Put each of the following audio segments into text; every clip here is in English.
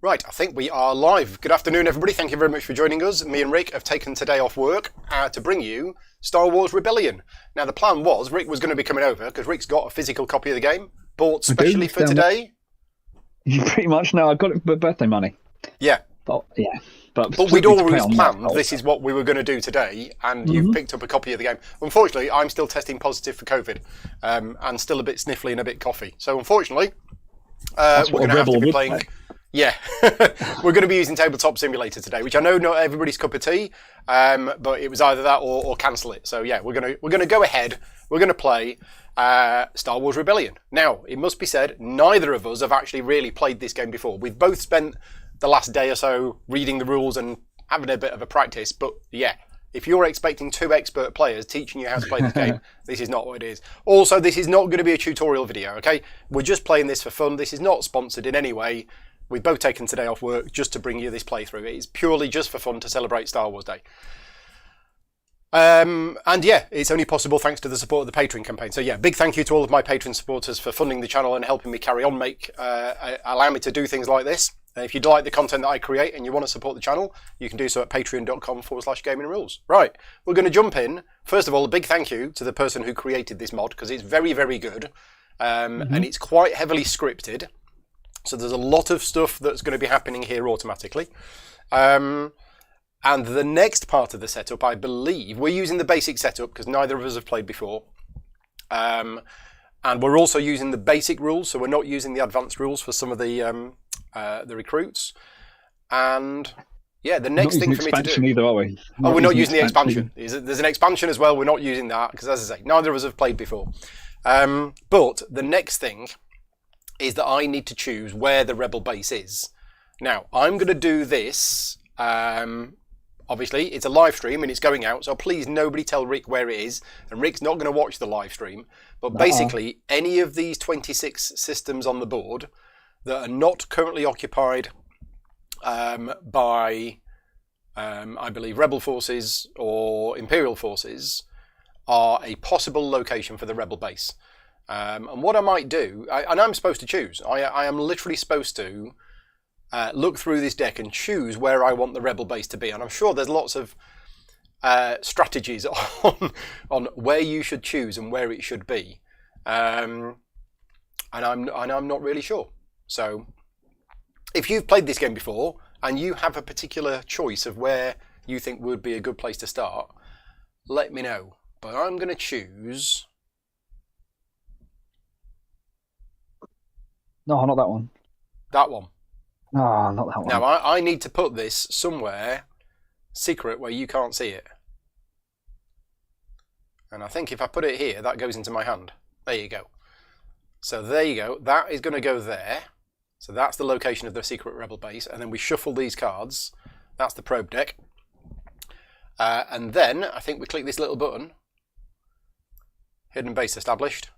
Right, I think we are live. Good afternoon, everybody. Thank you very much for joining us. Me and Rick have taken today off work to bring you Star Wars Rebellion. Now, the plan was Rick was going to be coming over because Rick's got a physical copy of the game, bought specially for today. You pretty much know. I got it for birthday money. Yeah. But we'd always planned this is what we were going to do today, and you've picked up a copy of the game. Unfortunately, I'm still testing positive for COVID and still a bit sniffly and a bit coughy. So, unfortunately, we're going to have to be playing... Yeah, we're going to be using Tabletop Simulator today, which I know not everybody's cup of tea, but it was either that or cancel it. So yeah, we're going to go ahead. We're going to play Star Wars Rebellion. Now, it must be said, neither of us have actually really played this game before. We've both spent the last day or so reading the rules and having a bit of a practice. But yeah, if you're expecting two expert players teaching you how to play this game, this is not what it is. Also, this is not going to be a tutorial video. Okay, we're just playing this for fun. This is not sponsored in any way. We've both taken today off work just to bring you this playthrough. It's purely just for fun to celebrate Star Wars Day. And yeah, it's only possible thanks to the support of the Patreon campaign. So yeah, big thank you to all of my Patreon supporters for funding the channel and helping me carry on, allow me to do things like this. If you like the content that I create and you want to support the channel, you can do so at patreon.com/gaming rules. Right, we're going to jump in. First of all, a big thank you to the person who created this mod because it's very, very good. And it's quite heavily scripted. So there's a lot of stuff that's going to be happening here automatically. And the next part of the setup, I believe, we're using the basic setup because neither of us have played before. And we're also using the basic rules, so we're not using the advanced rules for some of the recruits. And yeah, the next thing for me to do... either, are we? We're not using the expansion. There's an expansion as well. We're not using that because, as I say, neither of us have played before. But the next thing is that I need to choose where the rebel base is. Now, I'm going to do this. Obviously, it's a live stream and it's going out, so please nobody tell Rick where it is. And Rick's not going to watch the live stream. But basically, any of these 26 systems on the board that are not currently occupied by, I believe, rebel forces or imperial forces are a possible location for the rebel base. And what I might do, and I'm supposed to choose, I am literally supposed to look through this deck and choose where I want the rebel base to be. And I'm sure there's lots of strategies on where you should choose and where it should be. And I'm not really sure. So if you've played this game before and you have a particular choice of where you think would be a good place to start, let me know. But I'm going to choose... No, not that one. That one. No, not that one. Now, I need to put this somewhere secret where you can't see it. And I think if I put it here, that goes into my hand. There you go. So there you go. That is going to go there. So that's the location of the secret rebel base. And then we shuffle these cards. That's the probe deck. And then I think we click this little button. Hidden base established.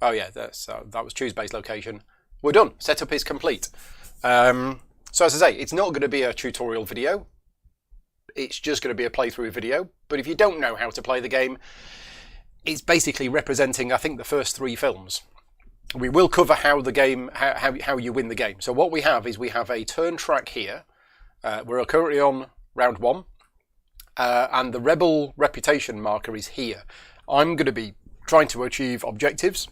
Oh yeah, that was choose base location. We're done. Setup is complete. So as I say, it's not going to be a tutorial video. It's just going to be a playthrough video. But if you don't know how to play the game, it's basically representing, I think, the first 3 films. We will cover how the game, how you win the game. So what we have is we have a turn track here. We're currently on round 1. And the rebel reputation marker is here. I'm going to be trying to achieve objectives.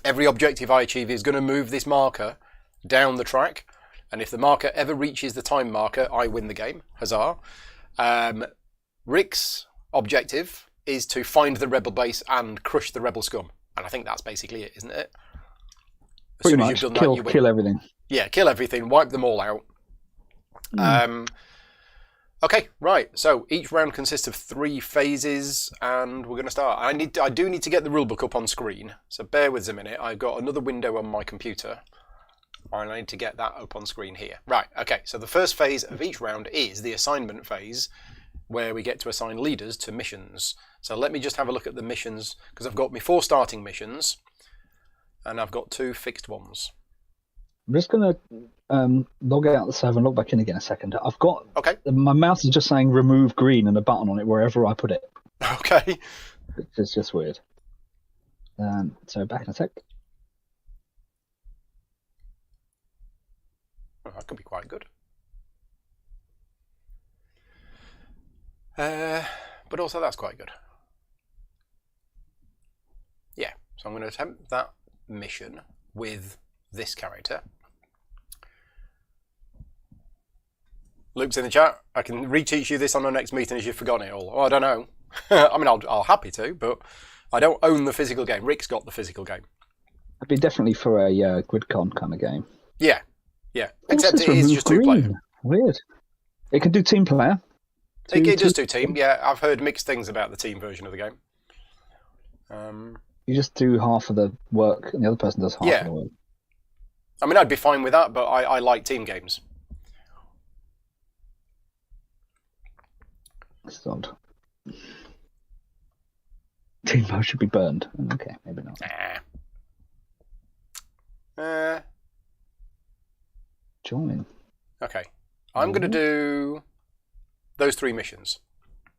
Every objective I achieve is going to move this marker down the track. And if the marker ever reaches the time marker, I win the game. Huzzah. Rick's objective is to find the rebel base and crush the rebel scum. And I think that's basically it, isn't it? As soon as you've done that, you win. Kill everything. Yeah, kill everything, wipe them all out. Okay, right. So each round consists of 3 phases, and we're going to start. I do need to get the rulebook up on screen, so bear with us a minute. I've got another window on my computer, and I need to get that up on screen here. Right. Okay. So the first phase of each round is the assignment phase, where we get to assign leaders to missions. So let me just have a look at the missions because I've got my 4 starting missions, and I've got 2 fixed ones. I'm just going to log out the server and log back in again a second. I've got... Okay. My mouse is just saying remove green and a button on it wherever I put it. Okay. It's just weird. So back in a sec. that could be quite good. But also that's quite good. Yeah, so I'm going to attempt that mission with this character. Luke's in the chat. I can reteach you this on our next meeting as you've forgotten it all. Oh, I don't know. I mean, I'll happy to, but I don't own the physical game. Rick's got the physical game. It'd be definitely for a GridCon kind of game. Yeah. Except it is just 2-player. Weird. It can do team player. It does do team. Yeah, I've heard mixed things about the team version of the game. You just do half of the work, and the other person does half of the work. I mean, I'd be fine with that, but I like team games. This is odd. Team mode should be burned. Okay, maybe not. Join. Okay. I'm going to do those 3 missions.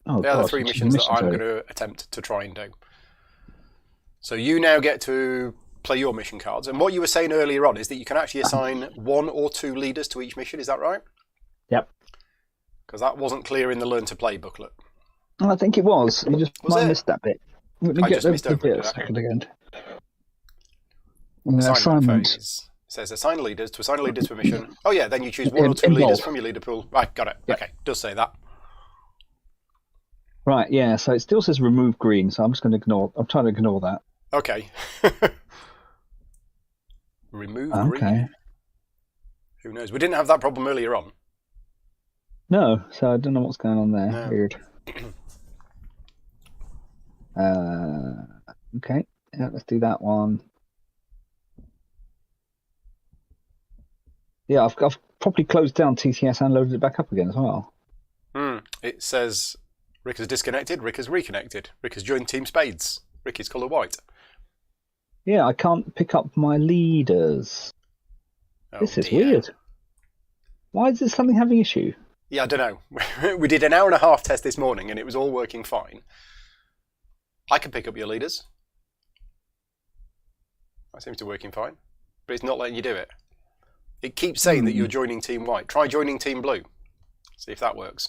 Oh, they are the 3 missions that I'm going to attempt to try and do. So you now get to play your mission cards. And what you were saying earlier on is that you can actually assign 1 or 2 leaders to each mission. Is that right? Yep. Because that wasn't clear in the Learn to Play booklet. I think it was. You just missed that bit. Let me get the bit a second again. Assignment phase. It says assign leaders to assign leaders to a mission. Oh yeah, then you choose 1 or 2 leaders from your leader pool. Right, got it. Yep. Okay, does say that. Right, yeah, so it still says remove green, so I'm just going to ignore. I'm trying to ignore that. Okay. Remove green. Who knows? We didn't have that problem earlier on. No, so I don't know what's going on there. No. Weird. Okay, yeah, let's do that one. Yeah, I've probably closed down TTS and loaded it back up again as well. It says Rick has disconnected, Rick has reconnected, Rick has joined Team Spades, Rick is colour white. Yeah, I can't pick up my leaders. Oh, this is weird. Why is this something having issue? Yeah, I don't know. We did an 1.5 hour test this morning and it was all working fine. I can pick up your leaders. That seems to be working fine. But it's not letting you do it. It keeps saying that you're joining Team White. Try joining Team Blue. See if that works.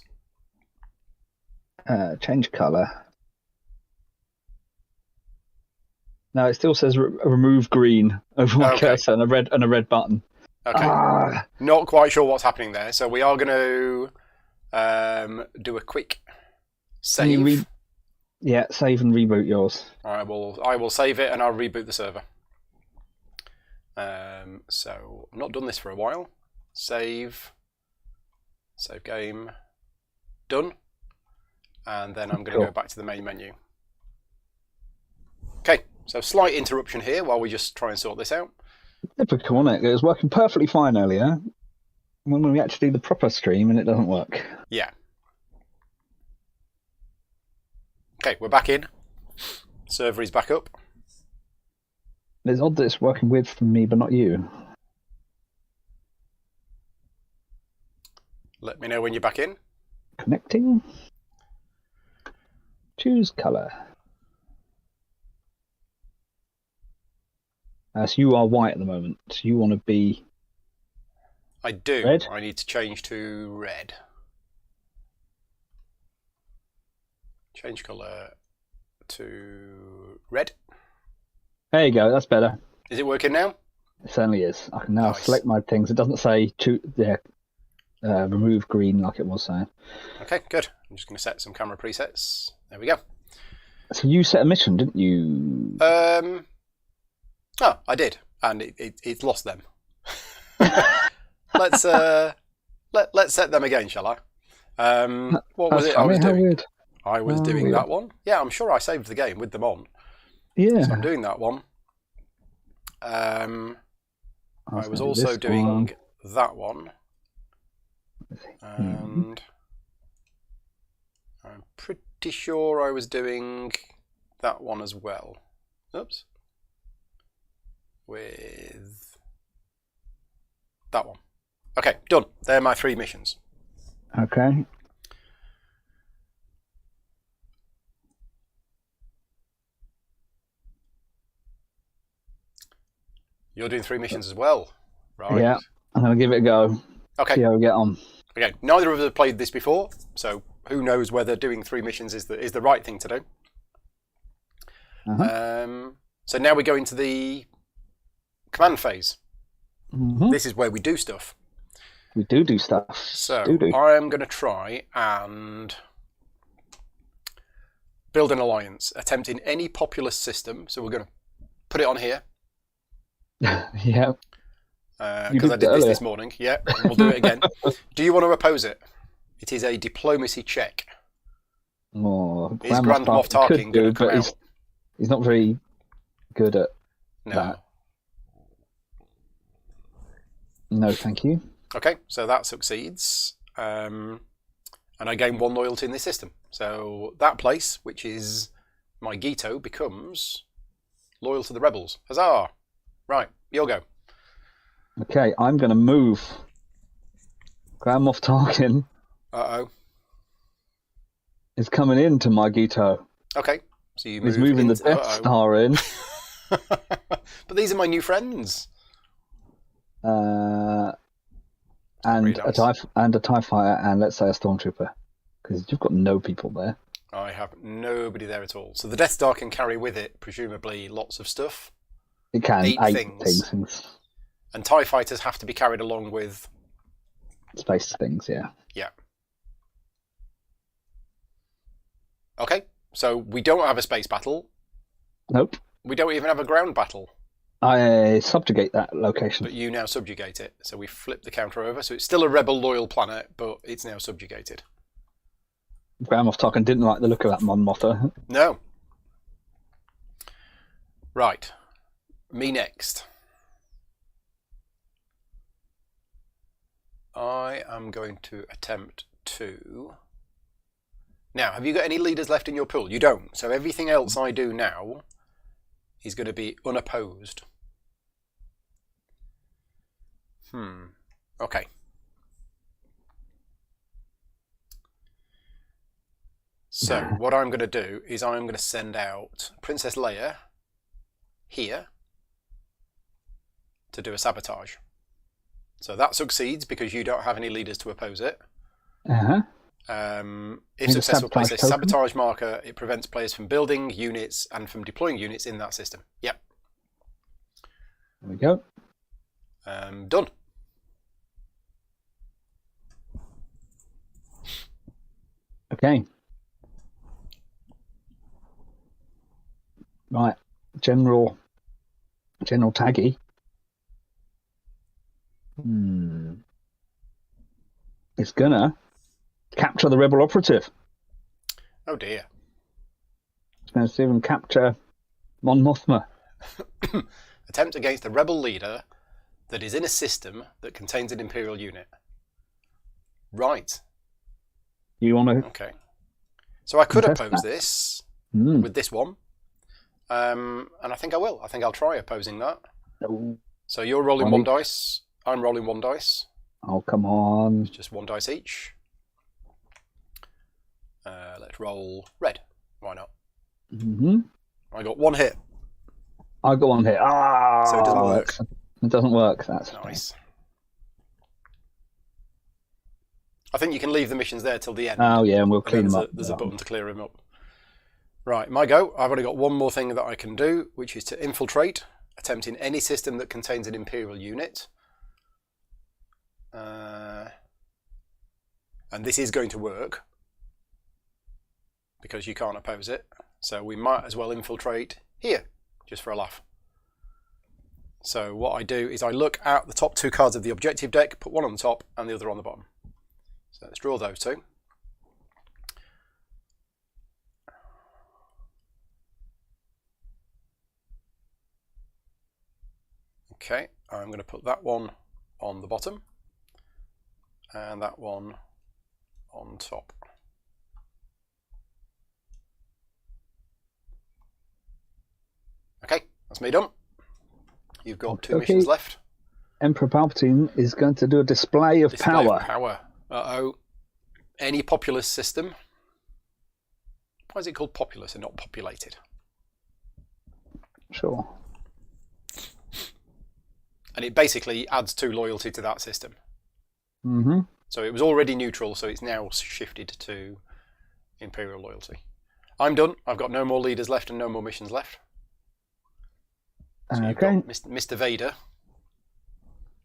Change colour. No, it still says remove green over my cursor and a red button. Okay. Not quite sure what's happening there. So we are going to do a quick save. Save and reboot yours. I will save it and I'll reboot the server. So I've not done this for a while. Save game, done. And then I'm going to go back to the main menu. Okay, so slight interruption here while we just try and sort this out. Typical, isn't it? It was working perfectly fine earlier. When we actually do the proper stream and it doesn't work. Yeah. Okay, we're back in. Server is back up. It's odd that it's working weird for me, but not you. Let me know when you're back in. Connecting. Choose colour. So you are white at the moment. So you want to be... I do. Red? I need to change to red. Change colour to red. There you go, that's better. Is it working now? It certainly is. I can now select my things. It doesn't say remove green like it was saying. Okay, good. I'm just going to set some camera presets. There we go. So you set a mission, didn't you? Oh, I did, and it's lost them. Let's set them again, shall I? What was it I was doing? Weird. I was doing that one. Yeah, I'm sure I saved the game with them on. Yeah. So I'm doing that one. I was also doing that one. And I'm pretty sure I was doing that one as well. Oops. With that one. Okay, done. They're my 3 missions. Okay. You're doing 3 missions as well, right? Yeah, I'm going to give it a go. Okay. See how we get on. Okay. Neither of us have played this before, so who knows whether doing 3 missions is the right thing to do. So now we go into the command phase. This is where we do stuff. We do stuff. So I'm going to try and build an alliance, attempting any populous system. So we're going to put it on here. Yeah. Because I did this morning. Yeah, and we'll do it again. Do you want to oppose it? It is a diplomacy check. Oh, is Grand Moff Tarkin going to come out? He's not very good at that. No, thank you. Okay, so that succeeds. And I gain 1 loyalty in this system. So that place, which is my Gito, becomes loyal to the rebels. Huzzah! Right, you'll go. Okay, I'm going to move Grand Moff Tarkin. Uh-oh. Is coming into my Gito. Okay, so you move. He's moving the Death Star in. But these are my new friends. And a TIE fighter, and let's say a stormtrooper, because you've got no people there. I have nobody there at all. So the Death Star can carry with it, presumably, lots of stuff. It can. 8 things. And TIE fighters have to be carried along with space things. Yeah. Yeah. Okay, so we don't have a space battle. Nope. We don't even have a ground battle. I subjugate that location. But you now subjugate it. So we flip the counter over. So it's still a rebel loyal planet, but it's now subjugated. Grand Moff Tarkin didn't like the look of that Mon Mothma. No. Right. Me next. I am going to attempt to... Now, have you got any leaders left in your pool? You don't. So everything else I do now is going to be unopposed. Okay. So what I'm going to do is I'm going to send out Princess Leia here to do a sabotage. So that succeeds because you don't have any leaders to oppose it. If successful, place a sabotage marker. It prevents players from building units and from deploying units in that system. Yep. There we go. Done. Okay. Right. General Taggy. It's gonna capture the rebel operative. Oh dear. It's going to see him capture Mon Mothma. Attempt against a rebel leader that is in a system that contains an Imperial unit. Right. You want to... Okay. So I could oppose this with this one. And I think I will. I think I'll try opposing that. No. So you're rolling 1 dice. I'm rolling 1 dice. Oh, come on. It's just 1 dice each. Let's roll red. Why not? I got 1 hit. I got 1 hit. So it doesn't work. It doesn't work. That's nice. I think you can leave the missions there till the end. Oh yeah, and we'll clean them up. There's a button to clear them up. Right, my go. I've only got 1 more thing that I can do, which is to infiltrate, attempting any system that contains an Imperial unit. And this is going to work because you can't oppose it. So we might as well infiltrate here, just for a laugh. So what I do is I look at the top 2 cards of the objective deck, put one on the top and the other on the bottom. So let's draw those 2. Okay, I'm going to put that one on the bottom and that one on top. Okay, that's me done. You've got 2 missions left. Emperor Palpatine is going to do a display of power. Uh-oh. Any populous system. Why is it called populous and not populated? Sure. And it basically adds 2 loyalty to that system. Mm-hmm. So it was already neutral, so it's now shifted to Imperial loyalty. I'm done. I've got no more leaders left and no more missions left. So you've got Mr. Vader.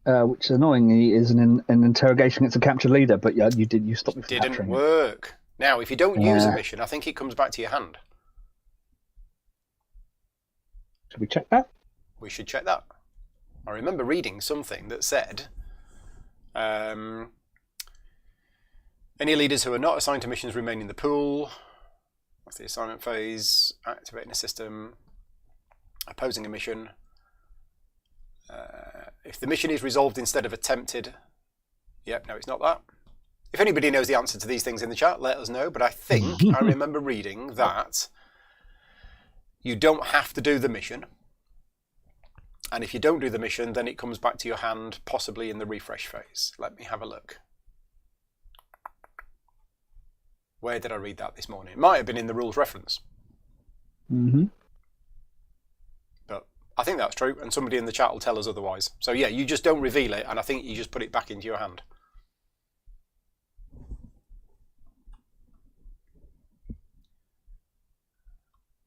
Which annoyingly is an interrogation against a captured leader, but yeah, you stopped me from Didn't capturing work. Now, if you don't use a mission, I think it comes back to your hand. Should we check that? We should check that. I remember reading something that said any leaders who are not assigned to missions remain in the pool. That's the assignment phase. Activating a system. Opposing a mission. If the mission is resolved instead of attempted. Yep, no, it's not that. If anybody knows the answer to these things in the chat, let us know. But I think I remember reading that you don't have to do the mission. And if you don't do the mission, then it comes back to your hand, possibly in the refresh phase. Let me have a look. Where did I read that this morning? It might have been in the rules reference. Mm-hmm. But I think that's true, and somebody in the chat will tell us otherwise. So yeah, you just don't reveal it, and I think you just put it back into your hand.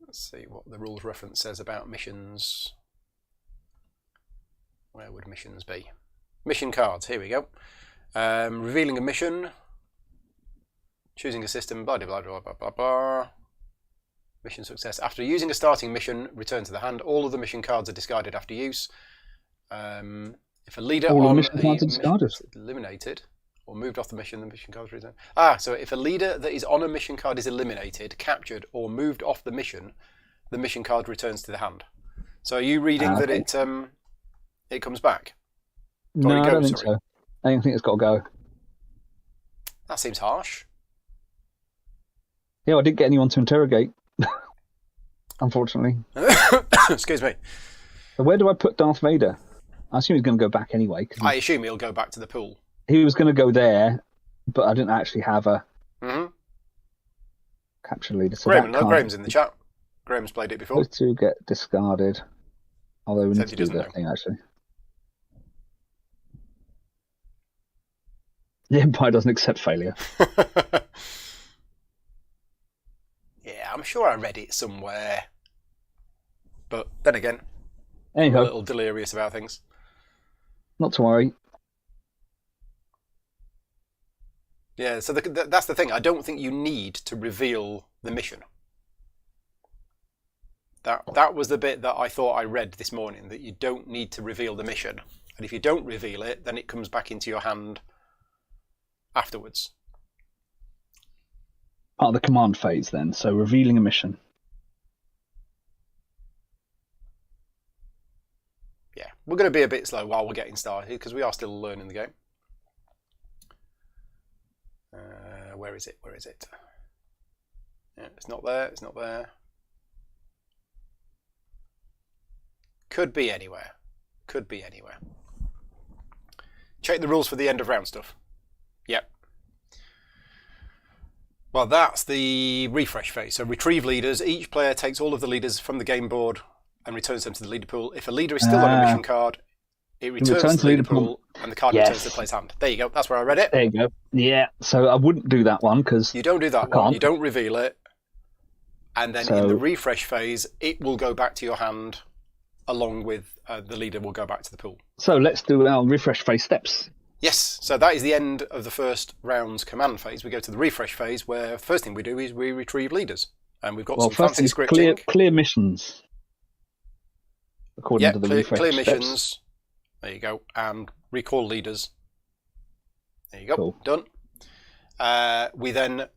Let's see what the rules reference says about missions. Where would missions be? Mission cards, here we go. Revealing a mission. Choosing a system, blah, blah, blah, blah, blah, blah. Mission success. After using a starting mission, return to the hand. All of the mission cards are discarded after use. If a leader all on mission cards are discarded. Eliminated or moved off the mission, the mission card is returned. So if a leader that is on a mission card is eliminated, captured, or moved off the mission card returns to the hand. So are you reading that it comes back? No, I don't think so. I think it's got to go. That seems harsh. Yeah, I didn't get anyone to interrogate, unfortunately. Excuse me. So where do I put Darth Vader? I assume he's going to go back anyway. I assume he'll go back to the pool. He was going to go there, but I didn't actually have a capture leader. So Graham's in the chat. Graham's played it before. Those two get discarded. Although we need to do that thing, actually. The Empire doesn't accept failure. Yeah, I'm sure I read it somewhere. But then again, anyhow, I'm a little delirious about things. Not to worry. Yeah, so that's the thing. I don't think you need to reveal the mission. That was the bit that I thought I read this morning, that you don't need to reveal the mission. And if you don't reveal it, then it comes back into your hand afterwards. Part of the command phase then, so revealing a mission. Yeah, we're going to be a bit slow while we're getting started, because we are still learning the game. Where is it? Where is it? Yeah, it's not there, it's not there. Could be anywhere. Could be anywhere. Check the rules for the end of round stuff. Yep. Well, that's the refresh phase. So retrieve leaders. Each player takes all of the leaders from the game board and returns them to the leader pool. If a leader is still on a mission card, it returns to the leader pool and the card returns to the player's hand. There you go. That's where I read it. There you go. Yeah. So I wouldn't do that one because you don't do that one. You don't reveal it. And then in the refresh phase, it will go back to your hand along with the leader will go back to the pool. So let's do our refresh phase steps. Yes, so that is the end of the first round's command phase. We go to the refresh phase where the first thing we do is we retrieve leaders. And we've got some fancy scripting. Clear missions. According to the refresh clear steps. missions. There you go. And recall leaders. There you go. Cool. Done. We then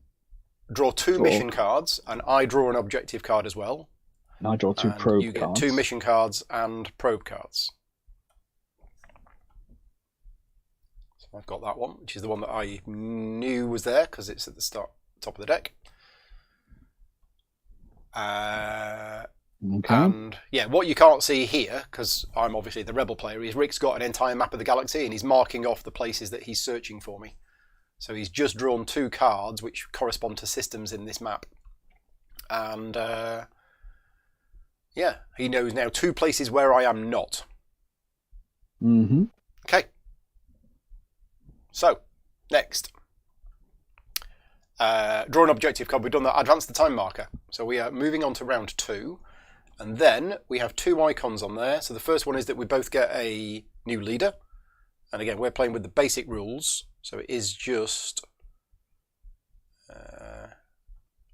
draw two mission cards, and I draw an objective card as well. And I draw two probe cards. You get two mission cards and probe cards. I've got that one, which is the one that I knew was there because it's at the top of the deck. And yeah, what you can't see here, because I'm obviously the rebel player, is Rick's got an entire map of the galaxy and he's marking off the places that he's searching for me. So he's just drawn two cards which correspond to systems in this map. And yeah, he knows now two places where I am not. Mm-hmm. Okay. So, next. Draw an objective card. We've done that. Advance the time marker. So we are moving on to round 2. And then we have 2 icons on there. So the first one is that we both get a new leader. And again, we're playing with the basic rules. So it is just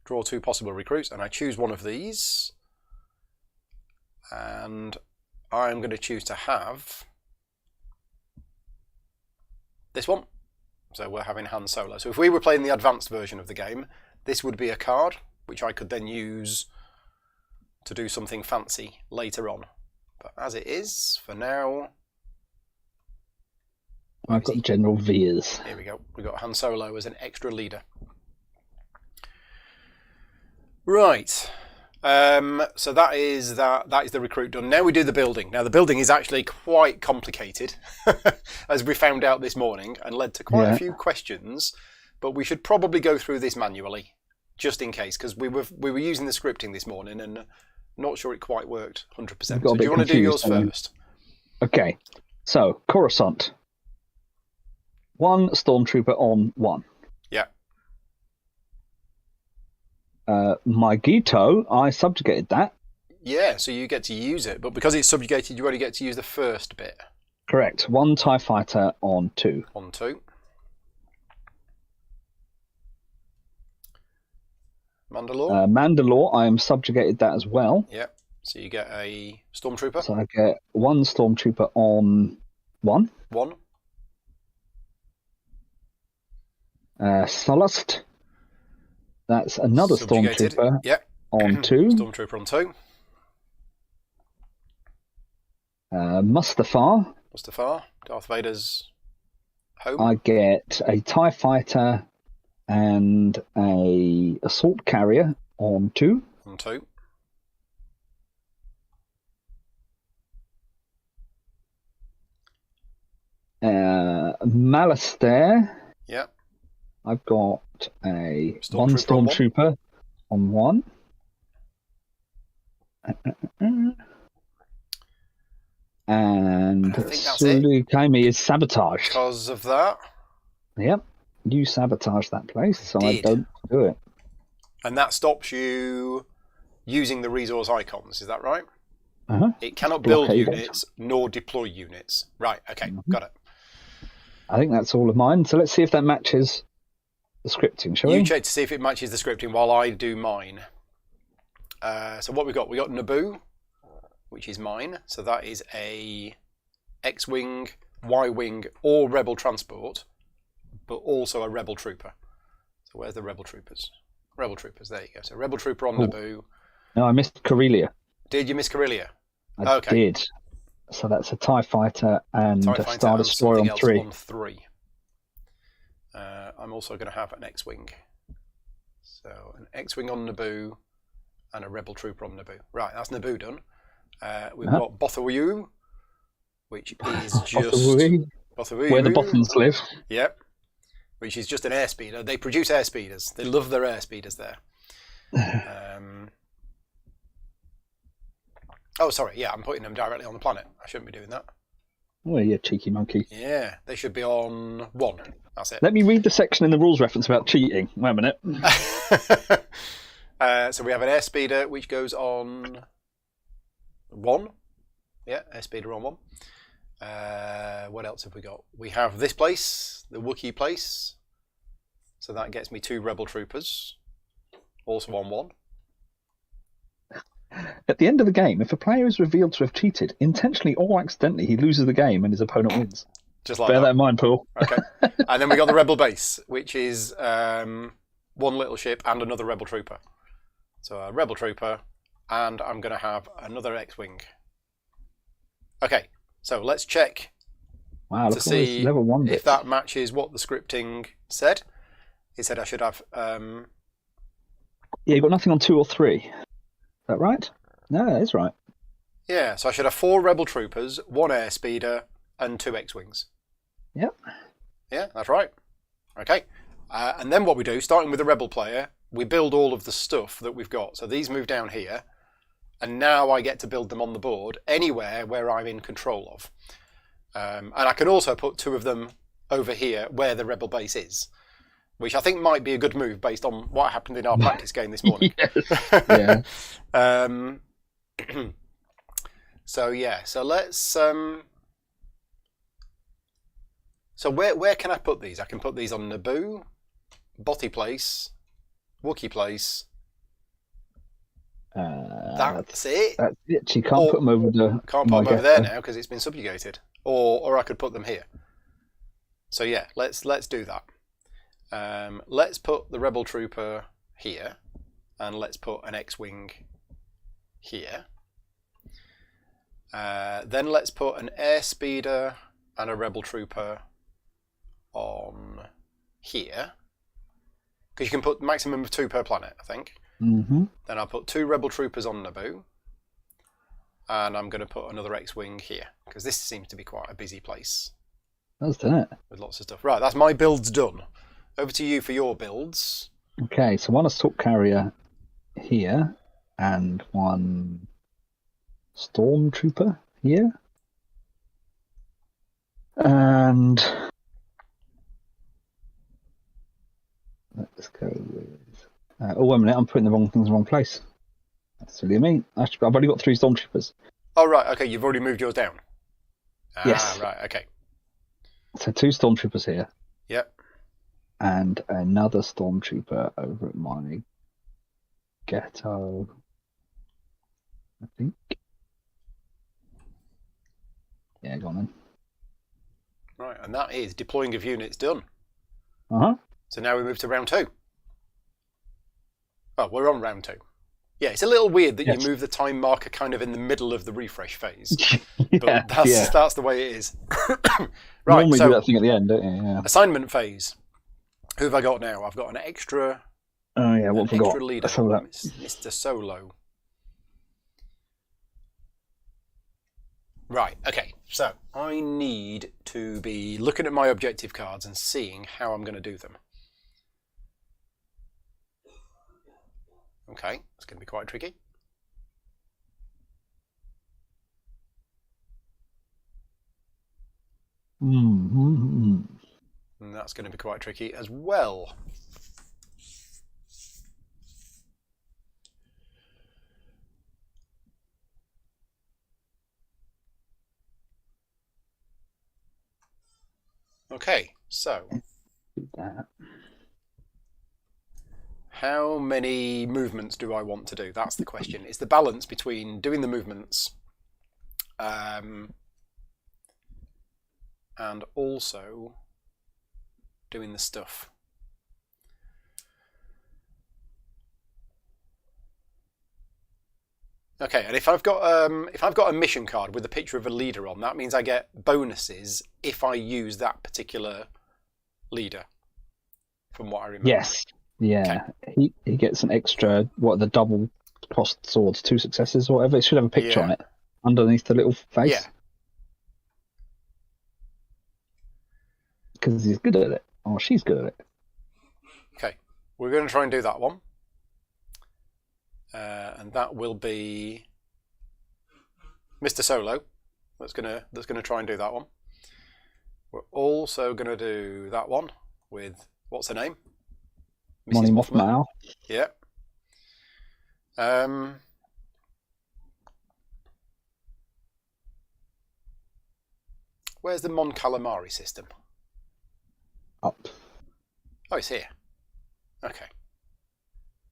draw 2 possible recruits. And I choose one of these. And I'm going to choose to have this one. So we're having Han Solo. So if we were playing the advanced version of the game, this would be a card, which I could then use to do something fancy later on. But as it is, for now... I've got General Veers. Here we go. We've got Han Solo as an extra leader. Right. So that is the recruit done. Now we do the building. Now the building is actually quite complicated, as we found out this morning, and led to quite a few questions. But we should probably go through this manually, just in case, because we were using the scripting this morning and not sure it quite worked 100%. So do you want to do yours first? Okay. So Coruscant. 1 stormtrooper on 1. Yeah. My Gito, I subjugated that. Yeah, so you get to use it, but because it's subjugated, you only get to use the first bit. Correct. 1 TIE fighter on 2. On 2. Mandalore? Mandalore, I am subjugated that as well. Yeah, so you get a stormtrooper. So I get 1 stormtrooper on 1. 1. Sullust. That's another Subjugated. stormtrooper on 2. Stormtrooper on 2. Mustafar. Mustafar, Darth Vader's home. I get a TIE fighter and a assault carrier on 2. On 2. Malastair. Yeah. I've got a Stormtrooper 1 stormtrooper on 1. And I think that's it. Sulukami is sabotaged. Because of that. Yep. You sabotage that place, so I did. don't do it. And that stops you using the resource icons, is that right? Uh-huh. It cannot build Blockade units nor deploy units. Right, okay, got it. I think that's all of mine. So let's see if that matches the scripting, shall we? You check to see if it matches the scripting while I do mine. So what we got Naboo, which is mine. So that is a X-Wing, Y-Wing, or Rebel transport, but also a Rebel trooper. So where's the Rebel troopers? Rebel troopers, there you go. So Rebel trooper on Naboo. No, I missed Corellia. Did you miss Corellia? I did. So that's a TIE fighter and a Star Destroyer on 3. On 3. I'm also going to have an X-Wing. So an X-Wing on Naboo and a Rebel trooper on Naboo. Right, that's Naboo done. We've got Bothawu, which is just... Bothawu. Where the Bothans live. Yep. Which is just an airspeeder. They produce airspeeders. They love their airspeeders there. Oh, sorry. Yeah, I'm putting them directly on the planet. I shouldn't be doing that. Oh, you cheeky monkey. Yeah, they should be on 1. That's it. Let me read the section in the rules reference about cheating. Wait a minute. So we have an airspeeder which goes on 1. Yeah, airspeeder on 1. What else have we got? We have this place, the Wookiee place. So that gets me 2 Rebel troopers, also on 1. At the end of the game, if a player is revealed to have cheated, intentionally or accidentally, he loses the game and his opponent wins. Just like Bear that in mind, Paul. Okay. And then we got the Rebel base, which is 1 little ship and another Rebel trooper. So a Rebel trooper, and I'm going to have another X-Wing. Okay, so let's check to see level 1 if that matches what the scripting said. It said I should have... Yeah, you've got nothing on 2 or 3. Is that right? No, that is right. Yeah, so I should have 4 Rebel troopers, 1 airspeeder, and 2 X-Wings. Yep. Yeah, that's right. Okay. And then what we do, starting with the Rebel player, we build all of the stuff that we've got. So these move down here, and now I get to build them on the board anywhere where I'm in control of. And I can also put 2 of them over here where the rebel base is, which I think might be a good move based on what happened in our practice game this morning. Yes. Yeah. So yeah, so let's. So where can I put these? I can put these on Naboo, Bothy Place, Wookiee Place. That's it. That's it. You can't put them over the. Can't put them over there now because it's been subjugated. Or I could put them here. So yeah, let's do that. Let's put the Rebel Trooper here, and let's put an X-wing here. Then let's put an Airspeeder and a Rebel Trooper on here, because you can put maximum of 2 per planet, I think. Mm-hmm. Then I'll put 2 Rebel Troopers on Naboo, and I'm going to put another X-wing here, because this seems to be quite a busy place. That's done it. With lots of stuff. Right, that's my builds done. Over to you for your builds. Okay, so one assault carrier here, and one stormtrooper here, and let's go with. Oh, wait a minute! I'm putting the wrong things in the wrong place. That's really mean. I've already got 3 stormtroopers. Oh right, okay. You've already moved yours down. Yes. Right. Okay. So 2 stormtroopers here. Yep. And another stormtrooper over at my ghetto, I think. Yeah, go on then. Right, and that is deploying of units done. Uh-huh. So now we move to round 2. Oh, we're on round 2. Yeah, it's a little weird that you move the time marker kind of in the middle of the refresh phase. But that's the way it is. Right, normally so do that thing at the end, don't you? Yeah. Assignment phase. Who have I got now? I've got an extra. Oh yeah, what have we got? Leader, Mr. Solo. Right. Okay. So I need to be looking at my objective cards and seeing how I'm going to do them. Okay, it's going to be quite tricky. Mm-hmm. And that's going to be quite tricky as well. Okay, so how many movements do I want to do? That's the question. It's the balance between doing the movements and also doing the stuff. Okay, and if I've got a mission card with a picture of a leader on, that means I get bonuses if I use that particular leader. From what I remember. Yes. Yeah. Okay. He gets an extra the double crossed swords, 2 successes or whatever. It should have a picture on it underneath the little face. Yeah. Because he's good at it. Or she's good at it. Okay. We're going to try and do that one. And that will be Mr. Solo. That's gonna try and do that one. We're also gonna do that one with what's her name? Mrs. Mothma. Yeah. Where's the Mon Calamari system? Up. Oh, it's here. Okay.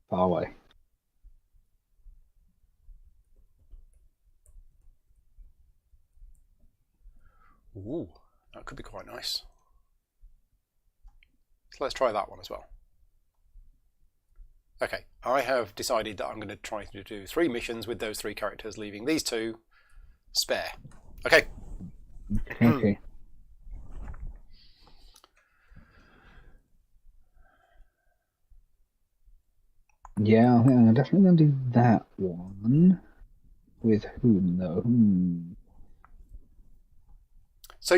Far away. Ooh, that could be quite nice. So let's try that one as well. Okay, I have decided that I'm going to try to do 3 missions with those 3 characters, leaving these 2 spare. Okay. Okay. Yeah, I think I'm definitely going to do that one. With whom, though? So,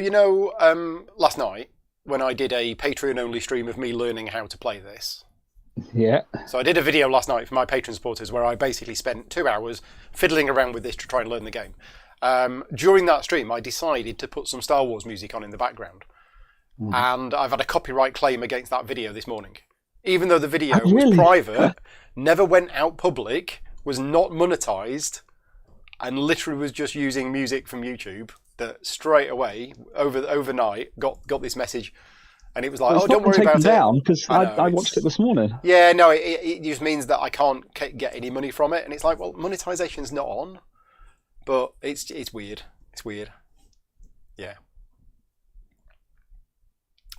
last night, when I did a Patreon-only stream of me learning how to play this. Yeah. So I did a video last night for my Patreon supporters where I basically spent 2 hours fiddling around with this to try and learn the game. During that stream, I decided to put some Star Wars music on in the background. and I've had a copyright claim against that video this morning. Even though the video Oh, really? was private, never went out public, was not monetized, and literally was just using music from YouTube, that straight away, overnight, got this message. And it was like, Well, don't worry about it. Down because I know, I watched it this morning. Yeah, no, it just means that I can't get any money from it. And it's like, well, monetization's not on. But it's weird. It's weird. Yeah.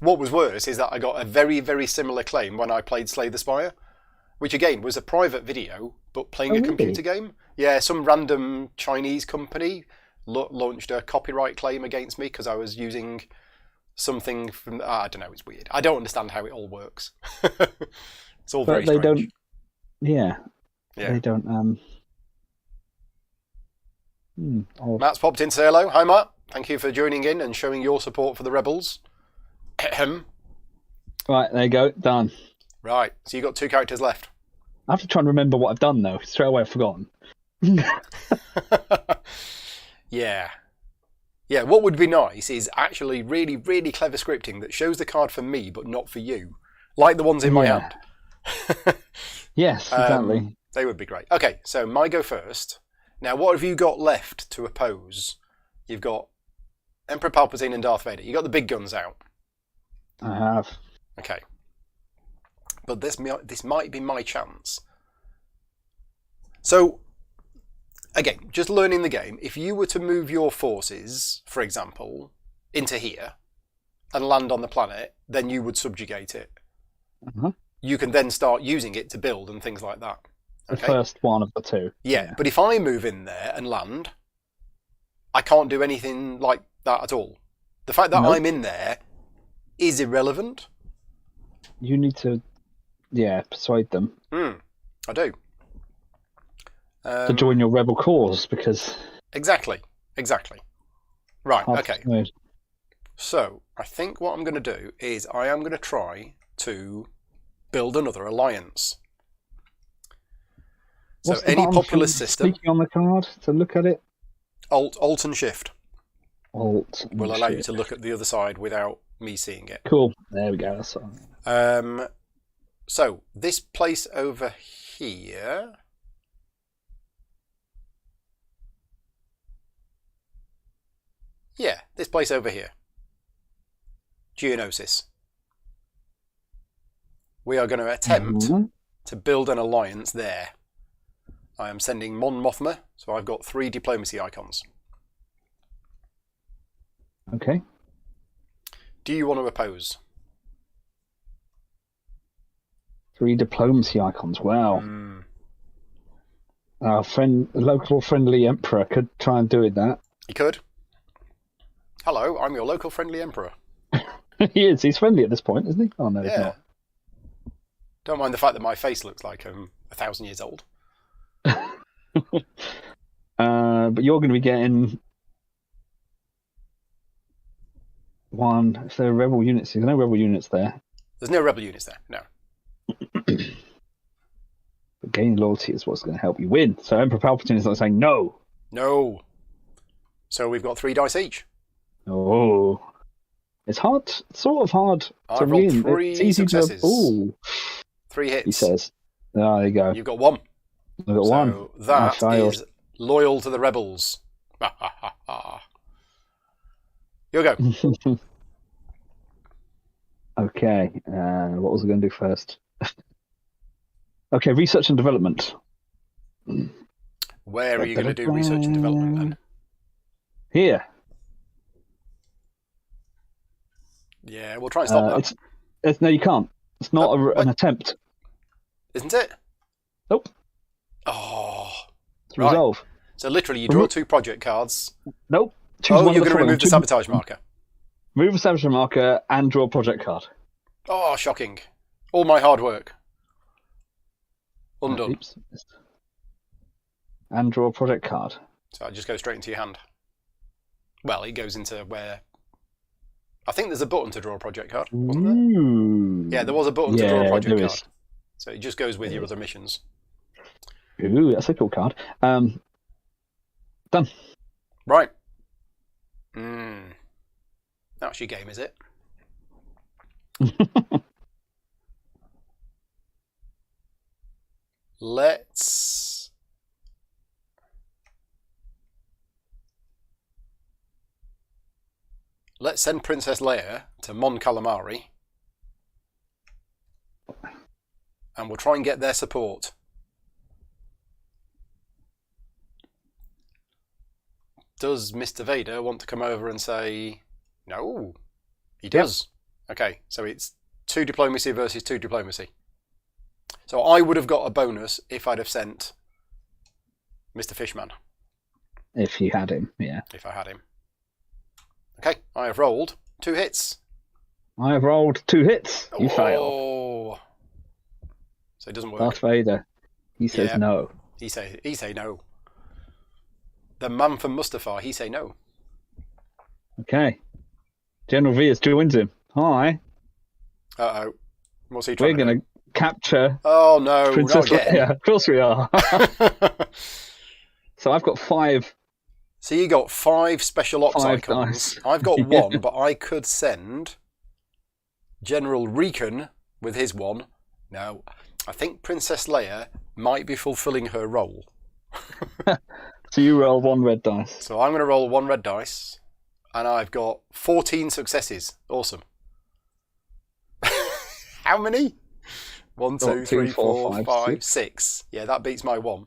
What was worse is that I got a very, very similar claim when I played Slay the Spire, which again was a private video, but playing a computer game. Yeah, some random Chinese company launched a copyright claim against me because I was using something from... I don't know, it's weird. I don't understand how it all works. It's all very strange. Don't... Yeah. They don't... Matt's popped in to say hello. Hi, Matt. Thank you for joining in and showing your support for the Rebels. Right, there you go. Done. Right, so you've got 2 characters left. I have to try and remember what I've done, though. Straight away I've forgotten. Yeah. Yeah, what would be nice is actually really, really clever scripting that shows the card for me, but not for you. Like the ones in my hand. Yes, exactly. They would be great. Okay, so my go first. Now, what have you got left to oppose? You've got Emperor Palpatine and Darth Vader. You've got the big guns out. I have. Okay. But this might be my chance. So, again, just learning the game. If you were to move your forces, for example, into here and land on the planet, then you would subjugate it. Uh-huh. You can then start using it to build and things like that. The first one of the 2. Yeah, but if I move in there and land, I can't do anything like that at all. The fact that I'm in there is irrelevant. You need to, persuade them. I do. To join your rebel cause, because... Exactly. Right, okay. So, I think what I'm going to do is I am going to try to build another alliance. So any populous system... Speaking on the card to look at it? Alt and Shift. Alt and will allow you to look at the other side without me seeing it. Cool. There we go. That's all. So, this place over here... Yeah, this place over here. Geonosis. We are going to attempt to build an alliance there. I am sending Mon Mothma, so I've got 3 diplomacy icons. Okay. Do you want to oppose? 3 diplomacy icons. Wow. Our local friendly emperor could try and do it. That he could. Hello, I'm your local friendly emperor. He is. He's friendly at this point, isn't he? Oh no, he's not. Don't mind the fact that my face looks like I'm 1,000 years old. But you're going to be getting 1. If there are rebel units, there's no rebel units there. There's no rebel units there. No. But gaining loyalty is what's going to help you win. So Emperor Palpatine is not saying no. No. So we've got 3 dice each. Oh, it's hard. It's sort of hard to win. 3 successes. 3 hits. He says. Oh, there you go. You've got 1. I've got 1. So that is loyal to the rebels. Your go. Okay. What was I going to do first? Okay, research and development. Where are you going to do research and development then? Here. Yeah, we'll try and stop that. No, you can't. It's not an attempt. Isn't it? Nope. Oh. It's resolve. So literally, you draw 2 project cards. Nope. You're going to remove the sabotage marker. Remove the sabotage marker and draw a project card. Oh, shocking. All my hard work. Undone. Oops. And draw a project card. So it just goes straight into your hand. Well, it goes into where... I think there's a button to draw a project card, wasn't there? Yeah, there was a button to draw a project card. So it just goes with your other missions. Ooh, that's a cool card. Done. Right. That's your game, is it? Let's send Princess Leia to Mon Calamari, and we'll try and get their support. Does Mr. Vader want to come over and say no? He does. Yep. Okay, so it's 2 diplomacy versus 2 diplomacy. So I would have got a bonus if I'd have sent Mr. Fishman. If you had him, yeah. If I had him. Okay, I have rolled 2 hits. I have rolled 2 hits. You failed. So it doesn't work. Darth Vader. He says no. He say no. The man from Mustafar, he say no. Okay. General Veers joins him. Hi. Uh-oh. What's he trying We're to do? going to capture Oh no, Princess not again. Leia. Of course we are. So I've got 5. So you got 5 special ops 5 icons. dice. I've got 1, but I could send General Recon with his 1. Now, I think Princess Leia might be fulfilling her role. So you roll 1 red dice. So I'm going to roll 1 red dice, and I've got 14 successes. Awesome. How many? 1, 2, 3, 4, 5, 6. Yeah, that beats my 1.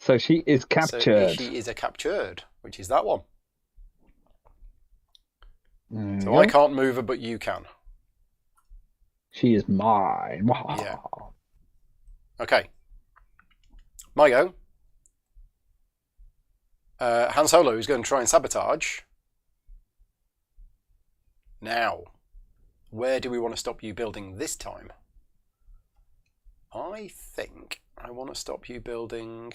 So she is captured. So she is a captured, which is that one. So I can't move her, but you can. She is mine. Yeah. Okay. My go. Han Solo is going to try and sabotage. Now, where do we want to stop you building this time? I think I want to stop you building...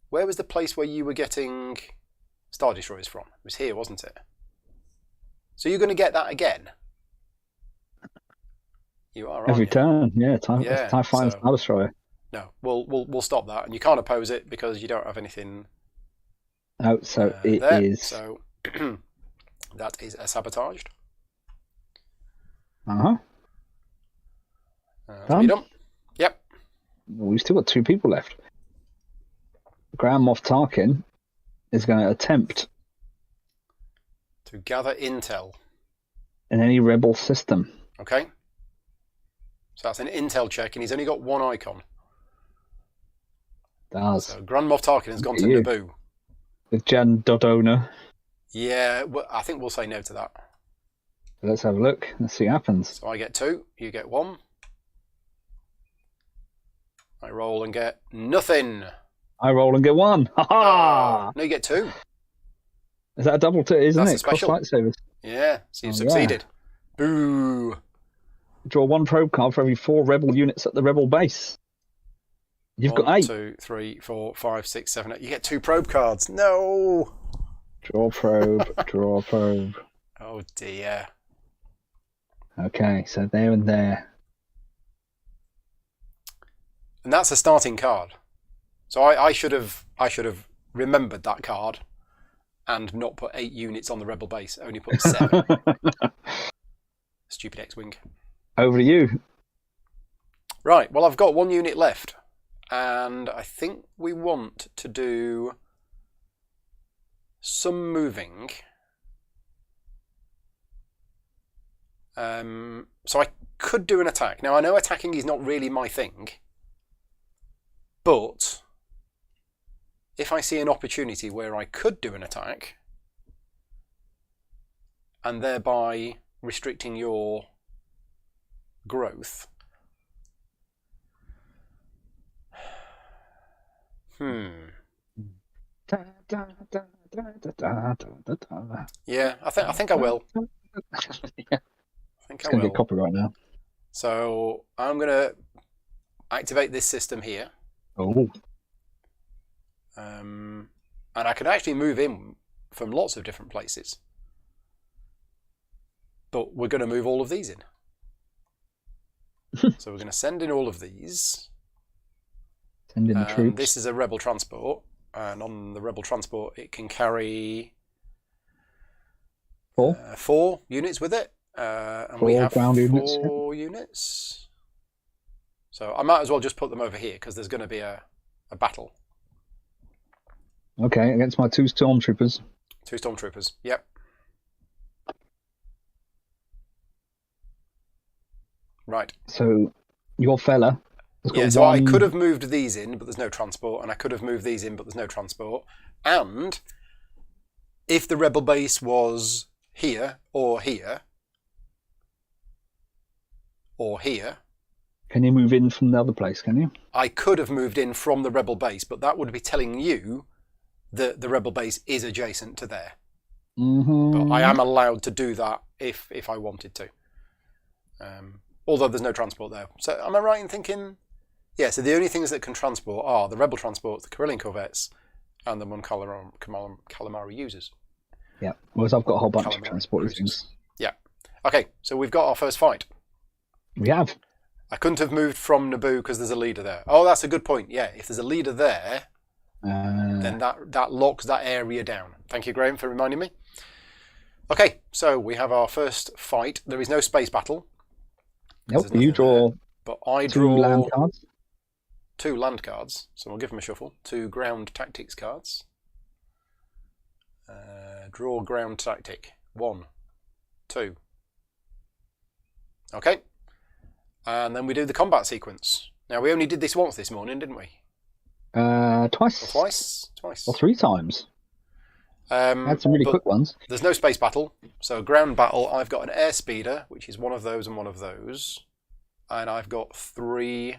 Where was the place where you were getting Star Destroyers from? It was here, wasn't it? So you're going to get that again? You are, every aren't you? turn. Yeah, TIE Fighter Star Destroyer. No, we'll stop that, and you can't oppose it because you don't have anything. Oh, so it there. is. So that is a sabotaged. Uh-huh. Done? Done? Yep. We've still got 2 people left. Grand Moff Tarkin is going to attempt to gather intel in any rebel system. Okay. So that's an intel check, and he's only got 1 icon. Does. So Grand Moff Tarkin has gone to Naboo. With Jan Dodona. Yeah, well, I think we'll say no to that. Let's have a look. Let's see what happens. So I get 2, you get 1. I roll and get nothing. I roll and get 1. Ha ha! No, you get 2. Is that a double isn't That's it? a special. Cross lightsabers. Yeah, so you've succeeded. Yeah. Boo. Draw 1 probe card for every 4 rebel units at the rebel base. You've got 8. 1, 2, 3, 4, 5, 6, 7, 8. You get 2 probe cards. No. Draw probe. Draw probe. Oh dear. Okay, so there and there. And that's a starting card. So I should have remembered that card and not put 8 units on the rebel base. Only put 7. Stupid X-Wing. Over to you. Right, well I've got 1 unit left. And I think we want to do some moving. So I could do an attack. Now I know attacking is not really my thing. But if I see an opportunity where I could do an attack and thereby restricting your growth. Yeah, I think I will. Yeah. I think it's going to get copyright now. So I'm going to activate this system here. Oh. And I can actually move in from lots of different places. But we're going to move all of these in. So we're going to send in all of these. Send in the troops. This is a rebel transport. And on the rebel transport, it can carry 4? 4 units with it. And 4 we have ground units. 4 units. So I might as well just put them over here because there's going to be a battle. Okay, against my 2 stormtroopers. 2 stormtroopers. Yep. Right. So your fella has got So I one... could have moved these in, but there's no transport, and I could have moved these in, but there's no transport. And if the rebel base was here, or here, or here... Can you move in from the other place, can you? I could have moved in from the rebel base, but that would be telling you that the rebel base is adjacent to there. Mm-hmm. But I am allowed to do that if I wanted to. Although there's no transport there. So am I right in thinking... Yeah, so the only things that can transport are the rebel transports, the Corellian corvettes, and the Mon Calamari users. Yeah, whereas I've got a whole bunch of Calamari transport cruisers. things. Yeah. Okay, so we've got our first fight. We have. I couldn't have moved from Naboo because there's a leader there. Oh, that's a good point. Yeah, if there's a leader there, then that locks that area down. Thank you, Graham, for reminding me. Okay, so we have our first fight. There is no space battle. Nope, you draw there, but I 2 draw land cards. 2 land cards, so we'll give them a shuffle. 2 ground tactics cards. Draw ground tactic. 1, 2. Okay. And then we do the combat sequence. Now, we only did this once this morning, didn't we? Twice. Or twice? Twice. Or 3 times. Had some really quick ones. There's no space battle. So ground battle, I've got an air speeder, which is one of those and one of those. And I've got 3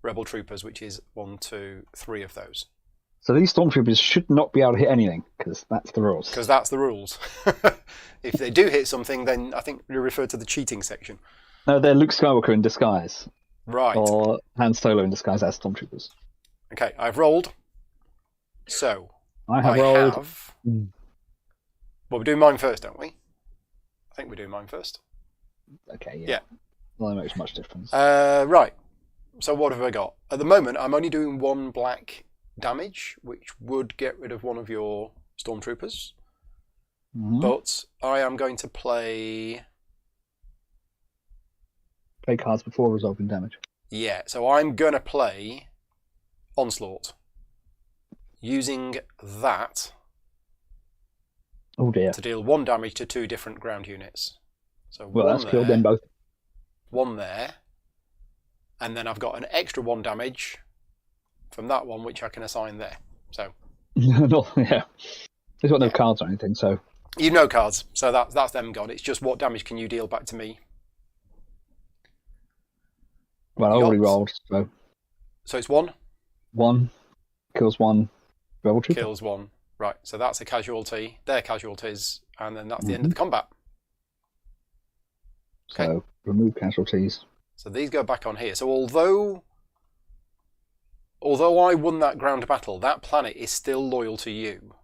rebel troopers, which is 1, 2, 3 of those. So these stormtroopers should not be able to hit anything, because that's the rules. Because that's the rules. If they do hit something, then I think you refer to the cheating section. No, they're Luke Skywalker in disguise. Right. Or Han Solo in disguise as stormtroopers. Okay, I've rolled. So, I have rolled. Well, we're doing mine first, don't we? I think we're doing mine first. Okay, Yeah. Well, that makes much difference. Right. So what have I got? At the moment, I'm only doing 1 black damage, which would get rid of one of your stormtroopers. Mm-hmm. But I am going to play... Play cards before resolving damage. Yeah, so I'm going to play Onslaught. Using that Oh dear. to deal 1 damage to 2 different ground units. So Well, one that's there, killed them both. 1 there. And then I've got an extra 1 damage from that one, which I can assign there. So No, yeah. There's got no cards or anything, so... You've no cards, so that's them gone. It's just what damage can you deal back to me? Well, I already rolled, so... So it's 1? 1 kills 1 rebel trooper. Kills 1. Right, so that's a casualty. They're casualties, and then that's the end of the combat. Okay. So, remove casualties. So these go back on here. So although I won that ground battle, that planet is still loyal to you,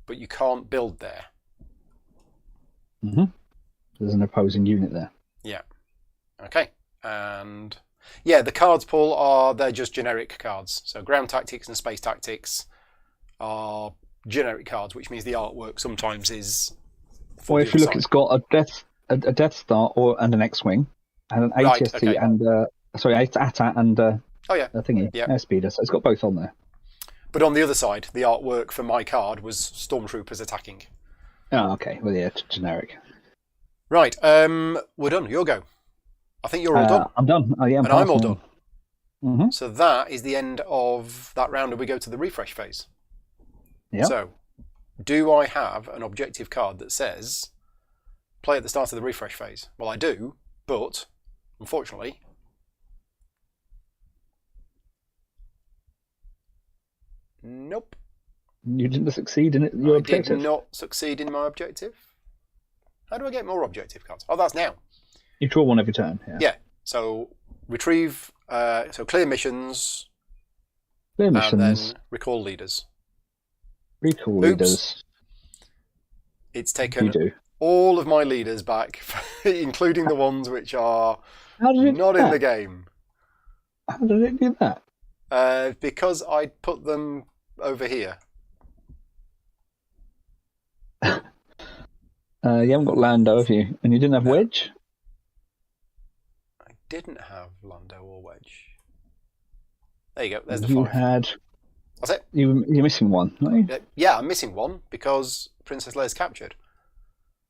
but you can't build there. Mm-hmm. There's an opposing unit there. Yeah. Okay. And yeah, the cards, Paul, they're just generic cards. So ground tactics and space tactics are generic cards, which means the artwork sometimes is... Well, if you look, it's got a Death Star and an X-Wing, and an ATST and AT-AT and a thingy, airspeeder. So it's got both on there. But on the other side, the artwork for my card was stormtroopers attacking. Oh, okay. Well, yeah, generic. Right. We're done. Your go. I think you're all done. I'm done. Oh, yeah, and I'm all done. Mm-hmm. So that is the end of that round, and we go to the refresh phase. Yeah. So, do I have an objective card that says play at the start of the refresh phase? Well, I do, but unfortunately, nope. You didn't succeed in it. Your objective. I did not succeed in my objective. How do I get more objective cards? Oh, that's now. You draw 1 every turn. Yeah. So retrieve. So clear missions. Clear missions. And then recall leaders. Recall leaders. It's taken all of my leaders back, including the ones which are not in the game. How did it do that? Because I put them over here. You haven't got Lando, have you? And you didn't have Wedge? didn't have Lando or Wedge. There you go. There's the you 5. had. That's it. You're missing one, aren't you? Yeah, I'm missing one because Princess Leia's captured.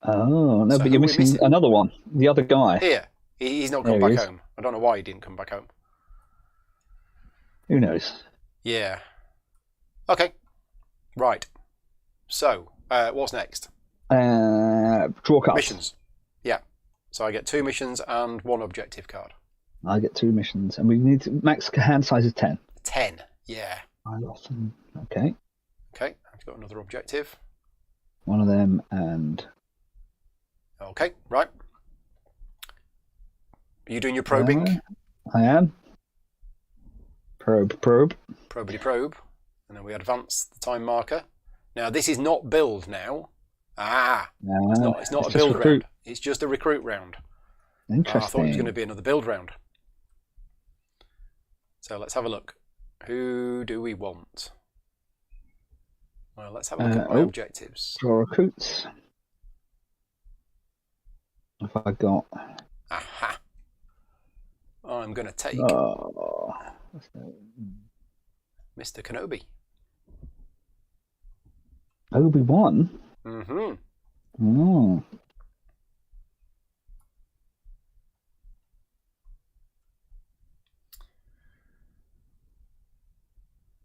Oh, no, so but you're missing another one. The other guy. Here. He's not come back home. I don't know why he didn't come back home. Who knows? Yeah. Okay. Right. So, what's next? Draw cards. Missions. Yeah. So I get 2 missions and 1 objective card. I get 2 missions, and we need to, max hand size is 10. 10. Yeah. Okay. Okay. I've got another objective. One of them, and. Okay. Right. Are you doing your probing? I am. Probe. Probity probe. And then we advance the time marker. Now, this is not build now. It's not a build round. It's just a recruit round. Interesting. I thought it was going to be another build round. So let's have a look. Who do we want? Well, let's have a look at my objectives. Draw recruits. Have I got? Aha. I'm going to take Mr. Kenobi. Obi-Wan? Mm-hmm. Oh.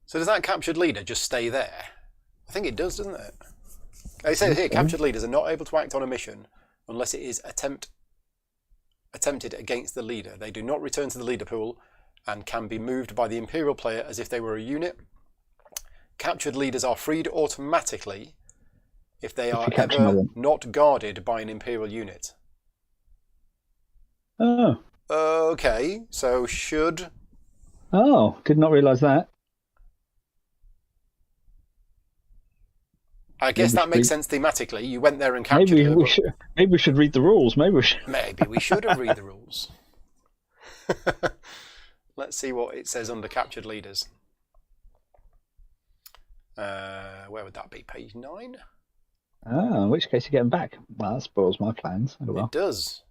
So does that captured leader just stay there? I think it does, doesn't it? It says here, captured leaders are not able to act on a mission unless it is attempted against the leader. They do not return to the leader pool and can be moved by the Imperial player as if they were a unit. Captured leaders are freed automatically if they are ever not guarded by an Imperial unit. Oh. Okay, so should... Oh, did not realise that. I guess that makes sense thematically. You went there and captured her. Maybe we should read the rules. Maybe we should have read the rules. Let's see what it says under captured leaders. Where would that be? Page 9? In which case you get them back. Well, that spoils my plans. Oh, well. It does.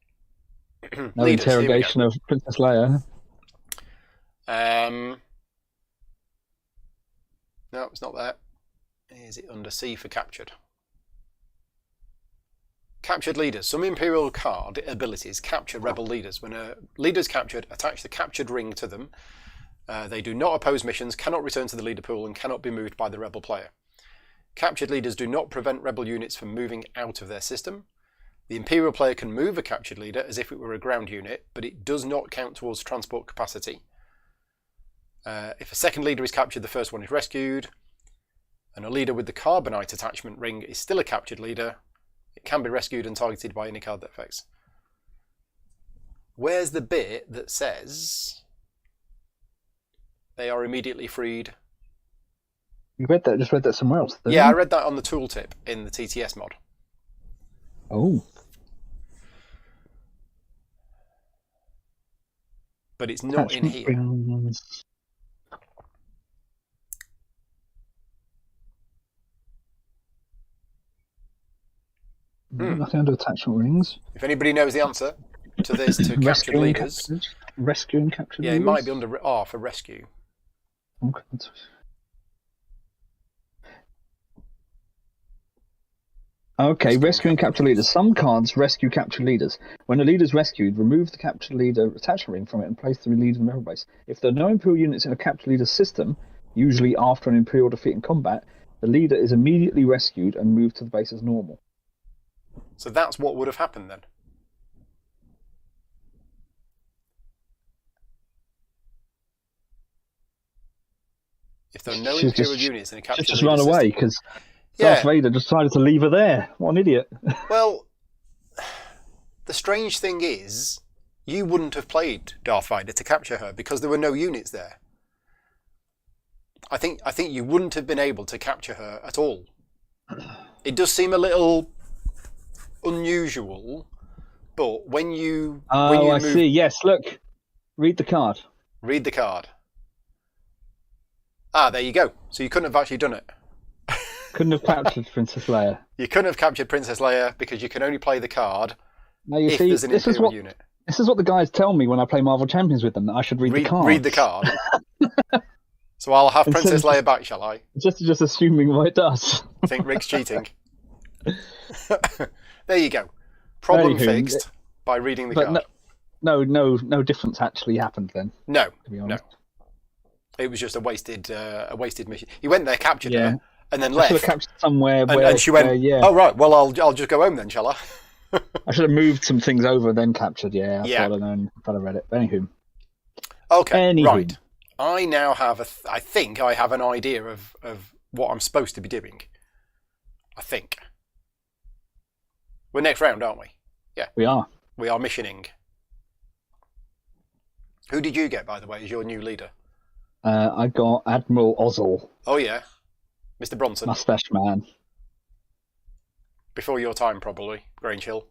No leaders, interrogation of Princess Leia. No, it's not there. Is it under C for captured? Captured leaders. Some Imperial card abilities capture rebel leaders. When a leader is captured, attach the captured ring to them. They do not oppose missions, cannot return to the leader pool, and cannot be moved by the rebel player. Captured leaders do not prevent rebel units from moving out of their system. The Imperial player can move a captured leader as if it were a ground unit, but it does not count towards transport capacity. If a second leader is captured, the first one is rescued. And a leader with the carbonite attachment ring is still a captured leader. It can be rescued and targeted by any card that affects. Where's the bit that says they are immediately freed? You read that? Just read that somewhere else? Yeah, I read that on the tooltip in the TTS mod. Oh. But it's not in here. Rings. Nothing under attachment rings. If anybody knows the answer to this, to captured leaders. Rescuing captured leaders? Yeah, it might be under R for rescue. Okay. Okay, rescuing captured leaders. Some cards rescue captured leaders. When a leader is rescued, remove the captured leader attachment ring from it and place the leader in the rebel base. If there are no Imperial units in a captured leader system, usually after an Imperial defeat in combat, the leader is immediately rescued and moved to the base as normal. So that's what would have happened then. If there are no Imperial units in a captured leader just run away because Darth Vader decided to leave her there. What an idiot. Well, the strange thing is, you wouldn't have played Darth Vader to capture her because there were no units there. I think you wouldn't have been able to capture her at all. It does seem a little unusual, but when you see. Yes, look. Read the card. Read the card. Ah, there you go. So you couldn't have actually done it. Couldn't have captured Princess Leia. You couldn't have captured Princess Leia because you can only play the card now you if see, there's an Imperial unit. This is what the guys tell me when I play Marvel Champions with them, that I should read the cards. Read the card. So I'll have Instead Princess of Leia back, shall I? Just assuming what it does. I think Rick's cheating. There you go. Problem Anywho, fixed by reading the card. No difference actually happened then. No, to be honest. It was just a wasted mission. He went there, captured her, and then I left. should have captured somewhere where. And she went, "Oh right, well I'll just go home then, shall I?" I should have moved some things over, then captured. Yeah, Yeah. I'd have known if I'd have read it. But anywho. Okay, right. I now have I think I have an idea of what I'm supposed to be doing. I think. We're next round, aren't we? Yeah. We are. We are missioning. Who did you get, by the way, as your new leader? I got Admiral Ozzel. Oh yeah, Mr. Bronson. Mustache man. Before your time, probably, Grange Hill.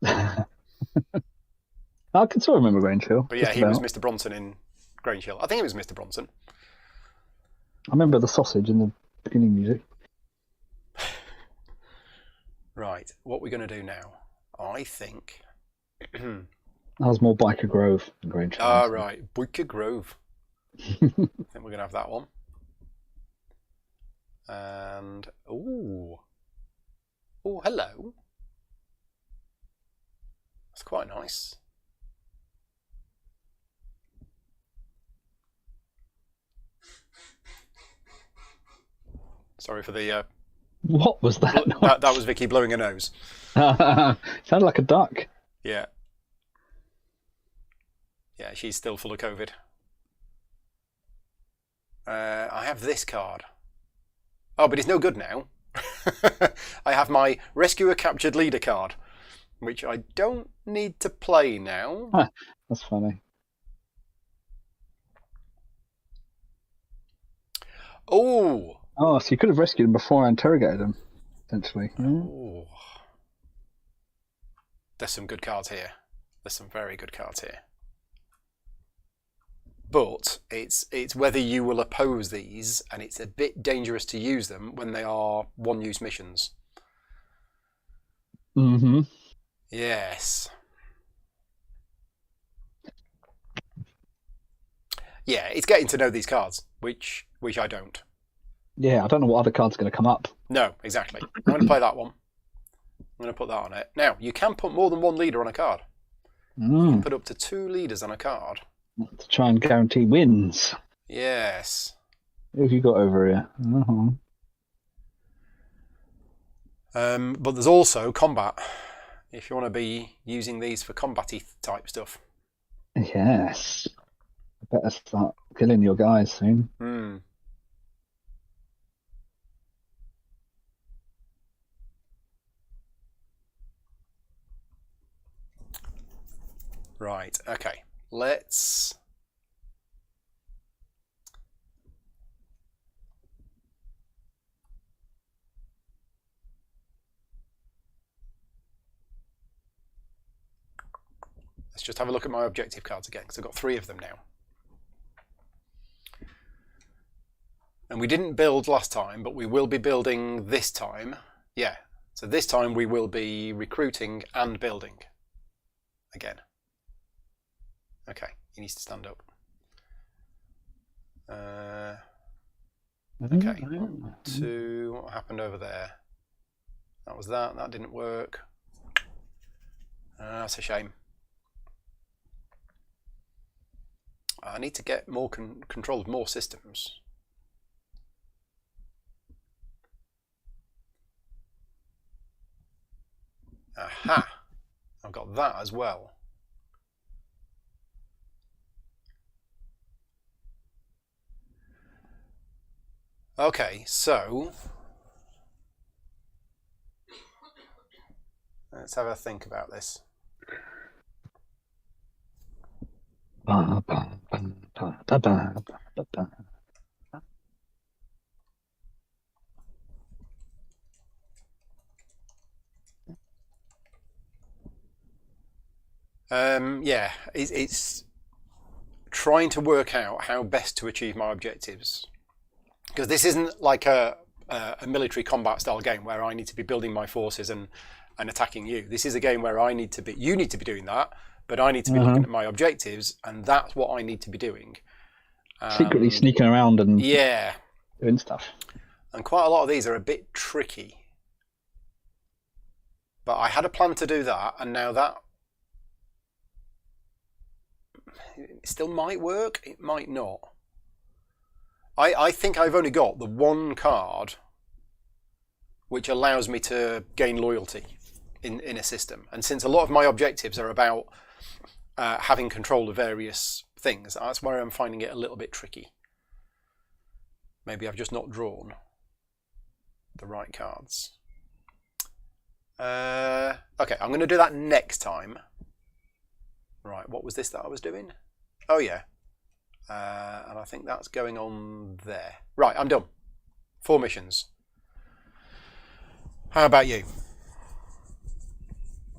I can still remember Grange Hill. But yeah, he was Mr. Bronson in Grange Hill. I think it was Mr. Bronson. I remember the sausage in the beginning music. Right, what we're going to do now? I think. That was more Biker Grove than Grange Hill. Ah, right, Biker Grove. I think we're going to have that one. And oh, hello. That's quite nice. Sorry for the. What was that? That was Vicky blowing her nose. Sounded like a duck. Yeah. Yeah, she's still full of COVID. I have this card. Oh, but it's no good now. I have my Rescuer Captured Leader card, which I don't need to play now. That's funny. Oh, so you could have rescued him before I interrogated him, essentially. Oh. There's some good cards here. There's some very good cards here. But it's whether you will oppose these, and it's a bit dangerous to use them when they are one-use missions. Mm-hmm. Yes. Yeah, it's getting to know these cards, which I don't. Yeah, I don't know what other cards are going to come up. No, exactly. I'm going to play that one. I'm going to put that on it. Now, you can put more than one leader on a card. You can put up to 2 leaders on a card. To try and guarantee wins. Yes. Who have you got over here? But there's also combat. If you want to be using these for combat-y type stuff. Yes. I better start killing your guys soon. Right, okay. Let's just have a look at my objective cards again, because I've got 3 of them now. And we didn't build last time, but we will be building this time. Yeah, so this time we will be recruiting and building again. Okay, he needs to stand up. Okay, 1, 2, what happened over there? That was that didn't work. That's a shame. I need to get more control of more systems. Aha! I've got that as well. Okay, so let's have a think about this. Yeah, it's trying to work out how best to achieve my objectives. Because this isn't like a military combat style game where I need to be building my forces and attacking you. This is a game where you need to be doing that, but I need to be looking at my objectives, and that's what I need to be doing. Secretly sneaking around and yeah, doing stuff. and quite a lot of these are a bit tricky. But I had a plan to do that, and now that it still might work. It might not. I think I've only got the one card which allows me to gain loyalty in a system. And since a lot of my objectives are about having control of various things, that's where I'm finding it a little bit tricky. Maybe I've just not drawn the right cards. Okay, I'm going to do that next time. Right, what was this that I was doing? Oh yeah. And I think that's going on there. Right, I'm done. 4 missions. How about you?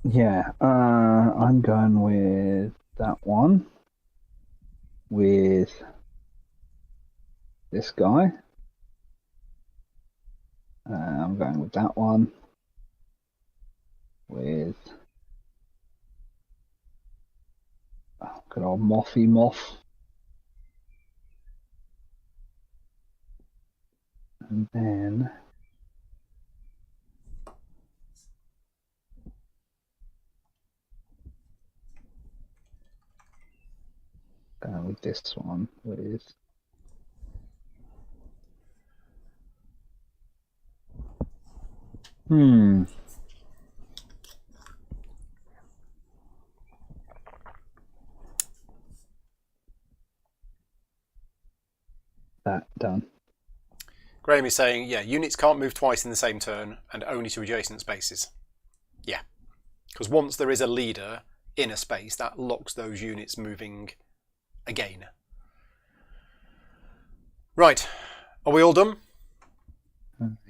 Yeah, I'm going with that one. With this guy. I'm going with that one. With good old Moffy Moth. And then going with this one with that done. Graham is saying, yeah, units can't move twice in the same turn and only to adjacent spaces. Yeah, because once there is a leader in a space, that locks those units moving again. Right, are we all done?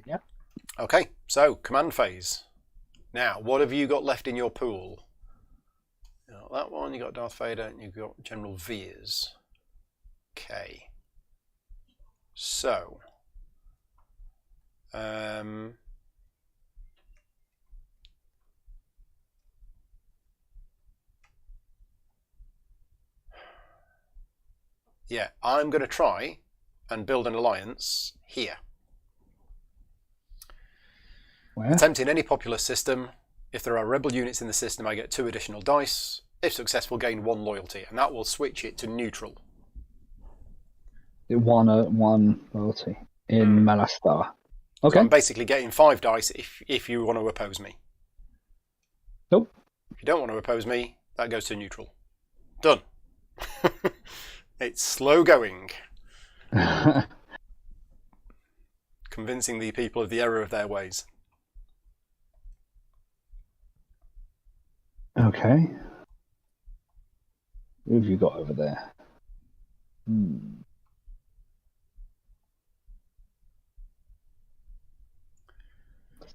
Yeah. Okay, so command phase. Now, what have you got left in your pool? You got that one, you got Darth Vader, and you've got General Veers. Okay. So, yeah, I'm going to try and build an alliance here. Where? Attempting any populous system. If there are rebel units in the system, I get 2 additional dice. If successful, gain 1 loyalty, and that will switch it to neutral. It won one loyalty in Malastar. Okay. So I'm basically getting 5 dice if you want to oppose me. Nope. If you don't want to oppose me, that goes to neutral. Done. It's slow going. Convincing the people of the error of their ways. Okay. Who have you got over there?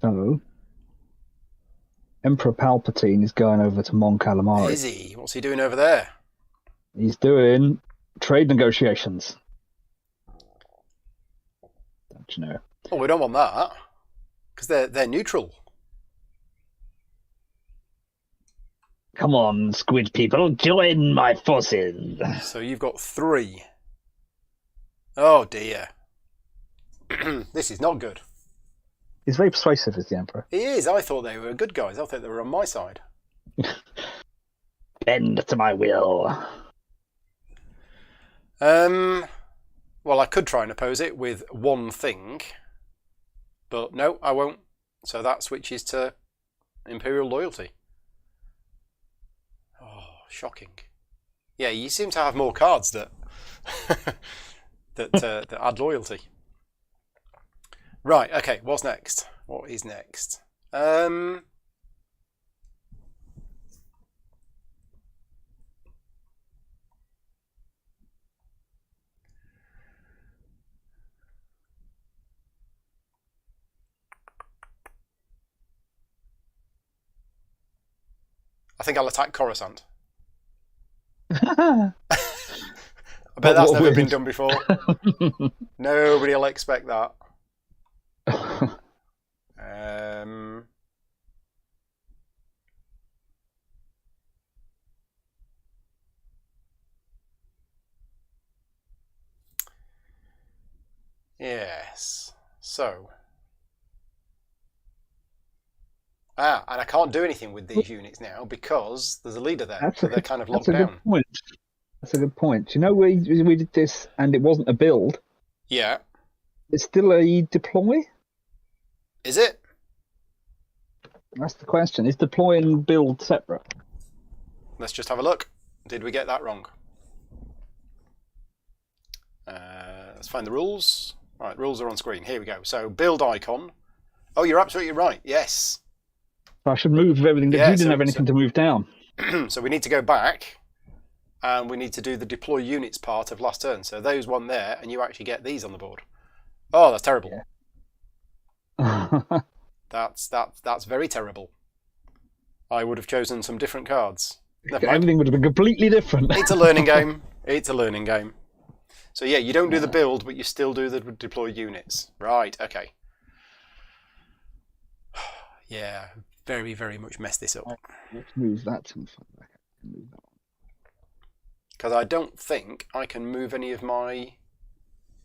So, Emperor Palpatine is going over to Mon Calamari. Is he? What's he doing over there? He's doing trade negotiations. Don't you know? Oh, we don't want that. Because they're neutral. Come on, squid people, join my forces. So you've got 3. Oh dear. This is not good. He's very persuasive as the Emperor. He is. I thought they were good guys. I thought they were on my side. Bend to my will. Well, I could try and oppose it with one thing. But no, I won't. So that switches to Imperial loyalty. Oh, shocking. Yeah, you seem to have more cards that that add loyalty. Right, okay, what's next? What is next? I think I'll attack Coruscant. I bet that's never been done before. Nobody will expect that. Yes. So. And I can't do anything with these units now because there's a leader there, so they're kind of locked that's a down. good point. That's a good point. You know, we did this and it wasn't a build. Yeah. It's still a deploy? Is it? That's the question. Is deploy and build separate? Let's just have a look. Did we get that wrong? Let's find the rules. Right, rules are on screen. Here we go. So build icon. Oh, you're absolutely right. Yes. I should move everything. Yeah, you didn't have anything to move down. So we need to go back and we need to do the deploy units part of last turn. So those one there, and you actually get these on the board. Oh, that's terrible. Yeah. That's very terrible. I would have chosen some different cards. Never mind. Everything would have been completely different. It's a learning game. It's a learning game. So yeah, you don't do the build, but you still do the deploy units. Right, okay. Yeah, very, very much messed this up. Let's move that to back. Because I don't think I can move any of my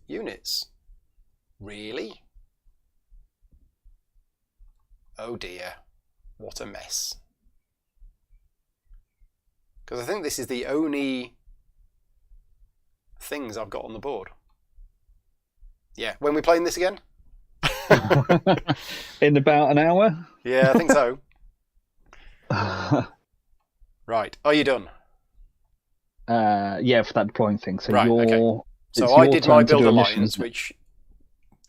units. Really? Oh dear. What a mess. Because I think this is the only things I've got on the board. Yeah, when are we playing this again? In about an hour? Yeah, I think so. Right, are you done? Yeah, for that deploying thing. So right, you're, okay. So it's I your did turn my to do build a alliance, mission, which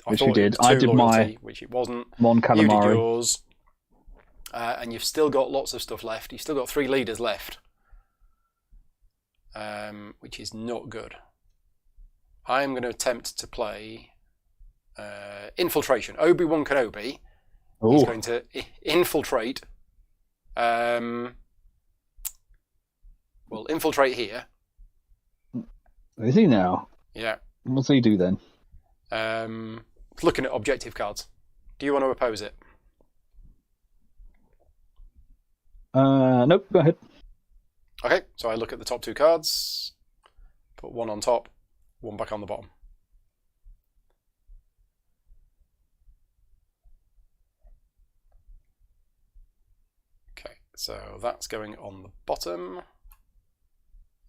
I which thought you did. it was I two did loyalty, which it wasn't. Mon You did Calamari. yours. And you've still got lots of stuff left. You've still got 3 leaders left. Which is not good. I'm going to attempt to play Infiltration. Obi-Wan Kenobi is going to infiltrate. Well, infiltrate here. Is he now? Yeah. What's he do then? Looking at objective cards. Do you want to oppose it? Nope, go ahead. Okay, so I look at the top 2 cards, put one on top, one back on the bottom. Okay, so that's going on the bottom,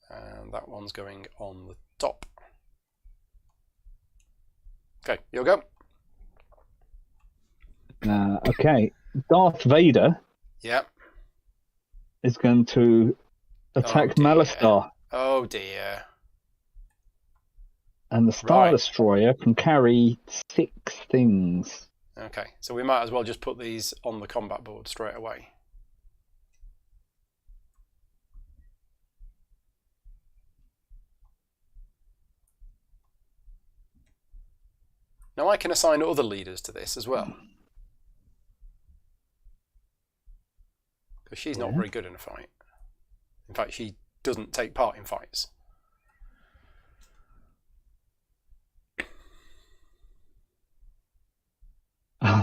and that one's going on the top. Okay, you'll go. Okay, Darth Vader Yeah. is going to attack dear. Malestar. Oh dear. And the Star Right. Destroyer can carry 6 things. Okay, so we might as well just put these on the combat board straight away. Now I can assign other leaders to this as well. Because she's not very good in a fight. In fact, she doesn't take part in fights.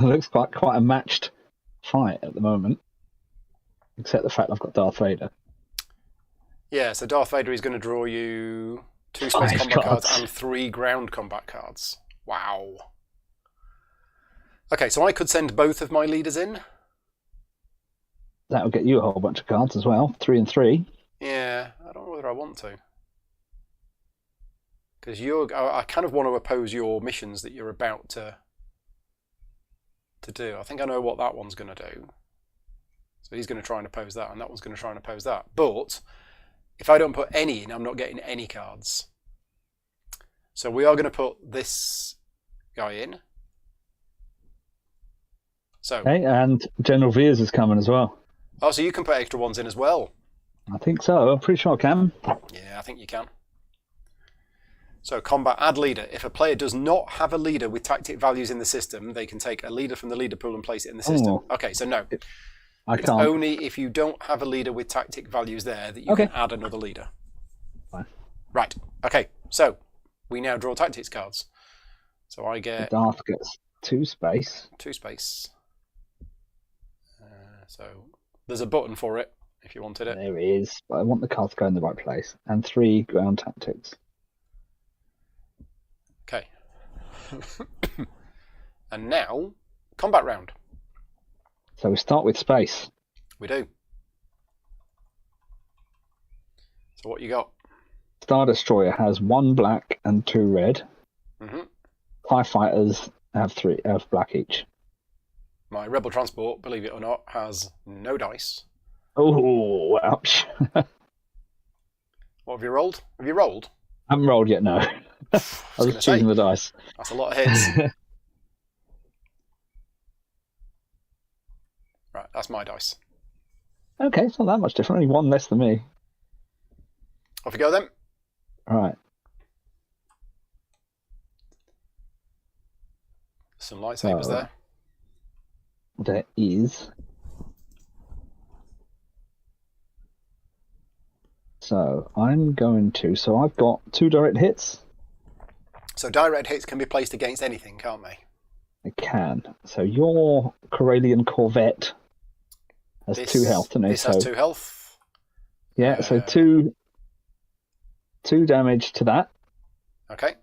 Looks quite a matched fight at the moment. Except the fact I've got Darth Vader. Yeah, so Darth Vader is going to draw you 2 space 5 combat cards cards. and 3 ground combat cards. Wow. Okay, so I could send both of my leaders in. That'll get you a whole bunch of cards as well. 3 and 3. Yeah, I don't know whether I want to. Because I kind of want to oppose your missions that you're about to do. I think I know what that one's going to do. So he's going to try and oppose that, and that one's going to try and oppose that. But if I don't put any in, I'm not getting any cards. So we are going to put this guy in. So, Okay, and General Veers is coming as well. oh, so you can put extra ones in as well. I think so. I'm pretty sure I can. Yeah, I think you can. So combat add leader. If a player does not have a leader with tactic values in the system, they can take a leader from the leader pool and place it in the system. Oh. Okay, so no. I It's can't. only if you don't have a leader with tactic values there that you Okay. can add another leader. Fine. Right. Okay, so we now draw tactics cards. So I get Darth gets 2 space. 2 space. So there's a button for it if you wanted it. There it is. But I want the cards to go in the right place. And 3 ground tactics. Okay. And now, combat round. So we start with space. We do. So what you got? Star Destroyer has 1 black and 2 red. Mm-hmm. TIE Fighters have black each. My Rebel Transport, believe it or not, has no dice. Oh, ouch. What have you rolled? Have you rolled? I haven't rolled yet, no. I was choosing the dice. That's a lot of hits. Right, that's my dice. Okay, it's not that much different. Only 1 less than me. Off you go then. All right. Some lightsabers there. There is. So I'm going to. So I've got 2 direct hits. So direct hits can be placed against anything, can't they? I can. So your Corellian Corvette has 2 health, doesn't it? This has 2 health. Yeah, so 2 damage to that. Okay.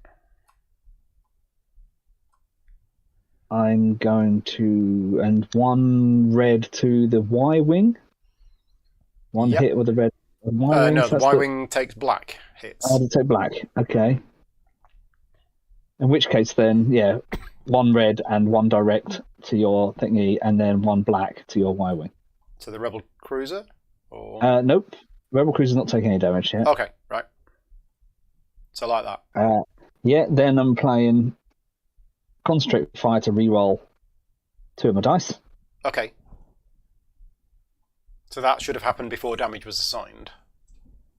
I'm going to, and 1 red to the Y-wing. 1 hit with the red Y-wing. No, the Y-wing takes black hits. Oh, they take black. Okay. In which case, then, yeah, 1 red and 1 direct to your thingy, and then 1 black to your Y-wing. To the Rebel Cruiser? Or... Nope. Rebel Cruiser's not taking any damage yet. Okay, right. So like that. Yeah, then I'm playing Concentrate Fire to reroll 2 of my dice. Okay. So that should have happened before damage was assigned.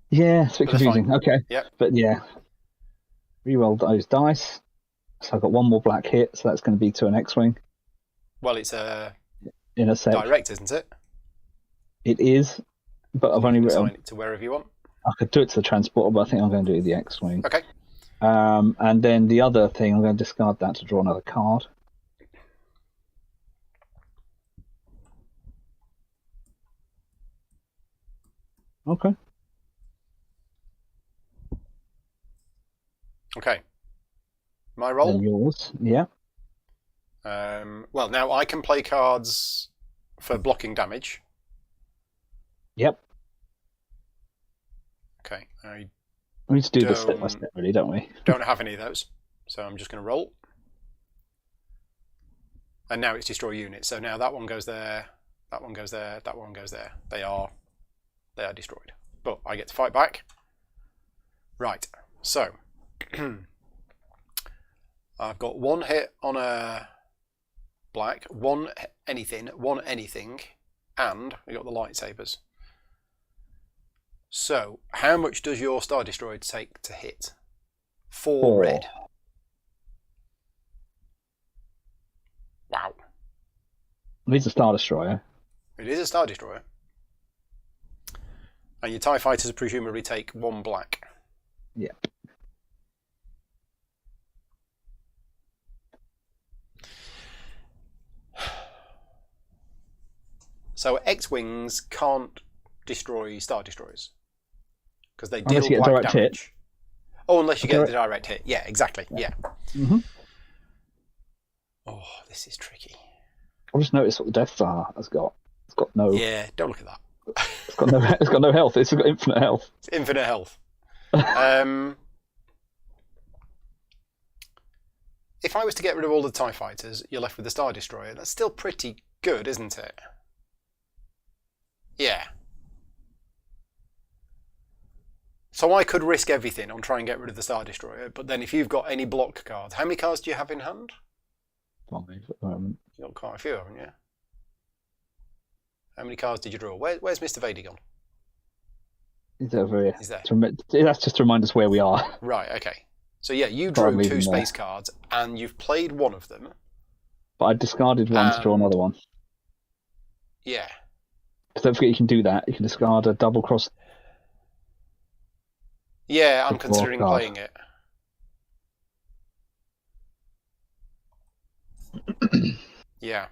Yeah, it's a bit confusing. Fine. Okay. Yep. But yeah. Reroll those dice. So I've got 1 more black hit, so that's going to be to an X-Wing. Well, it's a Intercept. direct, isn't it? It is, but I've only assign it to wherever you want. I could do it to the transporter, but I think I'm going to do the X-Wing. Okay. And then the other thing, I'm going to discard that to draw another card. Okay. Okay. My roll? And yours, yeah. Well, now I can play cards for blocking damage. Yep. Okay. I We need to do this step by step, really, don't we? don't have any of those, so I'm just going to roll. And now it's destroy units. So now that one goes there, that one goes there, that one goes there. They are destroyed. But I get to fight back. Right. So I've got 1 hit on a black, 1 anything, 1 anything, and we got the lightsabers. So, how much does your Star Destroyer take to hit? 4 red. Wow. It's a Star Destroyer. It is a Star Destroyer. And your TIE Fighters presumably take 1 black. Yep. So X-Wings can't destroy Star Destroyers. Because they Unless deal you get a black direct damage. hit. Oh, unless you get the direct hit. Yeah, exactly. Yeah. Mm-hmm. Oh, this is tricky. I just noticed what the Death Star has got. It's got no. Yeah, don't look at that. It's got no. It's got no health. It's got infinite health. It's infinite health. If I was to get rid of all the TIE Fighters, you're left with the Star Destroyer. That's still pretty good, isn't it? Yeah. So I could risk everything on trying to get rid of the Star Destroyer, but then if you've got any block cards, how many cards do you have in hand? 5 at the moment. You've got quite a few, haven't you? How many cards did you draw? Where's Mr. Vader gone? He's over here. He's there. That's just to remind us where we are. Right, okay. So yeah, you drew 2 space cards, and you've played one of them. But I discarded one to draw another one. Yeah. Because don't forget you can do that. You can discard a double cross. Yeah, I'm considering playing it. Yeah.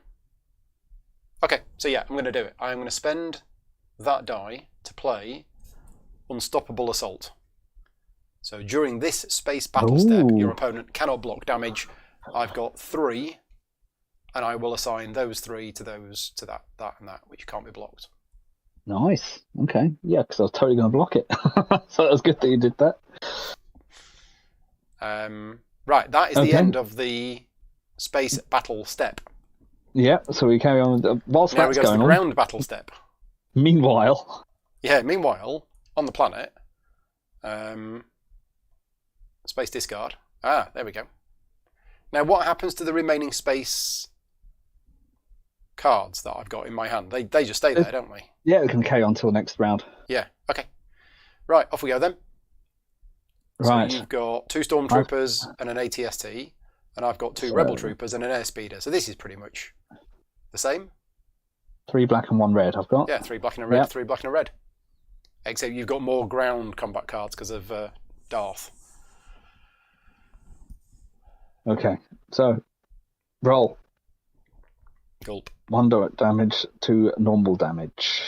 Okay, so yeah, I'm going to do it. I'm going to spend that die to play Unstoppable Assault. So during this space battle step, your opponent cannot block damage I've got 3, and I will assign those 3 to that, and that, which can't be blocked. Nice. Okay. Yeah, because I was totally going to block it. So it was good that you did that. Right, that is the Okay. end of the space battle step. Yeah, so we carry on. Whilst Now we that's go to the going on, ground battle step. meanwhile, Yeah, meanwhile, on the planet, space discard. Ah, there we go. Now, what happens to the remaining space cards that I've got in my hand? They just stay there, don't they? yeah, we can carry on till next round. Yeah, okay. Right, off we go then. Right. So you've got 2 stormtroopers and an ATST, and I've got 2 rebel troopers and an airspeeder. So this is pretty much the same. 3 black and 1 red I've got. Yeah, 3 black and a red, Yep. 3 black and a red. Except you've got more ground combat cards because of Darth. Okay, so roll. Gulp. 1 direct damage, 2 normal damage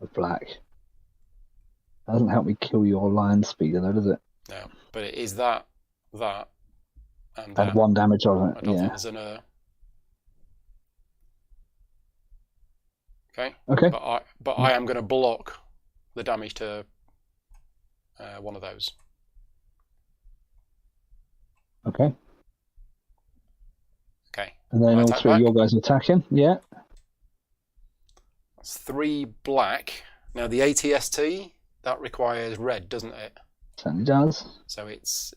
with black. Doesn't help me kill your lion speeder though, does it? No, but it is that, and Add that. 1 damage on it. I don't Yeah. think there's an Okay. Okay. But I am going to block the damage to one of those. Okay. Okay. And then I all attack 3 of back. your guys are attacking. Yeah. That's 3 black. Now the ATST that requires red, doesn't it? Certainly does. So it's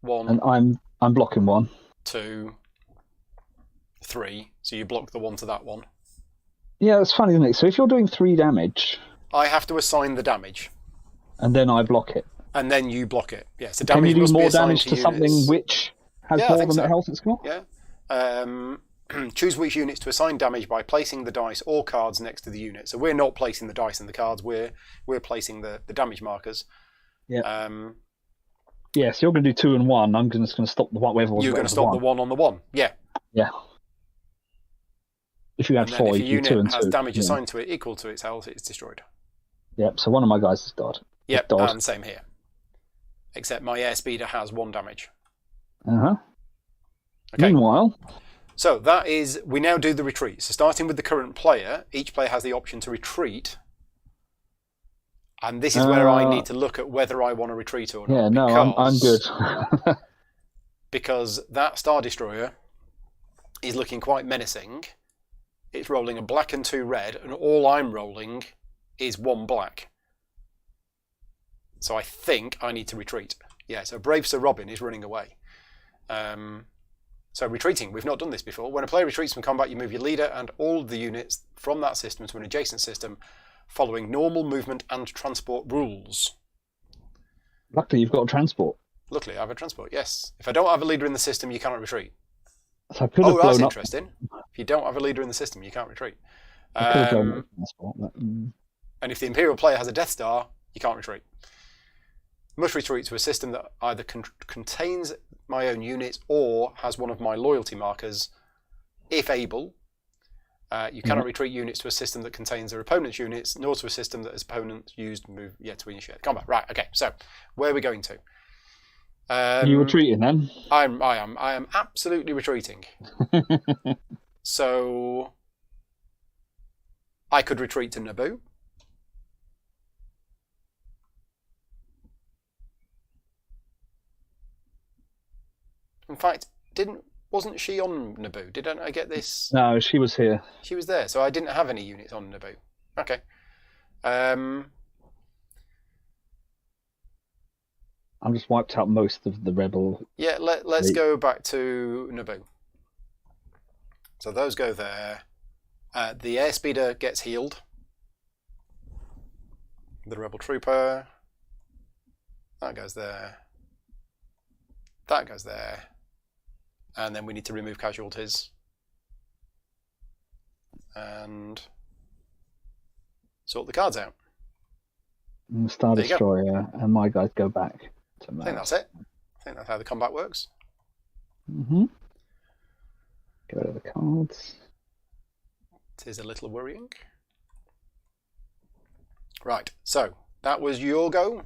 1, And I'm blocking 1. 2, 3. So you block the 1 to that one. Yeah, that's funny, isn't it? So if you're doing 3 damage, I have to assign the damage, and then I block it, and then you block it. Yeah. So can damage you do must be more assigned damage to units. something which has Yeah, I more think than so. the health it's got? Yeah. Choose which units to assign damage by placing the dice or cards next to the unit. So we're not placing the dice and the cards. We're placing the damage markers. Yeah. Yeah, so you're going to do 2 and 1. I'm just going to stop the one. You're going to stop the 1 on the 1. Yeah. Yeah. If you had And then 4, if you your do 2 unit and 2. has damage Yeah. assigned to it equal to its health, it's destroyed. Yep. So one of my guys is died. Yep. Died. And same here. Except my airspeeder has 1 damage. Okay. Meanwhile, so that is, we now do the retreat. So starting with the current player, each player has the option to retreat. And this is where I need to look at whether I want to retreat or not. Yeah, no, I'm good. Because that Star Destroyer is looking quite menacing. It's rolling a black and 2 red, and all I'm rolling is 1 black. So I think I need to retreat. Yeah, so Brave Sir Robin is running away. So retreating, we've not done this before. When a player retreats from combat, you move your leader and all of the units from that system to an adjacent system, following normal movement and transport rules. Luckily, you've got a transport. Luckily, I have a transport, yes. If I don't have a leader in the system, you cannot retreat. So I could have Oh, that's blown up. interesting. If you don't have a leader in the system, you can't retreat. I could have blown up the transport, but, And if the Imperial player has a Death Star, you can't retreat. Must retreat to a system that either contains my own units or has one of my loyalty markers, if able. You cannot retreat units to a system that contains their opponent's units, nor to a system that his opponent used move yet to initiate combat. Right, okay, so where are we going to? are you retreating then? I am absolutely retreating. So I could retreat to Naboo. In fact, wasn't she on Naboo? Didn't I get this? No, she was here. She was there, so I didn't have any units on Naboo. Okay. I'm just wiped out most of the rebel. Yeah, let's go back to Naboo. So those go there. The airspeeder gets healed. The rebel trooper. That goes there. That goes there. And then we need to remove casualties. And sort the cards out. And the Star There you go. Destroyer and my guys go back to I think that's it. I think that's how the combat works. Mm-hmm. Get rid of the cards. It is a little worrying. Right, so that was your go.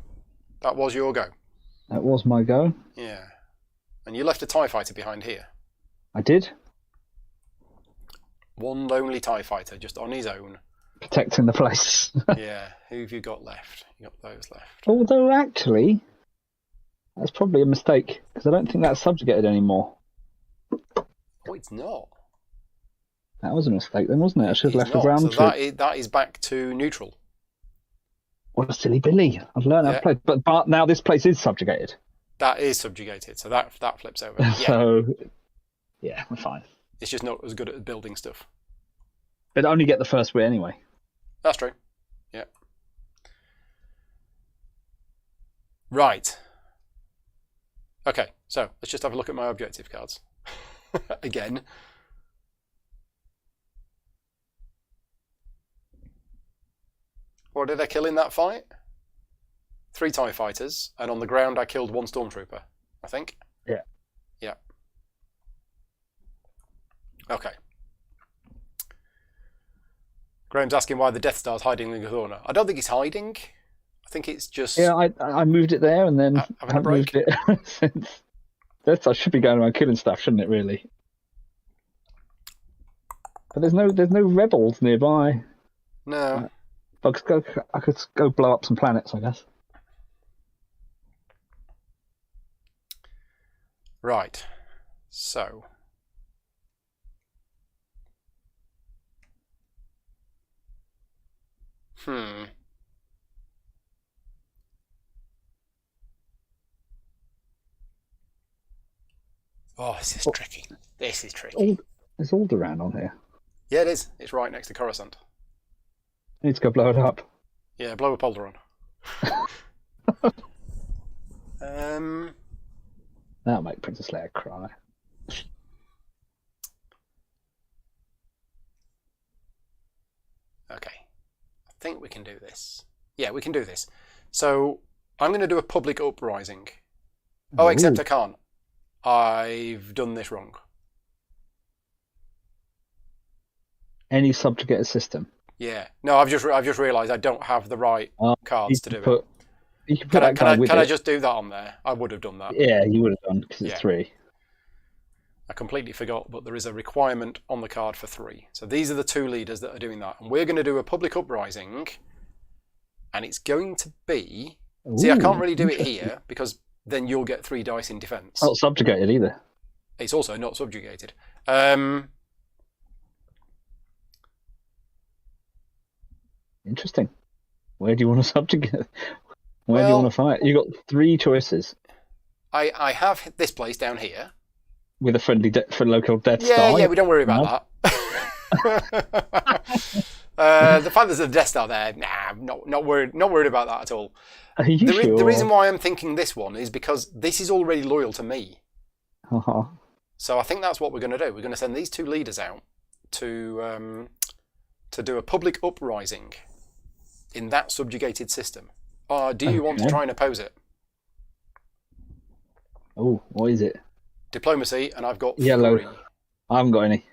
That was your go. That was my go. Yeah. And you left a TIE fighter behind here. I did. One lonely TIE fighter, just on his own. Protecting the place. Yeah, who have you got left? You got those left. Although, actually, that's probably a mistake, because I don't think that's subjugated anymore. Oh, it's not. That was a mistake then, wasn't it? I should have It's left the not. ground So troop. that is back to neutral. What a silly Billy. I've learned how to play. But now this place is subjugated. That is subjugated, so that flips over. Yeah. So, yeah, we're fine. It's just not as good at building stuff. But only get the first win anyway. That's true. Yeah. Right. Okay, so let's just have a look at my objective cards. Again. What did I kill in that fight? 3 TIE fighters, and on the ground I killed 1 stormtrooper, I think. Yeah. Yeah. Okay. Graham's asking why the Death Star's hiding in the corner. I don't think it's hiding. I think it's just... Yeah, I moved it there and then having a break. moved it since. Death Star should be going around killing stuff, shouldn't it, really? But there's no rebels nearby. No. I could go blow up some planets, I guess. Right. So. Oh, this is tricky. This is tricky. There's Alderaan on here. Yeah, it is. It's right next to Coruscant. I need to go blow it up. Yeah, blow up Alderaan. That'll make Princess Leia cry. Okay. I think we can do this. Yeah, we can do this. So, I'm going to do a public uprising. Oh, except I can't. I've done this wrong. Any subjugated system. Yeah. No, I've just realised I don't have the right cards to do it. You can put that card with it. Can I just do that on there? I would have done that. Yeah, you would have done, because it's 3. I completely forgot, but there is a requirement on the card for 3. So these are the 2 leaders that are doing that. And we're going to do a public uprising. And it's going to be... See, I can't really do it here, because then you'll get 3 dice in defence. Not subjugated either. It's also not subjugated. Interesting. Where do you want to subjugate? Where do you want to fight? You've got 3 choices. I have this place down here. With a friendly for local Death Star. Yeah, we don't worry about that. The fact there's a Death Star there, not worried about that at all. Are you sure? The reason why I'm thinking this one is because this is already loyal to me. Uh-huh. So I think that's what we're going to do. We're going to send these 2 leaders out to do a public uprising in that subjugated system. Do you want to try and oppose it? Oh, what is it? Diplomacy, and I've got yellow. 3. I haven't got any.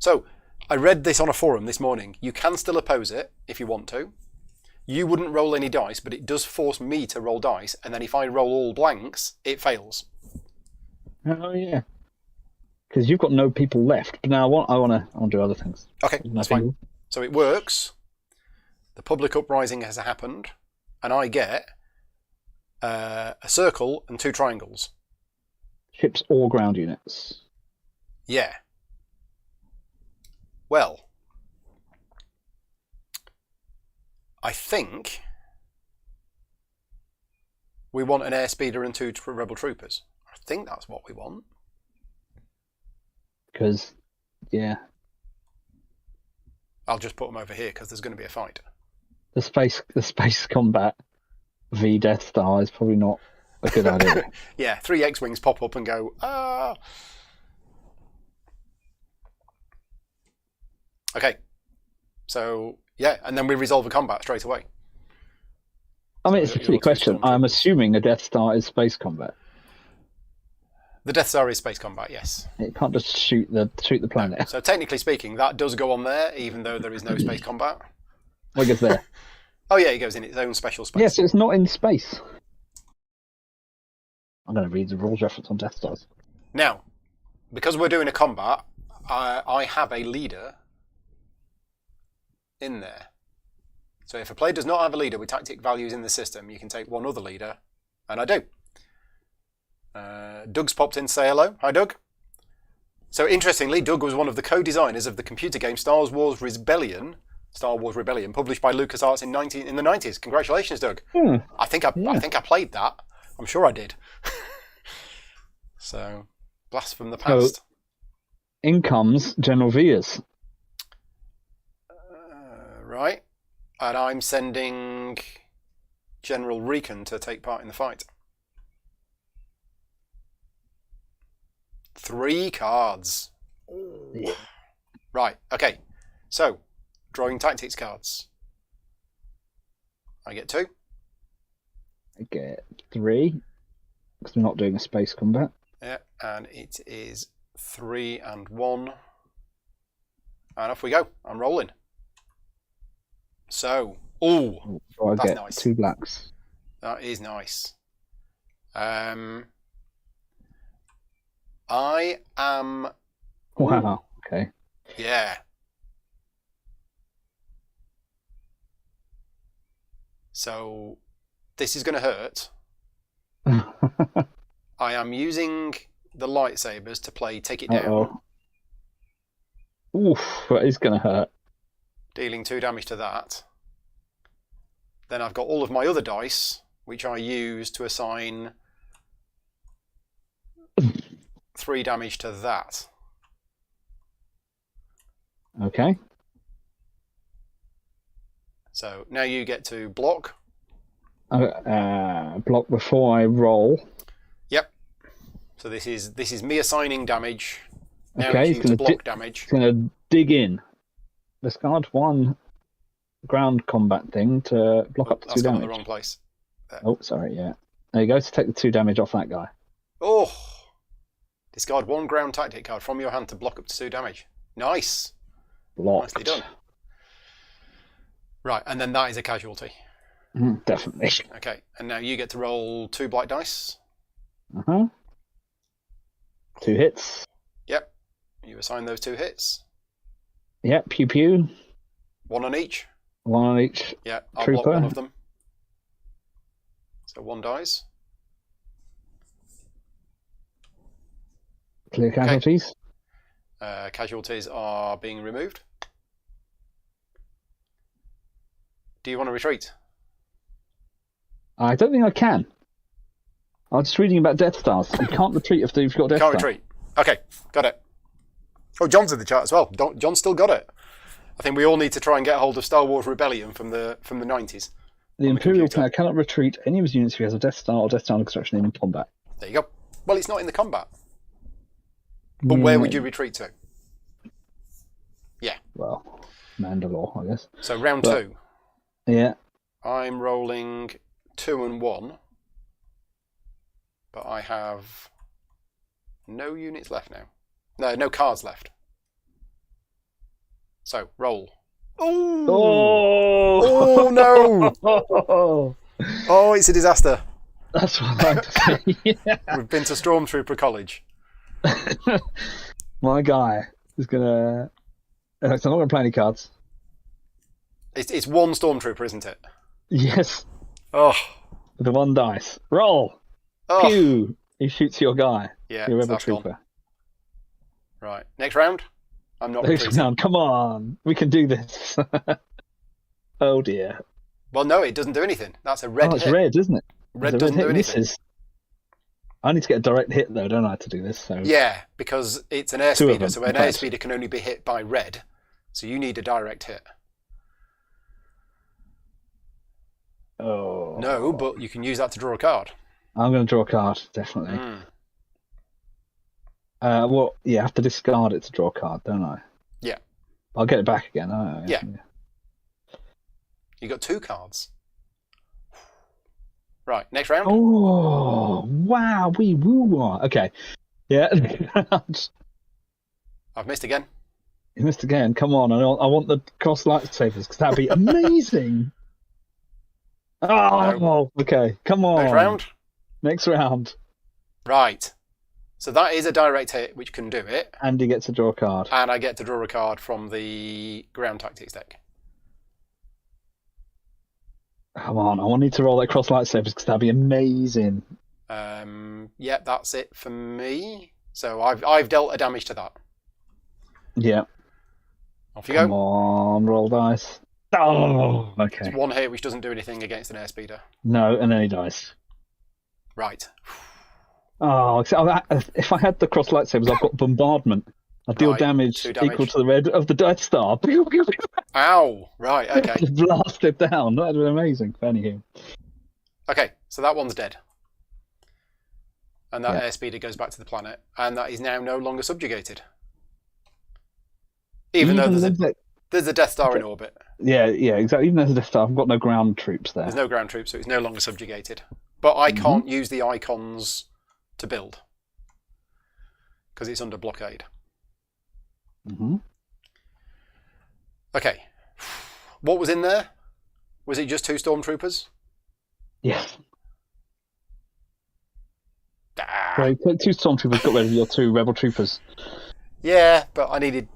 So, I read this on a forum this morning. You can still oppose it if you want to. You wouldn't roll any dice, but it does force me to roll dice, and then if I roll all blanks, it fails. Oh, yeah. Because you've got no people left. But now I want to do other things. Okay, that's fine. So it works. The public uprising has happened, and I get a circle and 2 triangles. Ships or ground units. Yeah. Well, I think we want an airspeeder and 2 rebel troopers. I think that's what we want. Because, yeah. I'll just put them over here because there's going to be a fight. The space combat v Death Star is probably not a good idea. Yeah, 3 X-Wings pop up and go, ah! Okay. So, yeah, and then we resolve a combat straight away. I mean, it's a silly question. I'm assuming a Death Star is space combat. The Death Star is space combat, yes. It can't just shoot the planet. No. So technically speaking, that does go on there, even though there is no space combat. What goes there? Oh yeah, it goes in its own special space. Yes, it's not in space. I'm going to read the rules reference on Death Stars. Now, because we're doing a combat, I have a leader in there. So if a player does not have a leader with tactic values in the system, you can take one other leader, and I do. Doug's popped in to say hello. Hi, Doug. So interestingly, Doug was one of the co-designers of the computer game Star Wars Rebellion, published by LucasArts in the 90s. Congratulations, Doug. I think I played that. I'm sure I did. So, blast from the past. So, in comes General Vias. Right. And I'm sending General Recon to take part in the fight. 3 cards. Yeah. Right, okay. So, drawing tactics cards. I get 2. I get 3, because we're not doing a space combat. Yeah, and it is 3 and 1. And off we go. I'm rolling. So, So I that's get nice. 2 blacks. That is nice. I am... Wow, okay. Yeah. So, this is going to hurt. I am using the lightsabers to play Take It Down. Uh-oh. Oof, that is going to hurt. Dealing 2 damage to that. Then I've got all of my other dice, which I use to assign 3 damage to that. Okay. So now you get to block. Block before I roll. Yep. So this is me assigning damage. Now Okay, it's you to block damage. It's going to dig in. Discard 1 ground combat thing to block up to 2 That's gone in damage. the wrong place. There. Oh, sorry, yeah. There you go, to take the 2 damage off that guy. Oh! Discard 1 ground tactic card from your hand to block up to 2 damage. Nice. Blocked. Nicely done. Right, and then that is a casualty. Definitely. Okay, and now you get to roll 2 black dice. 2 hits. Yep. You assign those 2 hits. Yep, pew pew. 1 on each. 1 on each. Yeah, I'll Trooper. block 1 of them. So 1 dies. Clear casualties. Casualties are being removed. Do you want to retreat? I don't think I can. I was just reading about Death Stars. You can't retreat if you've got Death Can't Star. retreat. Okay, got it. Oh, John's in the chat as well. John's still got it. I think we all need to try and get hold of Star Wars Rebellion from the 90s. The Imperial player cannot retreat any of his units if he has a Death Star or Death Star construction in combat. There you go. Well, it's not in the combat. But where would you retreat to? Yeah. Well, Mandalore, I guess. So round 2. Yeah. I'm rolling 2 and 1. But I have no units left now. No cards left. So, roll. Oh no! Oh, it's a disaster. That's what I like to say. Yeah. We've been to Stormtrooper College. My guy is gonna. So I'm not gonna play any cards. It's 1 Stormtrooper, isn't it? Yes. Oh. With the 1 dice. Roll. Oh. Pew. He shoots your guy. Yeah, your rebel that's trooper. gone. Right. Next round. I'm not Next retreating. round. Come on. We can do this. Oh dear. Well, no, it doesn't do anything. That's a red Oh, it's hit. red, isn't it? Red It's a doesn't do hit. anything. Misses. I need to get a direct hit though, don't I, to do this? So Yeah, because it's an 2 of airspeeder, them, so an in fact. airspeeder can only be hit by red. So you need a direct hit. Oh. No, but you can use that to draw a card. I'm going to draw a card, definitely. Well, yeah, I have to discard it to draw a card, don't I? Yeah. I'll get it back again. Oh, Yeah. You got 2 cards. Right, next round. Oh, wow. Wee woo. Okay. Yeah. I've missed again. You missed again. Come on. I want the cross lightsabers because that'd be amazing. Oh, No. okay. Come on. Next round. Next round. Right. So that is a direct hit, which can do it. And he gets to draw a card. And I get to draw a card from the ground tactics deck. Come on, I need to roll that cross lightsabers because that'd be amazing. Yeah, that's it for me. So I've dealt a damage to that. Yeah. Off you Come go. on, roll dice. Oh, okay. It's one hit, which doesn't do anything against an airspeeder. No, and then he dies. Right. Oh, if I had the cross lightsabers, I've got bombardment. I deal Right, damage 2 damage. equal to the red of the Death Star. Ow! Right, okay. Blasted down. That'd be amazing. Anywho. Okay, so that one's dead. And that airspeeder goes back to the planet. And that is now no longer subjugated. Even though there's a Death Star in orbit. Yeah, exactly. Even though there's a Death Star, I've got no ground troops there. There's no ground troops, so it's no longer subjugated. But I can't use the icons to build. Because it's under blockade. Okay. What was in there? Was it just 2 stormtroopers? Yes. Ah. So 2 stormtroopers got rid of your 2 rebel troopers. Yeah, but I needed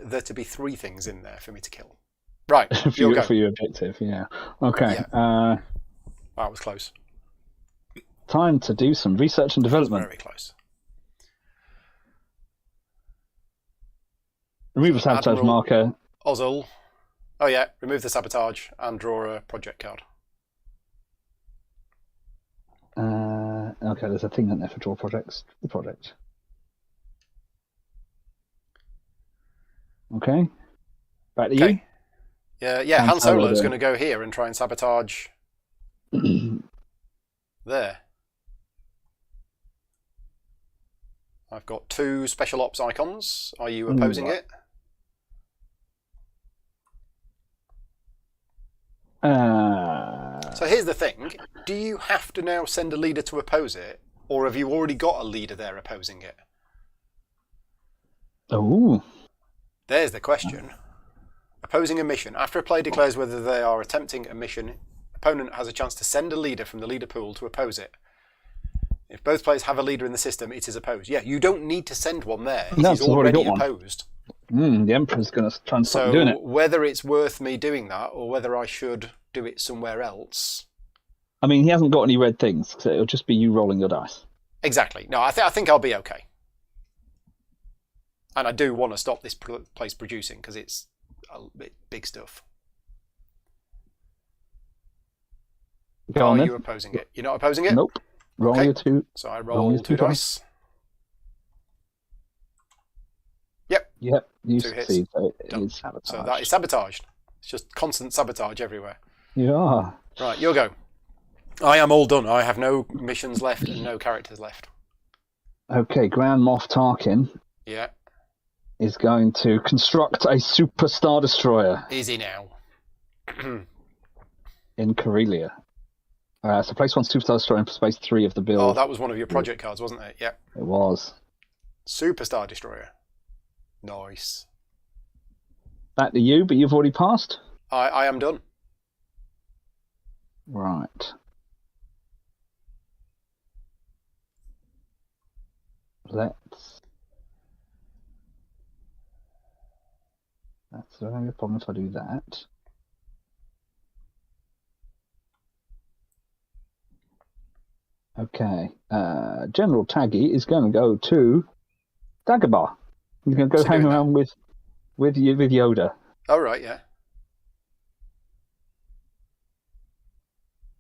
there to be 3 things in there for me to kill. Right. for your objective, yeah. Okay. Yeah. That was close. Time to do some research and development. Very close. Remove a sabotage Admiral marker. Ozul. Oh yeah, remove the sabotage and draw a project card. Okay, there's a thing in there for draw projects. The project. Okay. Back to you. Yeah. Han Solo's going to go here and try and sabotage there. I've got 2 special ops icons. Are you opposing it? So here's the thing. Do you have to now send a leader to oppose it? Or have you already got a leader there opposing it? Oh. There's the question. Opposing a mission. After a player declares whether they are attempting a mission, opponent has a chance to send a leader from the leader pool to oppose it. If both players have a leader in the system, it is opposed. Yeah, you don't need to send one there. It is already opposed. The Emperor's going to try and stop doing it. So whether it's worth me doing that or whether I should do it somewhere else. I mean, he hasn't got any red things, so it'll just be you rolling your dice. Exactly. No, I think I'll be okay. And I do want to stop this place producing because it's a bit big stuff. Are you opposing it? You're not opposing it? Nope. Roll your 2. So I roll 2 dice. Yep. You 2 hits. succeed. So So that is sabotaged. It's just constant sabotage everywhere. Yeah. Right, your go. I am all done. I have no missions left and no characters left. Okay, Grand Moff Tarkin. Yeah. Is going to construct a super star destroyer. Is he now? In Corellia. So place 1 super star destroyer in space 3 of the build. Oh, that was one of your project cards, wasn't it? Yeah. It was. Superstar Destroyer. Nice. Back to you, but you've already passed. I am done. Right. That's only a problem if I do that. Okay. General Taggy is going to go to Dagobah. He's going to go hang around with Yoda. Oh, right, yeah.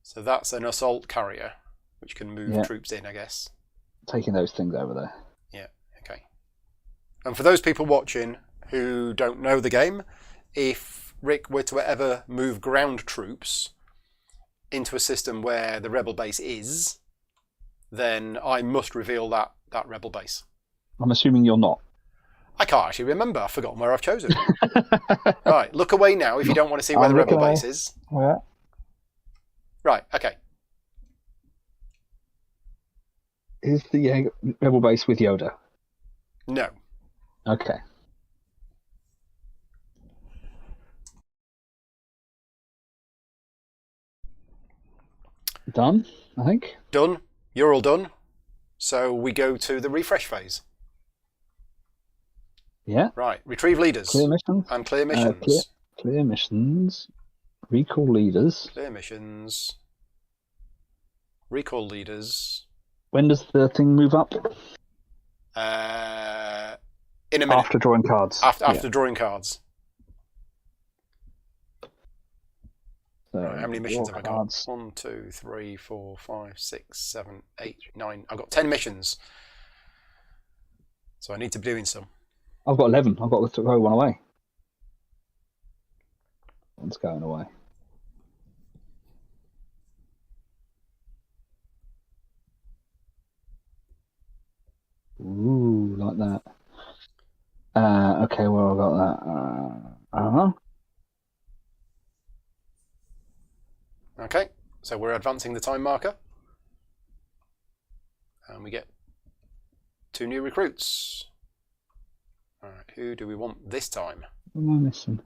So that's an assault carrier, which can move troops in, I guess. Taking those things over there. Yeah, okay. And for those people watching who don't know the game, if Rick were to ever move ground troops into a system where the rebel base is, then I must reveal that rebel base. I'm assuming you're not. I can't actually remember. I've forgotten where I've chosen. Right, look away now if you don't want to see where the rebel base is. Yeah. Right, okay. Is the rebel base with Yoda? No. Okay. Done, I think. Done. You're all done. So we go to the refresh phase. Yeah. Right. Retrieve leaders. Clear missions. And clear missions. Clear missions. Recall leaders. Clear missions. Recall leaders. When does the thing move up? In a minute. After drawing cards. After drawing cards. So, Right, how many missions have I got? cards. 1, 2, 3, 4, 5, 6, 7, 8, 9. I've got 10 missions. So I need to be doing some. I've got 11. I've got to throw one away. One's going away. Ooh, like that. Okay, well, I've got that. Okay, so we're advancing the time marker. And we get 2 new recruits. Alright, who do we want this time? What am I missing?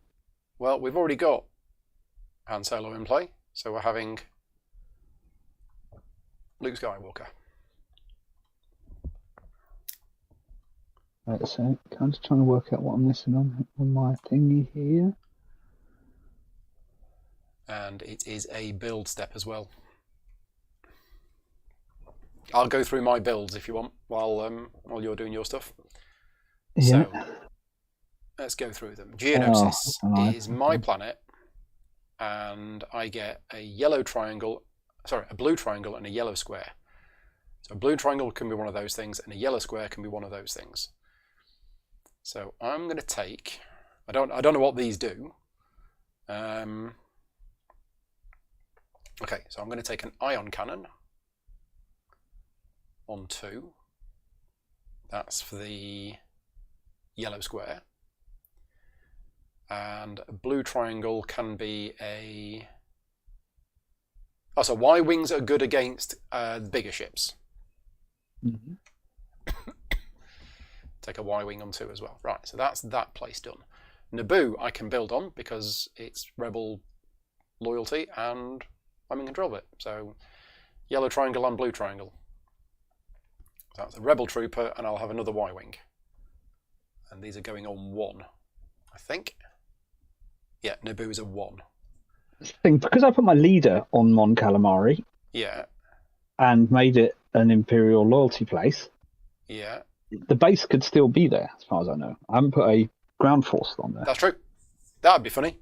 Well, we've already got Han Solo in play, so we're having Luke Skywalker. Wait a sec. I'm just trying to work out what I'm missing on my thingy here. And it is a build step as well. I'll go through my builds if you want while you're doing your stuff. Yeah. So let's go through them. Geonosis is my planet, and I get a blue triangle and a yellow square. So a blue triangle can be one of those things, and a yellow square can be one of those things. So I'm going to take. I don't know what these do. Okay, so I'm going to take an ion cannon on 2. That's for the yellow square. And a blue triangle can be a... Oh, so Y-wings are good against bigger ships. Mm-hmm. Take a Y-wing on 2 as well. Right, so that's that place done. Naboo I can build on because it's Rebel loyalty and I'm in control of it. So yellow triangle and blue triangle. So that's a Rebel trooper, and I'll have another Y-wing. And these are going on 1, I think. Yeah, Naboo is a 1. Because I put my leader on Mon Calamari. Yeah. And made it an Imperial loyalty place. Yeah. The base could still be there, as far as I know. I haven't put a ground force on there. That's true. That'd be funny.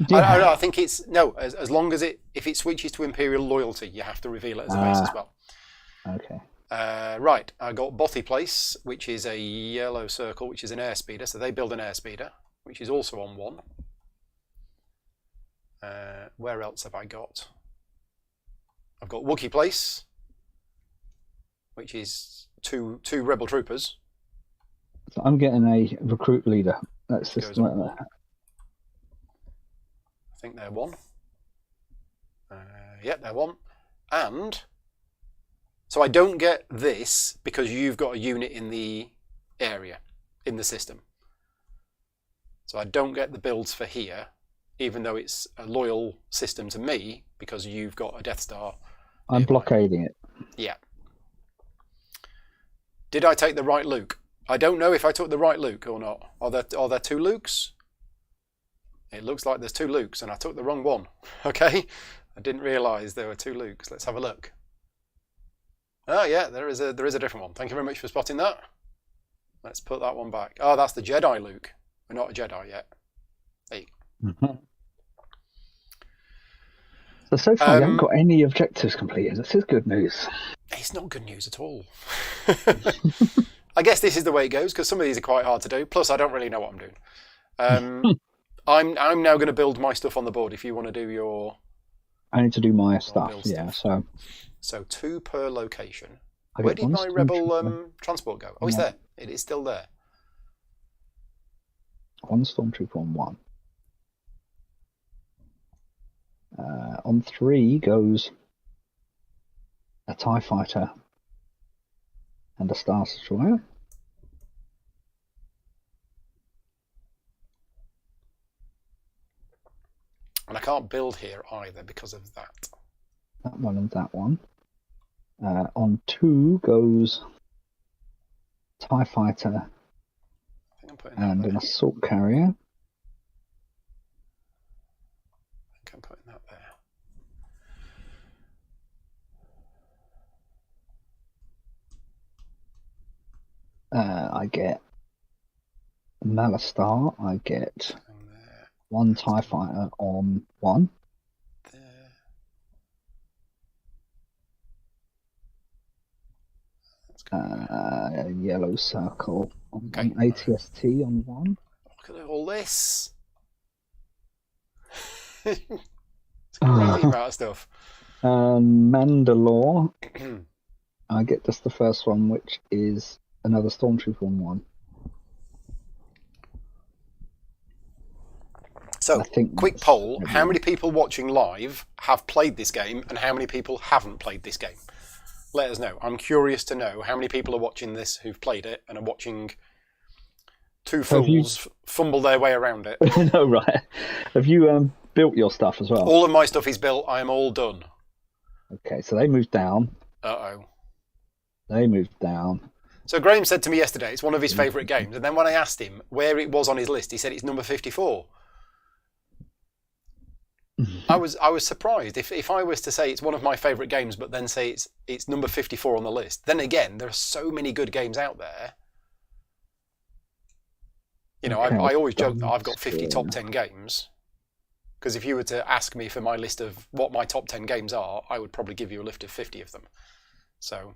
Yeah. I think it's no. As long as if it switches to Imperial loyalty, you have to reveal it as a base as well. Okay. Right, I got Bothy Place, which is a yellow circle, which is an airspeeder. So they build an airspeeder, which is also on 1. Where else have I got? I've got Wookiee Place, which is two Rebel troopers. So I'm getting a recruit leader. That's just Goes on 1. I think they're 1. Yeah, they're 1. And so I don't get this because you've got a unit in the area, in the system. So I don't get the builds for here, even though it's a loyal system to me because you've got a Death Star. I'm blockading it. Yeah. Did I take the right Luke? I don't know if I took the right Luke or not. Are there 2 Lukes? It looks like there's 2 Lukes, and I took the wrong one. Okay, I didn't realise there were 2 Lukes. Let's have a look. Oh yeah, there is a different one. Thank you very much for spotting that. Let's put that one back. Oh, that's the Jedi Luke. We're not a Jedi yet. There you go. Mm-hmm. So far, you haven't got any objectives completed. This is good news. It's not good news at all. I guess this is the way it goes because some of these are quite hard to do. Plus, I don't really know what I'm doing. I'm now going to build my stuff on the board. If you want to do your, I need to do my stuff. Yeah. So 2 per location. I Where did my Rebel transport go? Oh, it's there. It is still there. 1 stormtrooper on 1. On 3 goes a TIE fighter and a Star Destroyer. And I can't build here either because of that. That one and that one. On 2 goes TIE Fighter I think I'm putting that and there. an assault carrier. I think I'm putting that there. I get Malastar. I get And there. 1 TIE Fighter on 1. There. Yellow circle on Okay. 1. ATST on 1. Look at all this. It's crazy amount of stuff. Mandalore. I get just the first one, which is another Stormtrooper on 1. So, I think quick poll, how many people watching live have played this game and how many people haven't played this game? Let us know. I'm curious to know how many people are watching this who've played it and are watching two fools fumble their way around it. No, right. Have you built your stuff as well? All of my stuff is built. I am all done. Okay, so they moved down. Uh-oh. They moved down. So Graham said to me yesterday it's one of his favourite games, and then when I asked him where it was on his list, he said it's number 54. I was surprised. If I was to say it's one of my favourite games, but then say it's number 54 on the list, then again there are so many good games out there. You know, I always joke that I've got 50 top 10 games, because if you were to ask me for my list of what my top 10 games are, I would probably give you a list of 50 of them. So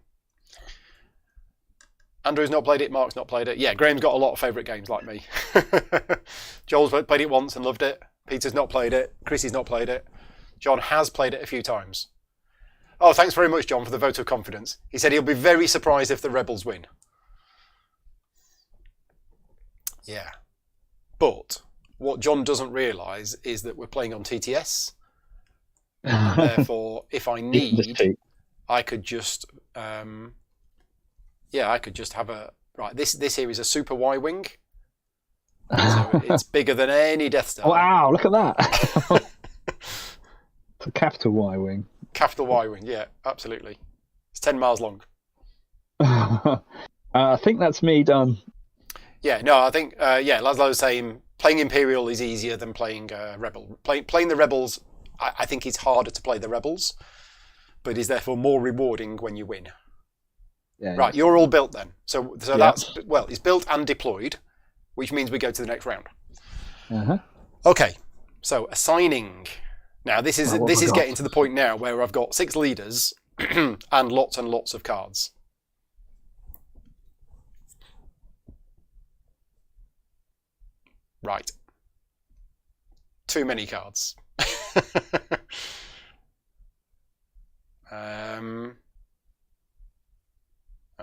Andrew's not played it, Mark's not played it. Yeah, Graham's got a lot of favourite games like me. Joel's played it once and loved it. Peter's not played it. Chrissy's not played it. John has played it a few times. Oh, thanks very much, John, for the vote of confidence. He said he'll be very surprised if the Rebels win. Yeah. But what John doesn't realise is that we're playing on TTS. And therefore, if I need, I could just... I could just have a... Right, this here is a Super Y-Wing. So it's bigger than any Death Star. Wow, look at that. It's a capital Y-Wing. Capital Y-Wing, yeah, absolutely. It's 10 miles long. I think that's me done. Yeah, no, I think, Laszlo was saying, playing Imperial is easier than playing Rebel. Playing the Rebels, I think it's harder to play the Rebels, but is therefore more rewarding when you win. Yeah, right, you're all built then. So that's, well, it's built and deployed, which means we go to the next round. Uh-huh. Okay, so assigning. Now this is getting to the point now where I've got 6 leaders and lots of cards. Right. Too many cards.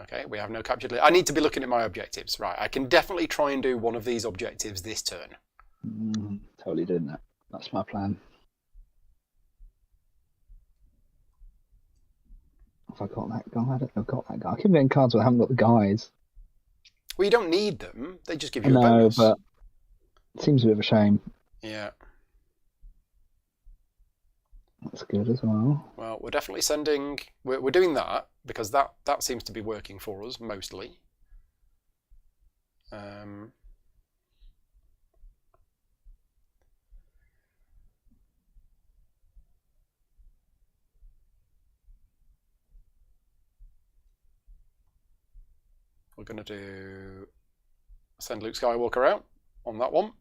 Okay, we have no captured leader. I need to be looking at my objectives. Right, I can definitely try and do one of these objectives this turn. Totally doing that. That's my plan. Have I got that guy? I don't know if I've got that guy. I keep getting cards but I haven't got the guys. Well, you don't need them. They just give you a bonus. bonus. But it seems a bit of a shame. Yeah. That's good as well. Well, we're definitely sending... We're doing that because that seems to be working for us, mostly. We're going to send Luke Skywalker out on that one.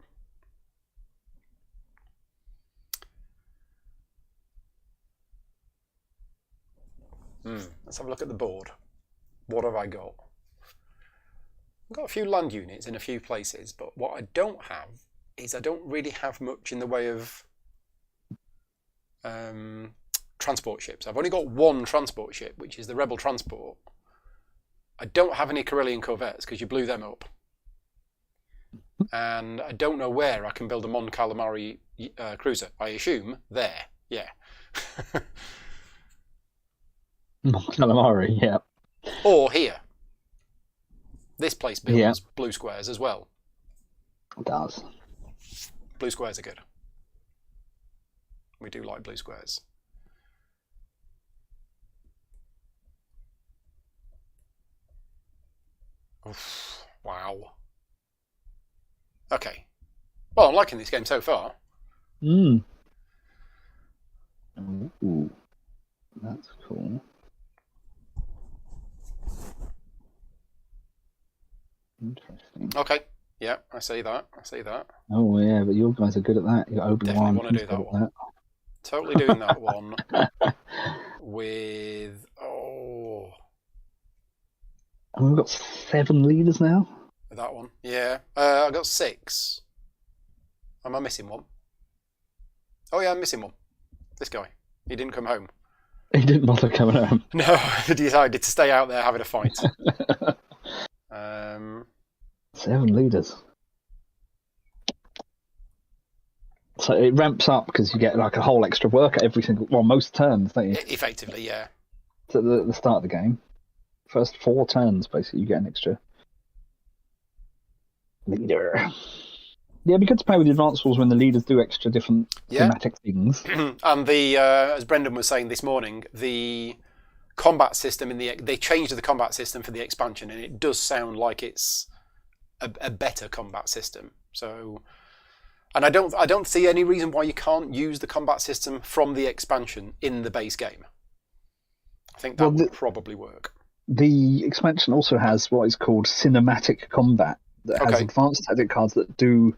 Let's have a look at the board. What have I got? I've got a few land units in a few places, but what I don't have is I don't really have much in the way of transport ships. I've only got one transport ship, which is the Rebel Transport. I don't have any Corellian corvettes because you blew them up. And I don't know where I can build a Mon Calamari cruiser. I assume there. Yeah. Calamari, yeah. Or here. This place builds blue squares as well. It does. Blue squares are good. We do like blue squares. Oof, wow. Okay. Well, I'm liking this game so far. Ooh, that's cool. Interesting. Okay. Yeah, I see that. Oh yeah, but your guys are good at that. You got Definitely Obi-Wan. want to He's do good that at one. Totally doing that one with... Oh, And we've got 7 leaders now. that one. Yeah. I got 6. Am I missing one? Oh yeah, I'm missing one. This guy. He didn't come home. He didn't bother coming home. No, he decided to stay out there having a fight. 7 leaders. So it ramps up because you get like a whole extra work at every single, well, most turns, don't you? Effectively, yeah. So the start of the game, first 4 turns, basically, you get an extra leader. Yeah, it'd be good to play with the advanced rules when the leaders do extra different thematic things. And the as Brendan was saying this morning, the combat system they changed the combat system for the expansion, and it does sound like it's a better combat system. So, and I don't see any reason why you can't use the combat system from the expansion in the base game. I think that would probably work. The expansion also has what is called cinematic combat that has advanced tactic cards that do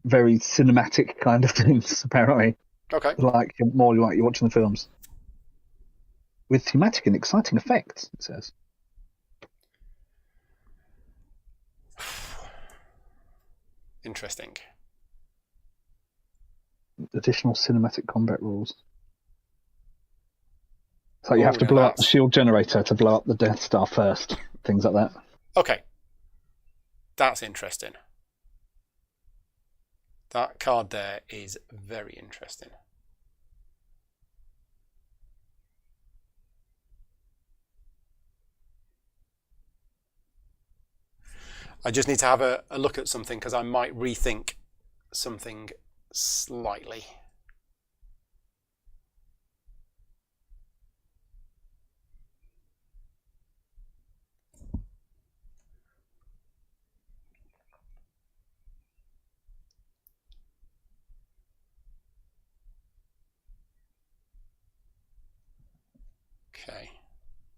very cinematic kind of things, apparently. Okay. Like more like you're watching the films. With thematic and exciting effects, it says. Interesting. Additional cinematic combat rules. So you have to blow up the shield generator to blow up the Death Star first. Things like that. Okay. That's interesting. That card there is very interesting. I just need to have a look at something because I might rethink something slightly. Okay.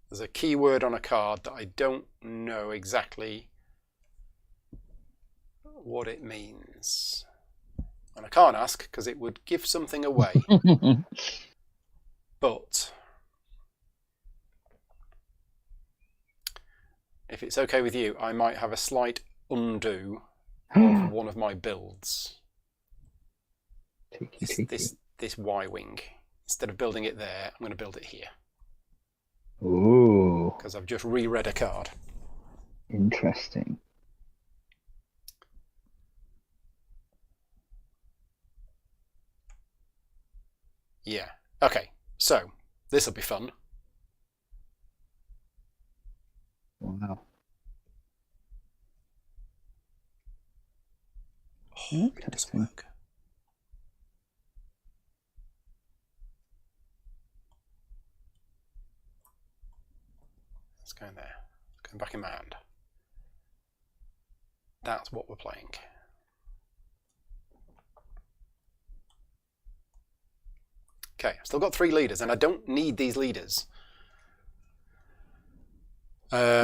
There's a keyword on a card that I don't know exactly what it means. And I can't ask because it would give something away. But if it's okay with you, I might have a slight undo of one of my builds. This Y-wing. Instead of building it there, I'm going to build it here. Ooh. Because I've just reread a card. Interesting. Yeah. Okay. So, this will be fun. Wow. Oh, it doesn't work. It's going there. It's going back in my hand. That's what we're playing. Okay, I've still got 3 leaders, and I don't need these leaders. I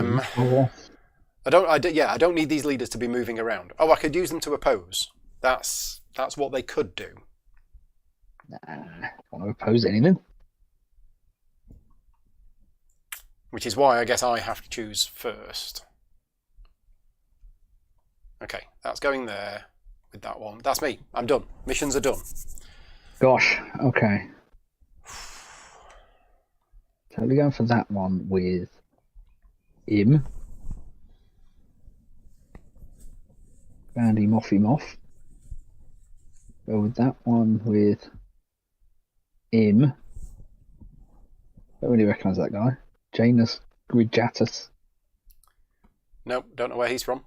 don't need these leaders to be moving around. Oh, I could use them to oppose. That's what they could do. Nah, I don't want to oppose anything. Which is why I guess I have to choose first. Okay, that's going there with that one. That's me. I'm done. Missions are done. Gosh, okay. Totally going for that one with him. Bandy Moffy Moff. Go with that one with him. Don't really recognise that guy. Janus Grijatus. Nope, don't know where he's from.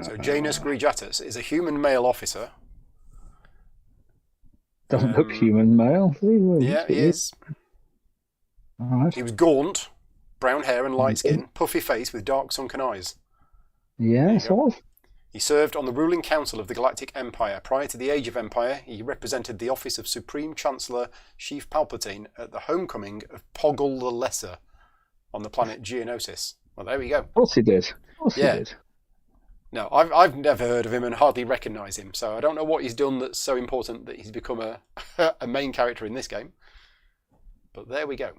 So Janus Grijatus is a human male officer Doesn't look human male. Does he? Well, Yeah, he is. All right. He was gaunt, brown hair and light skin, puffy face with dark sunken eyes. Yeah, sort of. He served on the ruling council of the Galactic Empire. Prior to the Age of Empire, he represented the office of Supreme Chancellor Sheev Palpatine at the homecoming of Poggle the Lesser on the planet Geonosis. Well, there we go. Of course he did. Of course he did. No, I've never heard of him and hardly recognise him, so I don't know what he's done that's so important that he's become a main character in this game. But there we go.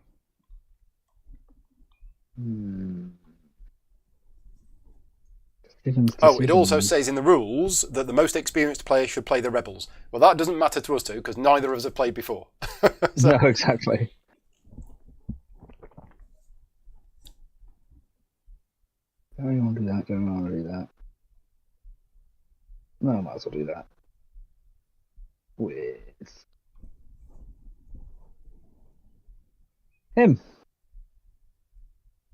Oh, it also says in the rules that the most experienced player should play the Rebels. Well, that doesn't matter to us two because neither of us have played before. No, exactly. Don't want to do that. Don't want to do that. No, I might as well do that. With him.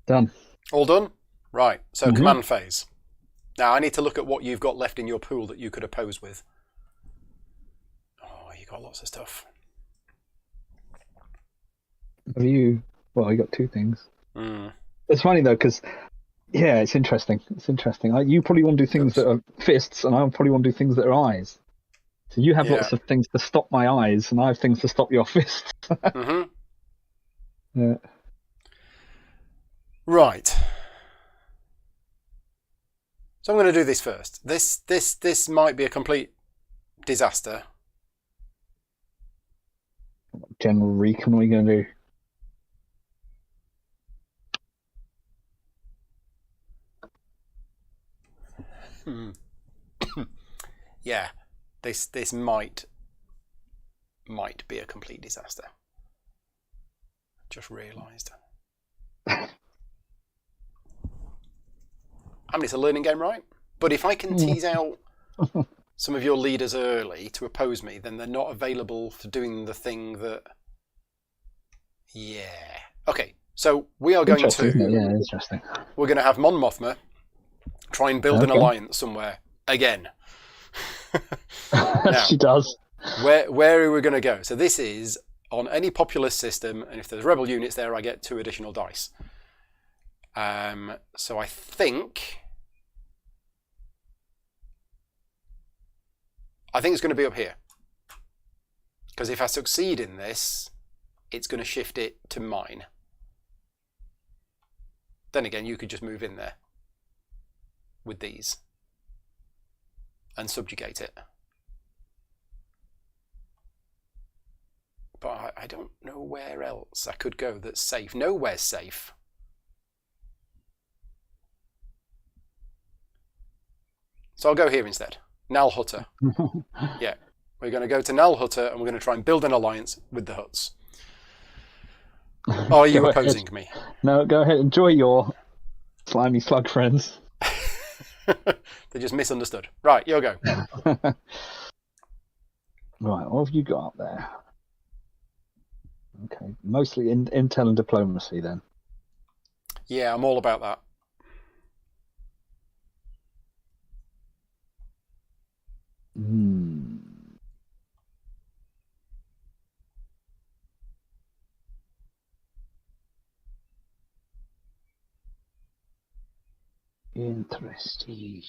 Done. All done? Right, so command phase. Now, I need to look at what you've got left in your pool that you could oppose with. Oh, you got lots of stuff. Have you? Well, you got two things. Mm. It's funny, though, because, yeah, it's interesting. It's interesting. You probably want to do things that are fists, and I probably want to do things that are eyes. So you have lots of things to stop my eyes, and I have things to stop your fists. Yeah. Right. So I'm going to do this first. This might be a complete disaster. General recon, what are you going to do? Yeah, this might be a complete disaster. Just realised. I mean, it's a learning game, right? But if I can tease out some of your leaders early to oppose me, then they're not available for doing the thing that... Yeah. Okay, so we are going to... Yeah, interesting. We're going to have Mon Mothma try and build an alliance somewhere. Again. Now, she does. Where are we going to go? So this is on any populous system, and if there's rebel units there, I get 2 additional dice. So I think it's going to be up here. Because if I succeed in this, it's going to shift it to mine. Then again, you could just move in there with these and subjugate it. But I don't know where else I could go that's safe. Nowhere's safe. So I'll go here instead. Nal Hutter. Yeah. We're going to go to Nal Hutter and we're going to try and build an alliance with the Hutts. Are you opposing me? No, go ahead. Enjoy your slimy slug friends. They just misunderstood. Right, you'll go. Right, what have you got up there? Okay, mostly intel and diplomacy then. Yeah, I'm all about that. Interesting.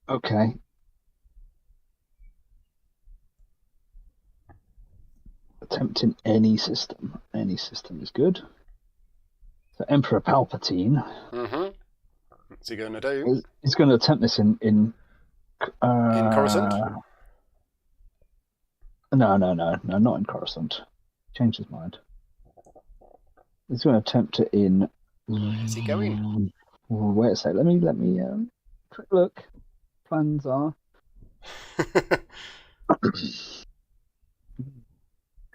Okay. Attempting any system. Any system is good. So Emperor Palpatine. What's he going to do? He's going to attempt this in Coruscant? No, not in Coruscant. Changed his mind. He's going to attempt it in. Where's he going? Wait a sec. Let me quick look. Plans are.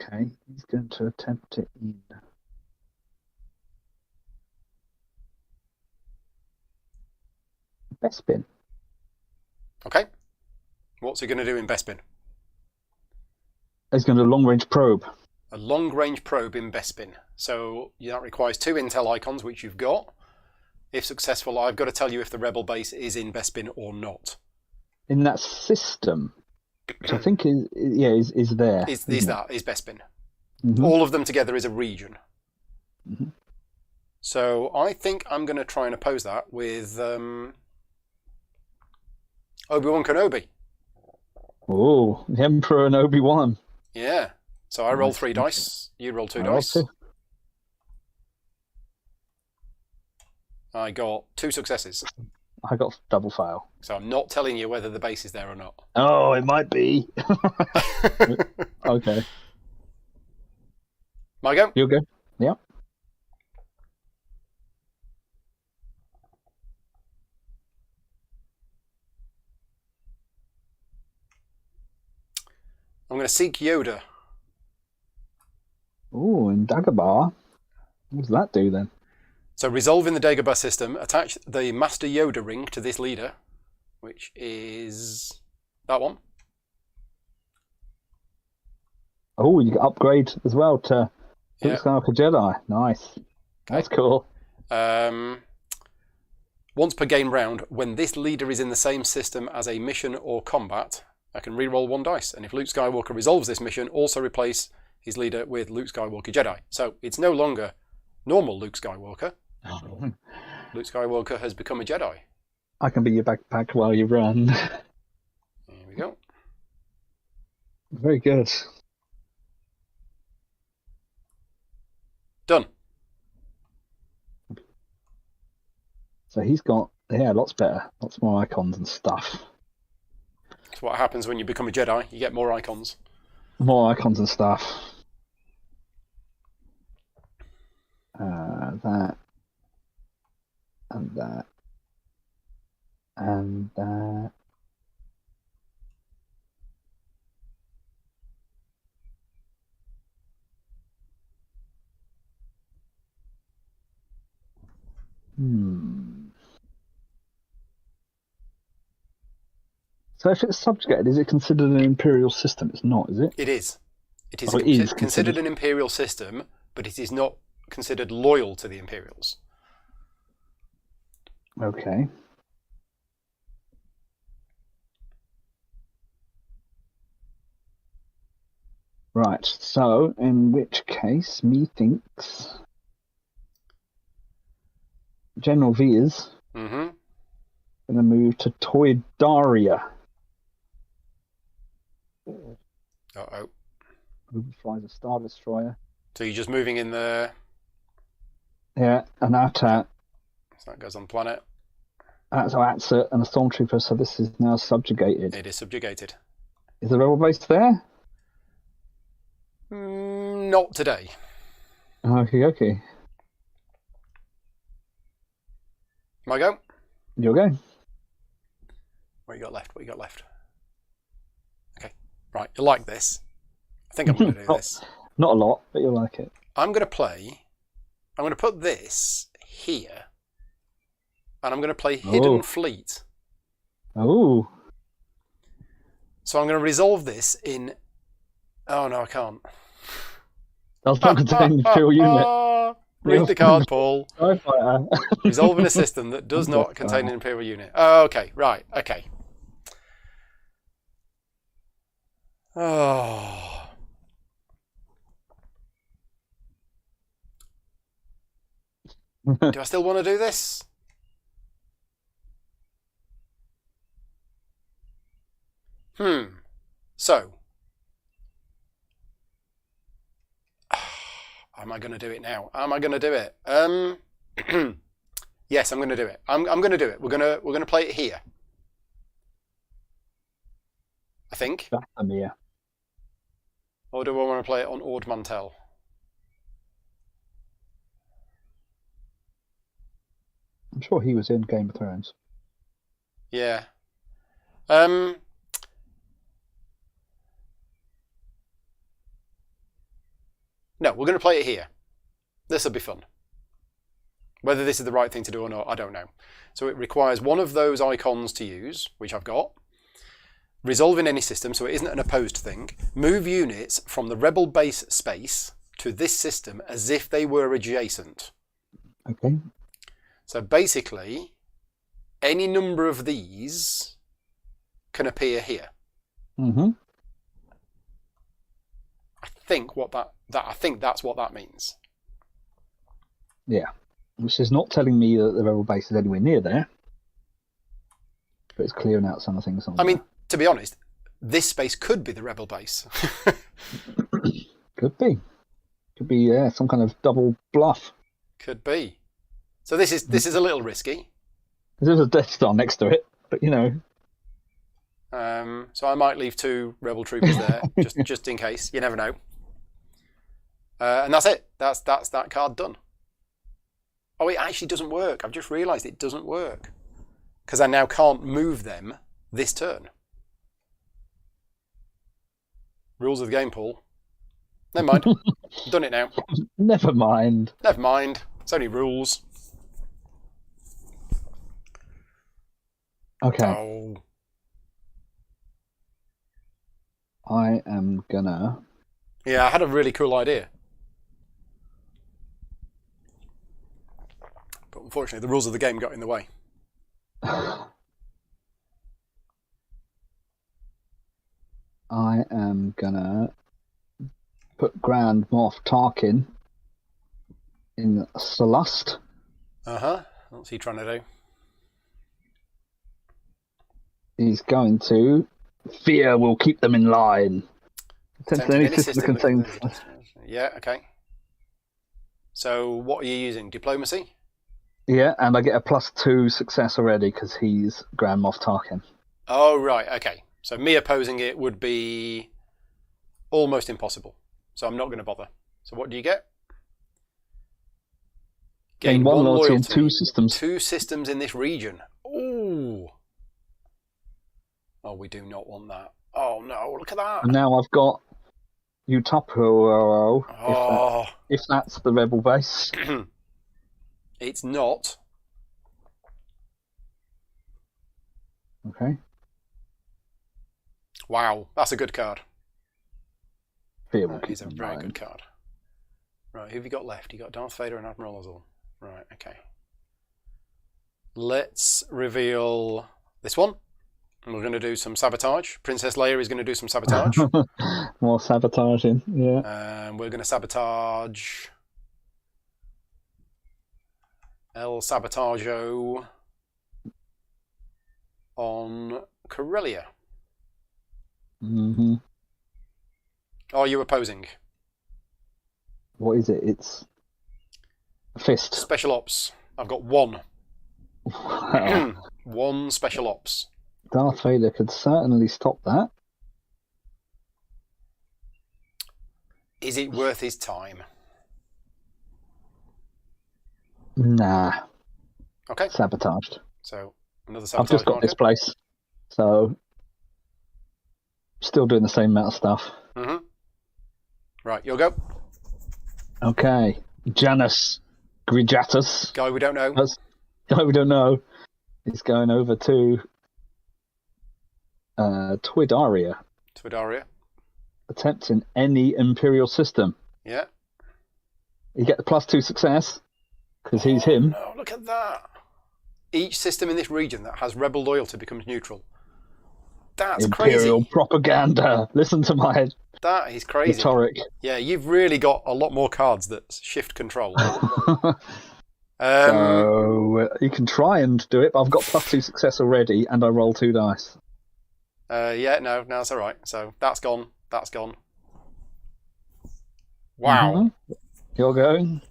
Okay, he's going to attempt it in. Bespin. Okay. What's he going to do in Bespin? He's going to long-range probe. a long-range probe in Bespin. So that requires 2 intel icons, which you've got. If successful, I've got to tell you if the rebel base is in Bespin or not. In that system, which I think is there. Is Bespin. Mm-hmm. All of them together is a region. Mm-hmm. So I think I'm going to try and oppose that with Obi-Wan Kenobi. Oh, the Emperor and Obi-Wan. Yeah. So I roll 3 dice. You roll 2 I dice. roll 2. I got 2 successes. I got double fail. So I'm not telling you whether the base is there or not. Oh, it might be. Okay. My go? You go? Yeah. I'm going to seek Yoda. Oh, in Dagobah. What does that do then? So resolving the Dagobah system, attach the Master Yoda ring to this leader, which is that one. Oh, you get upgrade as well to Luke Yeah. Skywalker Jedi. Nice. That's cool. Once per game round, when this leader is in the same system as a mission or combat, I can re-roll 1 dice. And if Luke Skywalker resolves this mission, also replace his leader with Luke Skywalker Jedi. So it's no longer normal Luke Skywalker. Luke Skywalker has become a Jedi. I can be your backpack while you run. There we go. Very good. Done. So he's got, lots better. Lots more icons and stuff. That's what happens when you become a Jedi. You get more icons. More icons and stuff. That. And that. And that. So if it's subjugated, is it considered an imperial system? It's not, is it? It is. It is, is considered an imperial system, but it is not considered loyal to the Imperials. Okay. Right, so in which case, methinks General V is Mm-hmm. going to move to Toydaria. Uh-oh. Who flies a Star Destroyer. So you're just moving in there. Yeah, and that So that goes on planet. that's Atsa and a Stormtrooper, so this is now subjugated. It is subjugated. Is the rebel base there? Not today. Okay. My go? Your go. What you got left? Okay. Right, you like this. I think I'm going to do this. Not a lot, but you'll like it. I'm going to put this here. And I'm going to play Hidden Fleet. Oh. So I'm going to resolve this in... Oh, no, I can't. Does not contain the Imperial unit. Read the card, Paul. Starfighter. Resolving a system that does not contain an Imperial unit. Oh, okay, right, okay. Oh. Do I still want to do this? So. Am I going to do it now? Am I going to do it? Yes, I'm going to do it. I'm going to do it. We're going to play it here. I think. Dathomir. Or do I want to play it on Ord Mantell? I'm sure he was in Game of Thrones. Yeah. No, we're going to play it here. This will be fun. Whether this is the right thing to do or not, I don't know. So it requires one of those icons to use, which I've got. resolving any system, so it isn't an opposed thing. Move units from the rebel base space to this system as if they were adjacent. Okay. So basically, any number of these can appear here. Mm-hmm. I think that's what that means. Yeah. Which is not telling me that the rebel base is anywhere near there. But it's clearing out some of the things on I mean, to be honest, this space could be the rebel base. Could be. Could be, some kind of double bluff. Could be. So this is a little risky. There's a Death Star next to it, but So I might leave 2 rebel troopers there, just in case. You never know. And that's it. That's that card done. Oh, it actually doesn't work. I've just realised it doesn't work. Because I now can't move them this turn. Rules of the game, Paul. Never mind. I've done it now. Never mind. Never mind. It's only rules. Okay. Oh. I am gonna... Yeah, I had a really cool idea. But unfortunately, the rules of the game got in the way. I am gonna put Grand Moff Tarkin in Celeste. What's he trying to do? He's going to... Fear will keep them in line. Attempt any system that contains... Yeah, okay. So what are you using? Diplomacy? Yeah, and I get a +2 success already because he's Grand Moff Tarkin. Oh, right, okay. So me opposing it would be almost impossible. So I'm not going to bother. So what do you get? Gain 1 loyalty in 2 systems. 2 systems in this region. Ooh. Oh, we do not want that. Oh, no, look at that. And now I've got Utapuro, Oh. if that's the rebel base. It's not. Okay. Wow, that's a good card. Fear will That keep is a them in very line. good card. Right, who have you got left? You got Darth Vader and Admiral Ozzel. Right, okay. Let's reveal this one. And we're going to do some sabotage. Princess Leia is going to do some sabotage. More sabotaging, yeah. And we're going to sabotage El Sabotajo on Corellia. Mm-hmm. Are you opposing? What is it? It's a fist. Special Ops. I've got 1. Wow. 1 Special Ops. Darth Vader could certainly stop that. Is it worth his time? Nah. Okay. Sabotaged. So, another I've sabotage just got marker. this place. So, still doing the same amount of stuff. Mm-hmm. Right, you'll go. Okay. Janus Grijatus. Guy we don't know. Guy we don't know. Is going over to Twidaria. Twidaria. Attempting any Imperial system. Yeah. You get the +2 success, because he's him. No, look at that. Each system in this region that has rebel loyalty becomes neutral. That's Imperial crazy. propaganda. Listen to my That is crazy. rhetoric. Yeah, you've really got a lot more cards that shift control. So you can try and do it, but I've got +2 success already, and I roll 2 dice. Yeah, no, it's all right. So that's gone. That's gone. Wow. Mm-hmm. You're going.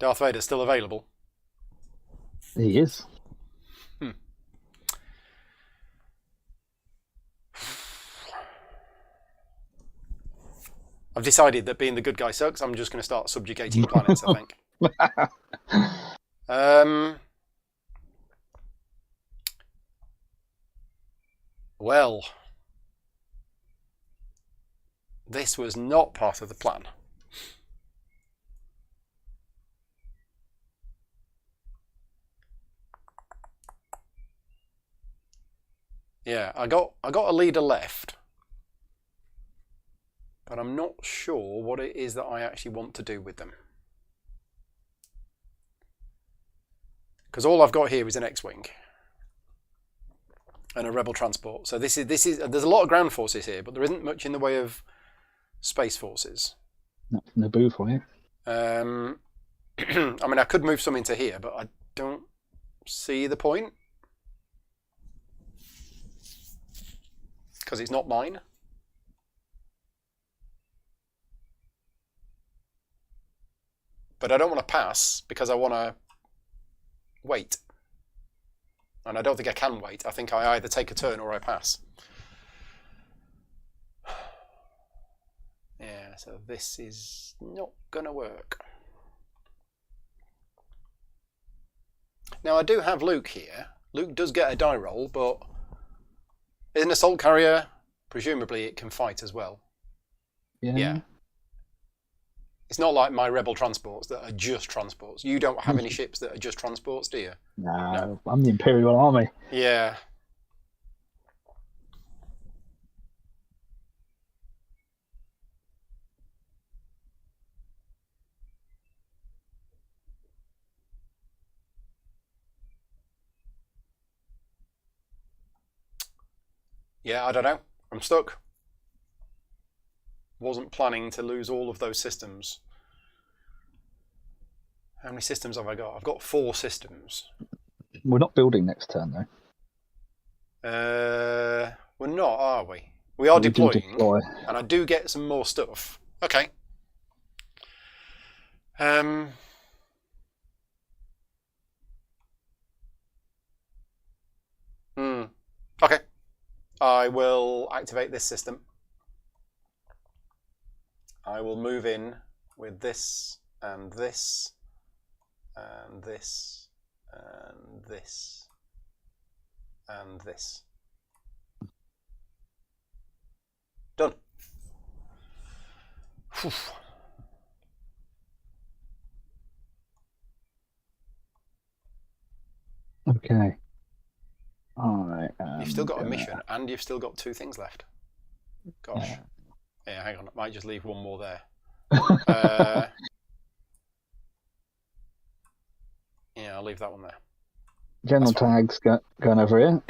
Darth Vader's still available. He is. I've decided that being the good guy sucks. I'm just going to start subjugating planets, I think. Well, this was not part of the plan. Yeah, I got a leader left, but I'm not sure what it is that I actually want to do with them. Because all I've got here is an X-wing and a rebel transport. So this is there's a lot of ground forces here, but there isn't much in the way of space forces. That's Naboo for you. I mean, I could move some into here, but I don't see the point because it's not mine. But I don't want to pass because I want to wait. And I don't think I can wait. I think I either take a turn or I pass. Yeah, so this is not going to work. Now, I do have Luke here. Luke does get a die roll, but is an assault carrier. Presumably it can fight as well. Yeah. It's not like my rebel transports that are just transports. You don't have any ships that are just transports, do you? No, I'm the Imperial Army. Yeah. Yeah, I don't know. I'm stuck. Wasn't planning to lose all of those systems. How many systems have I got? I've got 4 systems. We're not building next turn, though. We're not, are we? We are deploying, and I do get some more stuff. Okay. Okay. I will activate this system. I will move in with this and this and this and this and this. Done. Whew. Okay. You've still got a mission and you've still got 2 things left. Gosh. Yeah, hang on. I might just leave one more there. Yeah, I'll leave that one there. General Tag's going over here.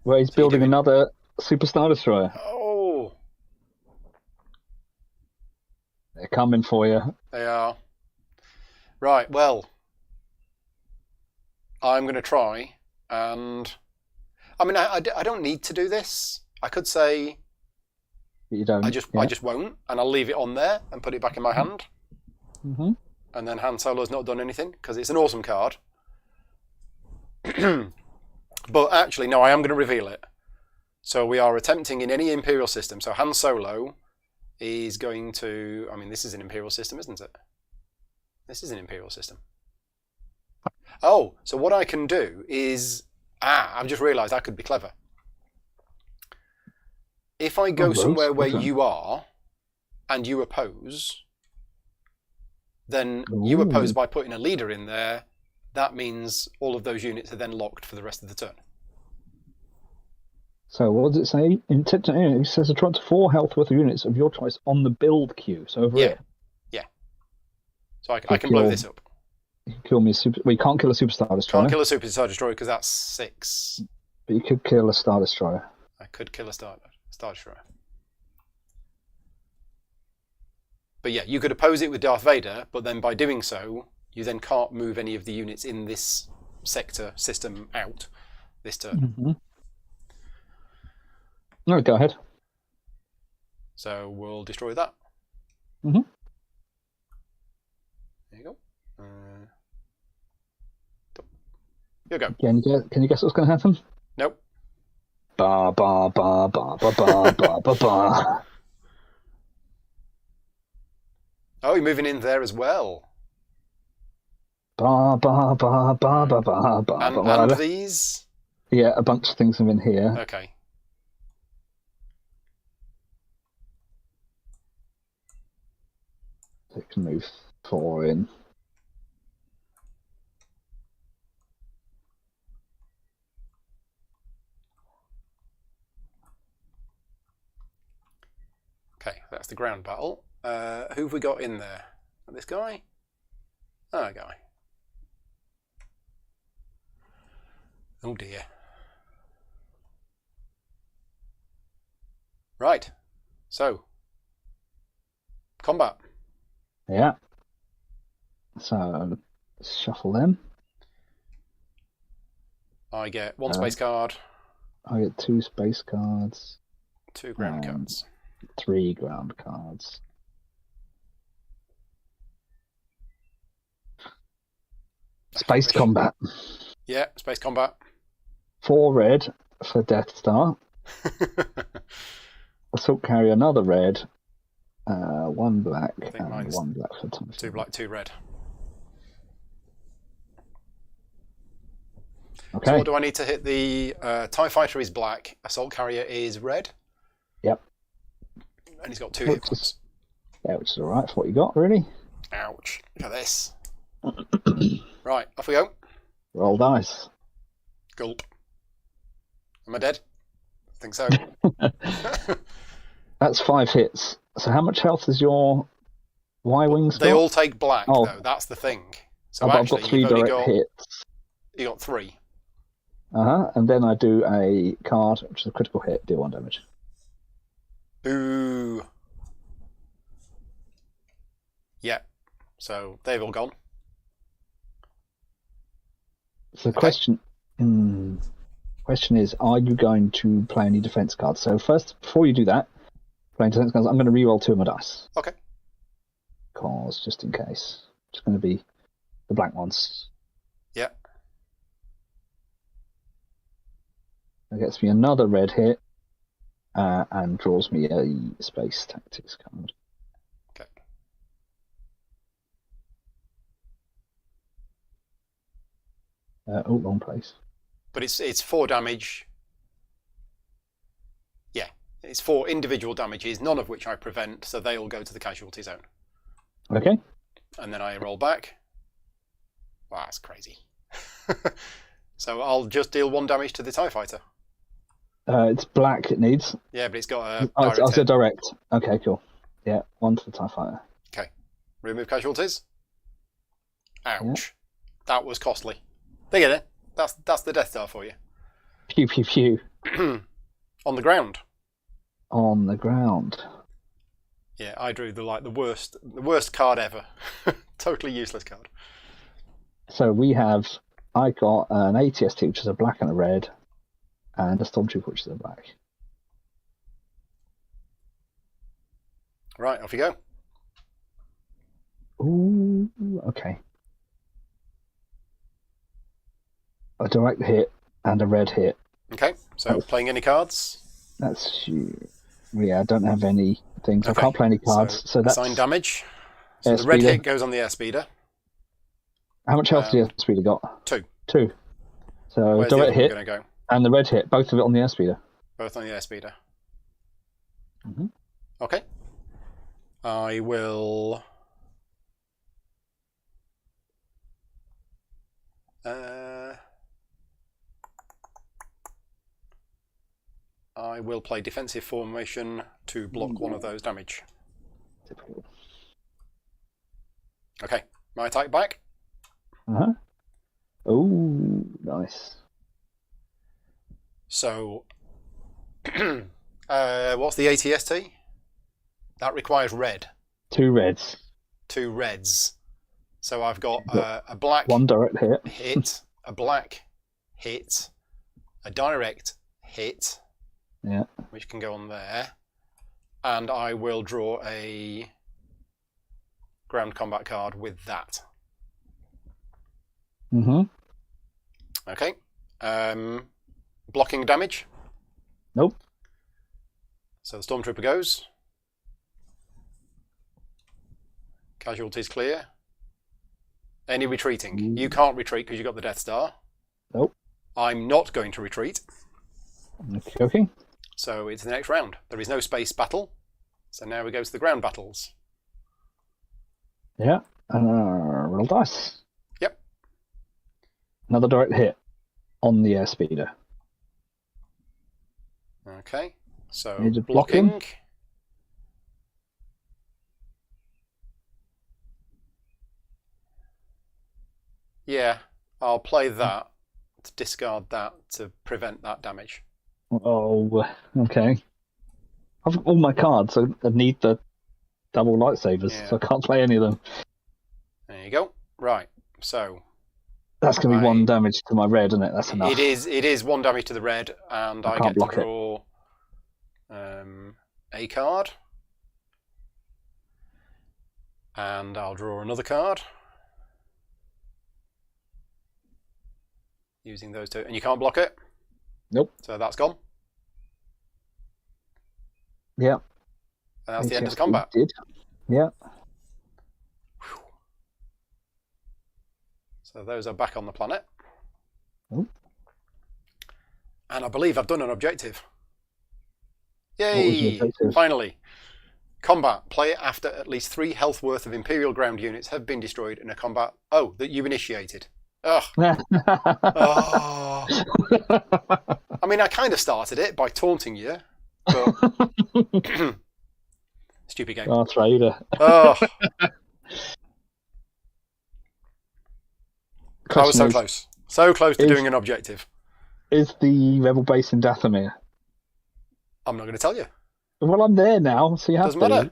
Where he's building another Super Star Destroyer. Oh! They're coming for you. They are. Right, well. I'm going to try and... I mean, I don't need to do this. I could say... You don't. I just won't, and I'll leave it on there and put it back in my hand. Mm-hmm. And then Han Solo's not done anything, because it's an awesome card. But actually, no, I am going to reveal it. So we are attempting in any Imperial system. So Han Solo is going to... I mean, this is an Imperial system, isn't it? This is an Imperial system. Oh, so what I can do is... I've just realised I could be clever. If I go somewhere where you are, and you oppose, then you oppose by putting a leader in there. That means all of those units are then locked for the rest of the turn. So what does it say? It says attract 4 health worth of units of your choice on the build queue. So over here. Yeah. So I can blow this up. You can kill me we can't kill a Super Star Destroyer. Can't kill a Super Star Destroyer because that's 6. But you could kill a Star Destroyer. I could kill a Star Destroyer. But yeah, you could oppose it with Darth Vader, but then by doing so, you then can't move any of the units in this sector system out this turn. Mm-hmm. No, go ahead. So we'll destroy that. Mm-hmm. There you go. You go. Can you guess what's going to happen? Nope. Ba ba ba ba ba ba ba ba ba. Oh, you're moving in there as well. Ba ba ba ba ba ba ba. And these? Yeah, a bunch of things are in here. Okay. So you can move 4 in. Okay, that's the ground battle. Who have we got in there? This guy? Oh, guy. Oh dear. Right. So, combat. Yeah. So, shuffle them. I get 1 space card. I get 2 space cards. 2 ground cards. 3 ground cards. Space combat. Yeah, space combat. 4 red for Death Star. Assault carrier, another red. 1 black and 1 black for Tom. 2 black, 2 red. Okay. So what do I need to hit? The TIE Fighter is black. Assault carrier is red. Yep. And he's got 2 hit points. Yeah, which is alright for what you got, really. Ouch. Look at this. Right, off we go. Roll dice. Gulp. Am I dead? I think so. That's 5 hits. So how much health is your Y-Wings got? They all take black, though. That's the thing. So I've got 3 direct hits. You got 3. And then I do a card, which is a critical hit, deal 1 damage. Boo. Yeah. So they've all gone. So the question is, are you going to play any defense cards? So first, before you do that, playing defense cards, I'm going to re-roll 2 of my dice. Okay. Because, just in case, it's going to be the black ones. Yeah. That gets me another red hit, and draws me a space tactics card. Okay. Wrong place. But it's 4 damage. Yeah, it's 4 individual damages, none of which I prevent, so they all go to the casualty zone. Okay. And then I roll back. Wow, that's crazy. So I'll just deal 1 damage to the TIE Fighter. It's black it needs. Yeah, but it's got a direct. direct hit. Direct. Okay, cool. Yeah, 1 to the TIE Fighter. Okay. Remove casualties. Ouch. Yeah. That was costly. There you go. That's the Death Star for you. Pew, pew, pew. On the ground. On the ground. Yeah, I drew the worst card ever. Totally useless card. So I got an ATST, which is a black and a red, and a Stormtrooper, which is a black. Right, off you go. Ooh, okay. A direct hit and a red hit. Okay, so playing any cards? That's you. Yeah, I don't have any things. Okay. I can't play any cards. So that's assign damage. So the red hit goes on the airspeeder. How much health do the airspeeder got? 2. 2. So Where's direct hit go? and the red hit, both of it on the airspeeder. Both on the airspeeder. Mm-hmm. Okay. I will. I will play defensive formation to block 1 of those damage. Typical. Okay, my attack back. Oh, nice. So, what's the ATST? That requires red. 2 reds. 2 reds. So I've got a black 1 direct hit, a black hit, a direct hit, yeah, which can go on there, and I will draw a ground combat card with that. Mm-hmm. Okay. Blocking damage? Nope. So the Stormtrooper goes. Casualties clear. Any retreating? You can't retreat because you've got the Death Star. Nope. I'm not going to retreat. Okay. So it's the next round. There is no space battle. So now we go to the ground battles. Yeah. Roll dice. Yep. Another direct hit on the airspeeder. Okay. So Need to block blocking. him. Yeah, I'll play that to discard that to prevent that damage. Oh, okay. I've got all my cards, so I need the double lightsabers, Yeah. so I can't play any of them. There you go. Right. So That's going to be one damage to my red, isn't it? That's enough. it is 1 damage to the red, and I can't get to block draw a card. And I'll draw another card. Using those two. And you can't block it? Nope. So that's gone. Yeah. And that's the end of the combat. Did. Yeah. So those are back on the planet. Oh. And I believe I've done an objective. What was the Yay! objective? Finally. Combat. Play it after at least 3 health worth of Imperial ground units have been destroyed in a combat. Oh, that you initiated. Ugh. Oh. I mean, I kind of started it by taunting you, but stupid game. Darth Vader. Oh. I was so close. So close to doing an objective. Is the rebel base in Dathomir? I'm not going to tell you. Well, I'm there now, so you have Doesn't to. matter.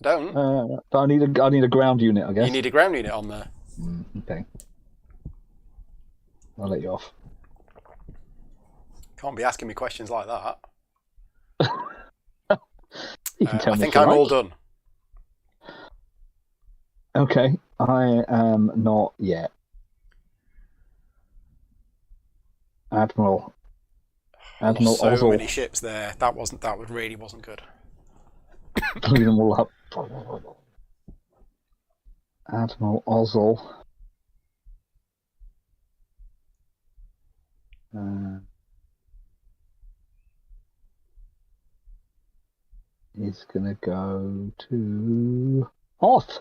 Don't. I need a ground unit, I guess. You need a ground unit on there. Okay. I'll let you off. Can't be asking me questions like that. You can tell I me think if you I'm all like. done. Okay, I am not yet. Admiral So Ozzel. many ships there. That really wasn't good. Clean them all up. Admiral Ozzel. Is gonna go to Hoth.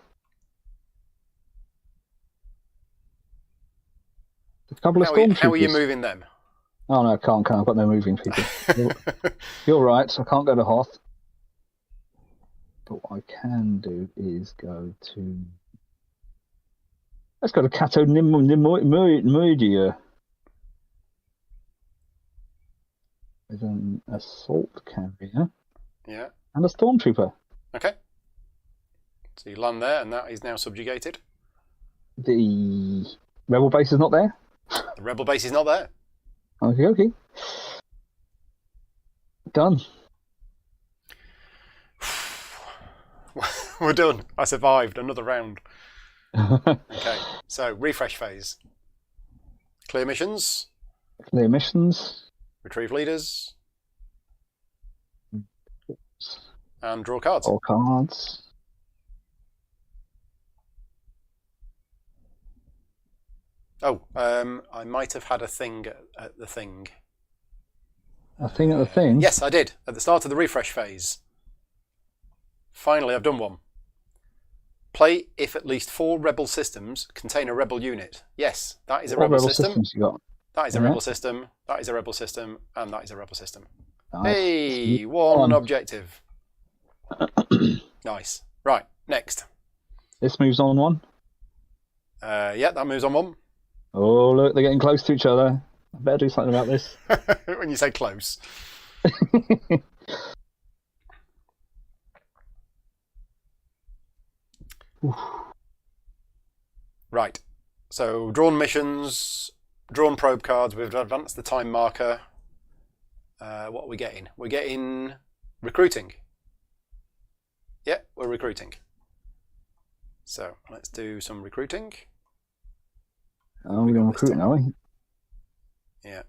A couple of stormtroopers. How are you moving them? Oh no, I can't. I've got no moving people. You're right, so I can't go to Hoth. But what I can do is go to... Let's go to Cato Nimurdia. With an assault carrier. Yeah. And a stormtrooper. Okay. So you land there, and that is now subjugated. The rebel base is not there? The rebel base is not there. Okay. Done. We're done. I survived another round. Okay, so refresh phase. Clear missions. Clear missions. Retrieve leaders. And draw cards. All cards. Oh, I might have had a thing at the thing. A thing at the thing? Yes, I did. At the start of the refresh phase. Finally, I've done one. Play if at least 4 rebel systems contain a rebel unit. Yes, that is a rebel system. You got? That is a rebel system. That is a rebel system. And that is a rebel system. Nice. Hey, one objective. Nice. Right, next. This moves on one. Yeah, that moves on one. Oh, look, they're getting close to each other. I better do something about this. When you say close. Right. So, drawn missions, drawn probe cards. We've advanced the time marker. What are we getting? We're getting recruiting. Yeah, we're recruiting. So, let's do some recruiting. Oh, we're going to recruit, are we? Yeah.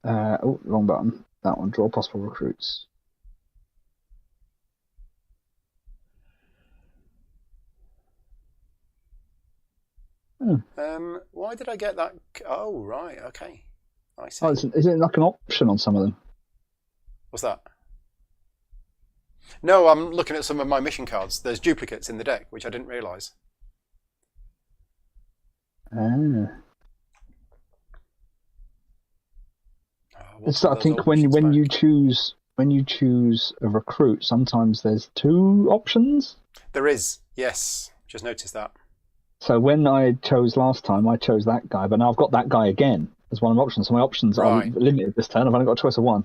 Wrong button. That one. Draw possible recruits. Why did I get that? Oh, right. Okay. I see. Oh, is it like an option on some of them? What's that? No, I'm looking at some of my mission cards. There's duplicates in the deck, which I didn't realise. It's, I think when you choose a recruit, sometimes there's 2 options. There is, yes. Just noticed that. So when I chose last time, I chose that guy, but now I've got that guy again as one of my options. So my options are Right. limited this turn. I've only got a choice of one.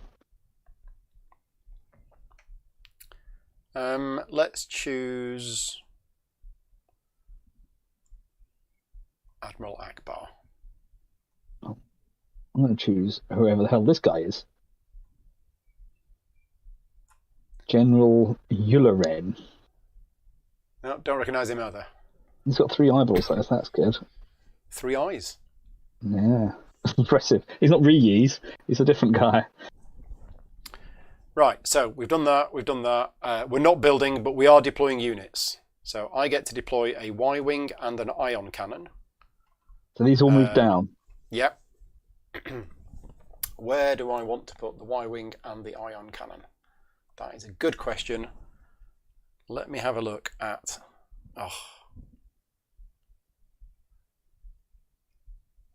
Let's choose Admiral Akbar. I'm going to choose whoever the hell this guy is. General Yularen. No, don't recognise him either. He's got 3 eyeballs, though, so that's good. 3 eyes. Yeah, impressive. He's not Ryu's. He's a different guy. Right, so we've done that. We're not building, but we are deploying units. So I get to deploy a Y-wing and an ion cannon. So these all move down. Yep. Where do I want to put the Y-wing and the ion cannon? That is a good question. Let me have a look at... Oh.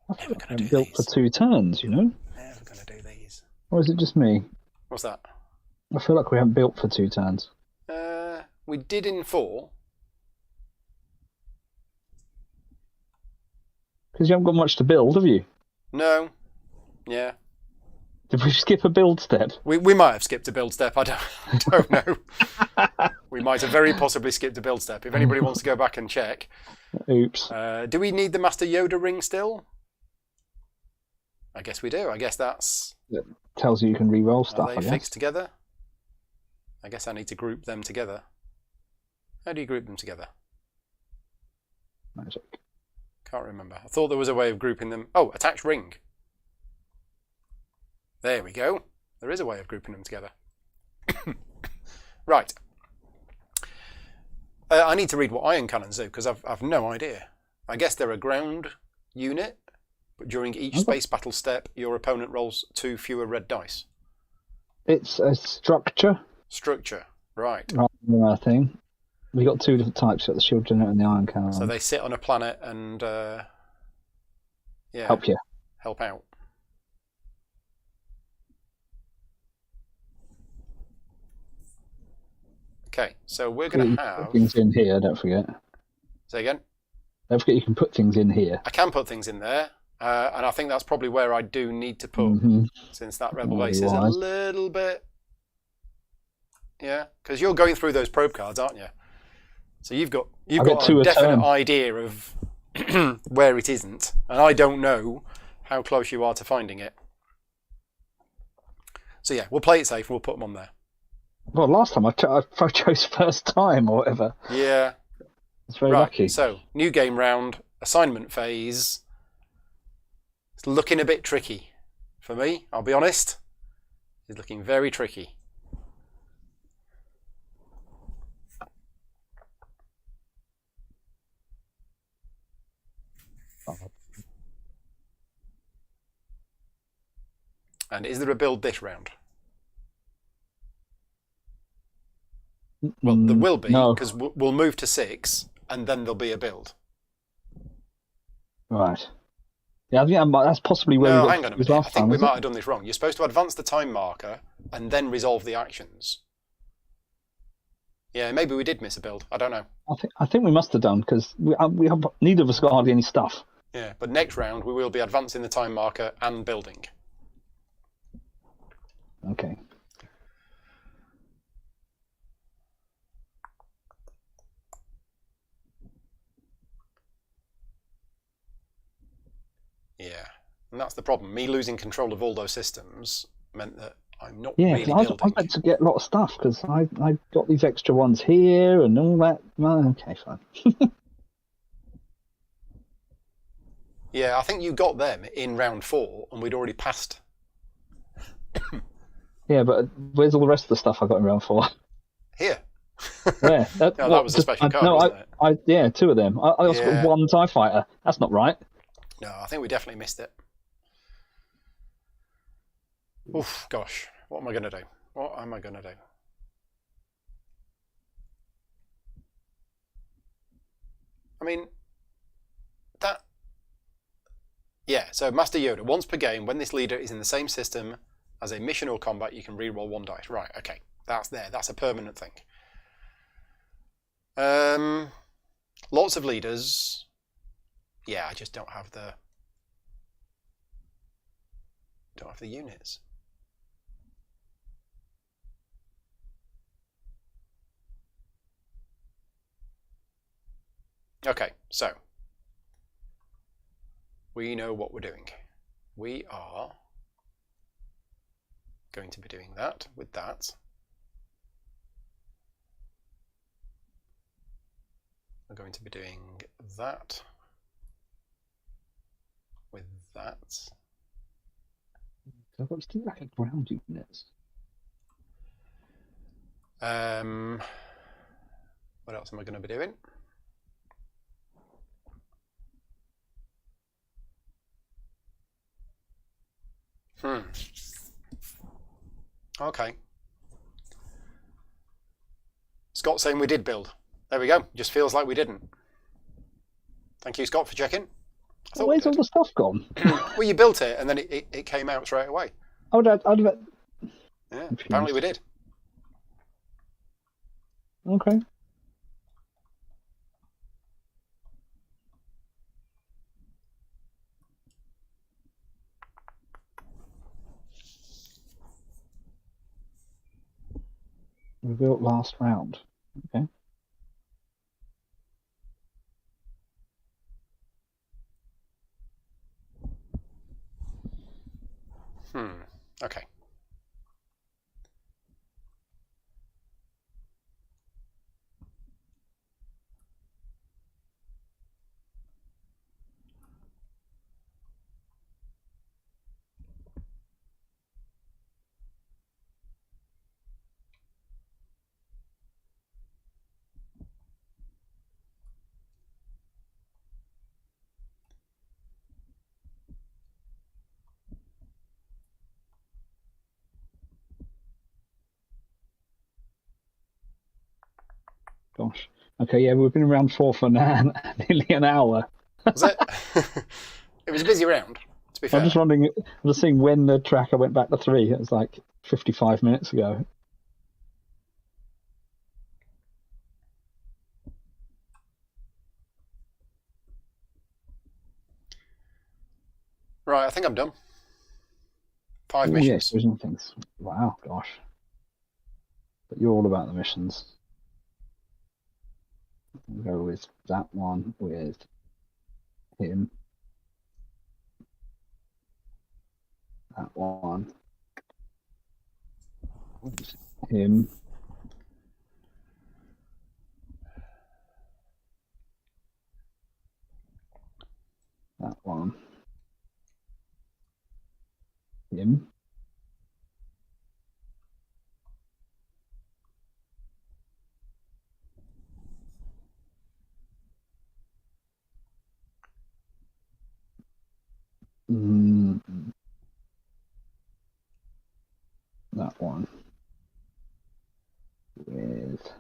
I feel like I'm built for 2 turns, you know? Never going to do these. Or is it just me? What's that? I feel like we haven't built for 2 turns. We did in 4. Because you haven't got much to build, have you? No. Yeah. Did we skip a build step? We might have skipped a build step. I don't know. We might have very possibly skipped a build step. If anybody wants to go back and check. Oops. Do we need the Master Yoda ring still? I guess we do. I guess that's... It tells you can re-roll stuff, Are they fixed together? I guess I need to group them together. How do you group them together? Magic. Can't remember. I thought there was a way of grouping them. Oh, attach ring. There we go. There is a way of grouping them together. Right. I need to read what ion cannons do because I've no idea. I guess they're a ground unit, but during each space battle step, your opponent rolls 2 fewer red dice. It's a structure. Structure, right. Rather than a thing. We got 2 different types. Got the shield generator and the ion cannon. So they sit on a planet and help you. Help out. Okay, so we're going to have... Put things in here, don't forget. Say again? Don't forget you can put things in here. I can put things in there, and I think that's probably where I do need to put, since that rebel base is a little bit... Yeah, because you're going through those probe cards, aren't you? So you've got a definite idea of where it isn't, and I don't know how close you are to finding it. So yeah, we'll play it safe and we'll put them on there. Well, last time I chose first time or whatever. Yeah. It's very lucky. So, new game round, assignment phase. It's looking a bit tricky for me, I'll be honest. It's looking very tricky. And is there a build this round? Well, there will be, because we'll move to 6, and then there'll be a build. Right. Yeah, I think that's possibly where we got hang on a minute. I think we might have done this wrong. You're supposed to advance the time marker, and then resolve the actions. Yeah, maybe we did miss a build. I don't know. I think we must have done, because we have neither of us got hardly any stuff. Yeah, but next round we will be advancing the time marker and building. Okay. Yeah, and that's the problem. Me losing control of all those systems meant that I'm not really building. I was meant to get a lot of stuff because I got these extra ones here and all that. Well, okay, fine. Yeah, I think you got them in round 4 and we'd already passed. Yeah, but where's all the rest of the stuff I got in round 4? Here. Where? That was a special card, wasn't it? 2 of them. I also got 1 TIE fighter. That's not right. No, I think we definitely missed it. Oof, gosh. What am I going to do? What am I going to do? I mean, that... Yeah, so Master Yoda, once per game, when this leader is in the same system as a mission or combat, you can reroll 1 dice. Right, okay. That's there. That's a permanent thing. Lots of leaders. Yeah, I just don't have the units. Okay, so we know what we're doing. We are going to be doing that with that. We're going to be doing that with that. So I've got to do like a ground units. What else am I going to be doing? Okay. Scott saying we did build. There we go. Just feels like we didn't. Thank you, Scott, for checking. Where's all the stuff gone? Well, you built it, and then it came out straight away. I'd Yeah, apparently we did. Okay. We built last round. Okay. Okay. Gosh. Okay, yeah, we've been around for now, nearly an hour. Was it? It was a busy round, to be fair. I'm just wondering, I'm just seeing when the tracker went back to 3. It was like 55 minutes ago. Right, I think I'm done. 5 missions. Yeah, original things. Wow, gosh. But you're all about the missions. We'll go with that one with him. That one. Him. That one. Him. That one with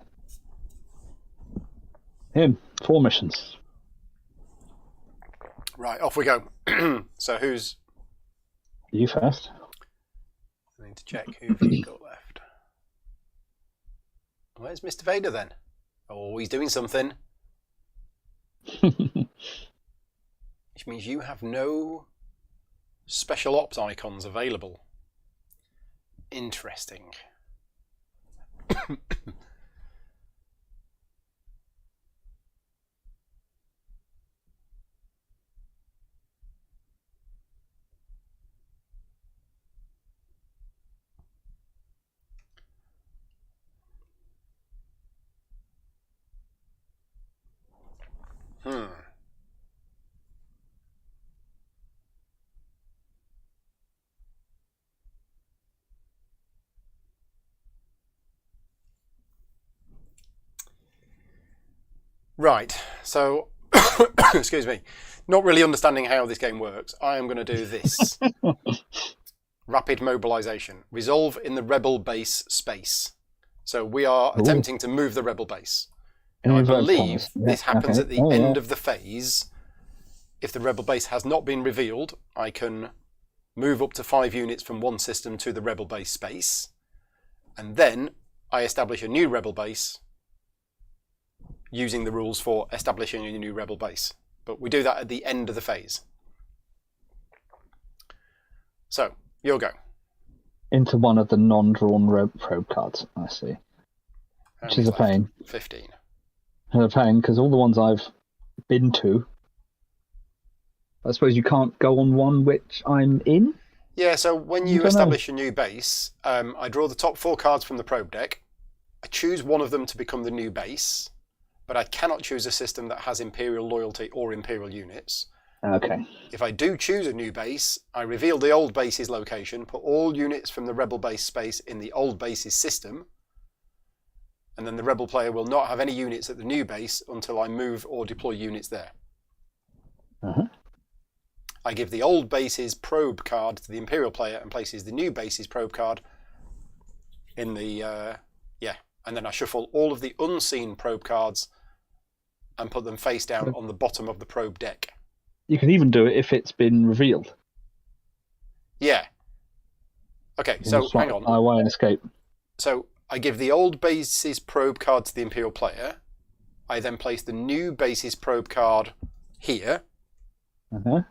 him. 4 missions. Right, off we go. So who's... You first. I need to check who have you got left. Where's Mr. Vader then? Oh, he's doing something. Which means you have no special ops icons available. Interesting. Right, so, excuse me, not really understanding how this game works, I am going to do this. Rapid mobilization. Resolve in the rebel base space. So we are attempting to move the rebel base. Now, I believe this happens at the end of the phase. If the rebel base has not been revealed, I can move up to 5 units from one system to the rebel base space. And then I establish a new rebel base using the rules for establishing a new rebel base. but we do that at the end of the phase. So, you'll go. Into one of the non-drawn probe cards, I see. Which is a pain. 15. A pain, because all the ones I've been to, I suppose you can't go on one which I'm in? Yeah, so when you establish a new base, I draw the top 4 cards from the probe deck. I choose one of them to become the new base, but I cannot choose a system that has Imperial loyalty or Imperial units. Okay. If I do choose a new base, I reveal the old base's location, put all units from the Rebel base space in the old base's system, and then the Rebel player will not have any units at the new base until I move or deploy units there. Uh-huh. I give the old base's probe card to the Imperial player and places the new base's probe card in the... and then I shuffle all of the unseen probe cards and put them face down on the bottom of the probe deck. You can even do it if it's been revealed. Yeah. Okay, so hang on. Fly away and escape. So I give the old base's probe card to the Imperial player. I then place the new base's probe card here. Uh-huh.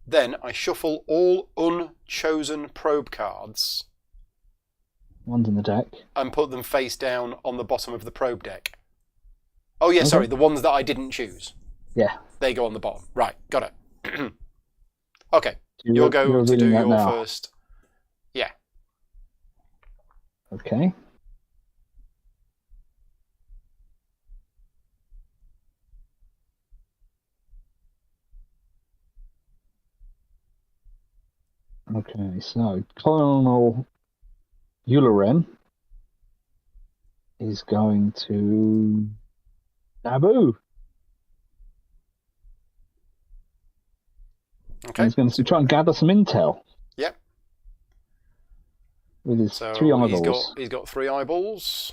Then I shuffle all unchosen probe cards. One's in the deck. And put them face down on the bottom of the probe deck. Oh yeah, sorry, the ones that I didn't choose. Yeah. They go on the bottom. Right, got it. Okay, you'll go to do your first. Yeah. Okay. Okay, so Colonel Ularen is going to Naboo. Okay. And he's going to try and gather some intel. Yep. With his 3 eyeballs. He's got 3 eyeballs.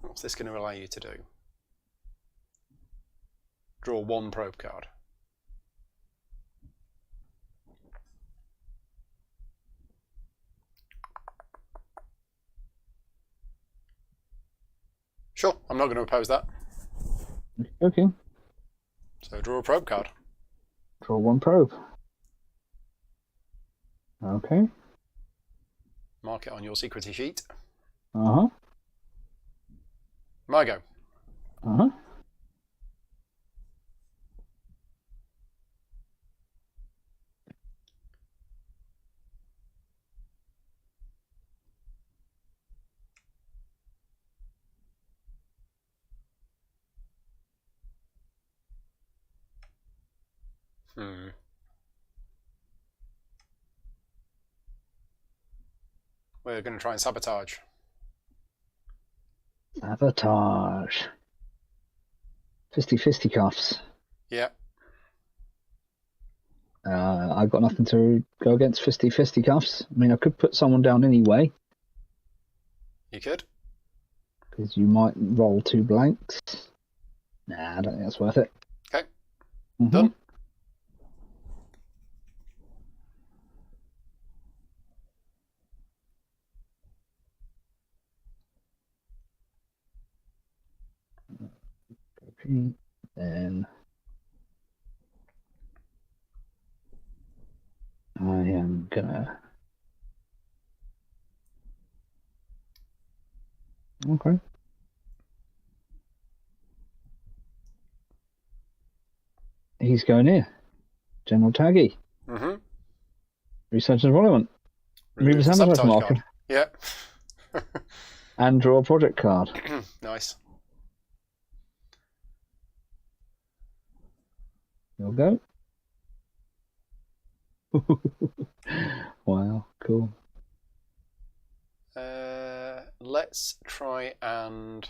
What's this going to allow you to do? Draw 1 probe card. Sure, I'm not going to oppose that. Okay. So draw a probe card. Draw 1 probe. Okay. Mark it on your secrecy sheet. Uh-huh. My go. Uh-huh. We're going to try and sabotage. Sabotage. Fisticuffs. Yeah. I've got nothing to go against fisticuffs. I mean, I could put someone down anyway. You could. Because you might roll 2 blanks. Nah, I don't think that's worth it. Okay. Done. Then I am gonna. Okay. He's going here. General Taggy. Mm-hmm. Research and development. Remove the sabotage marker. Yeah. And draw a project card. Nice. You'll go. Wow, cool. Let's try and...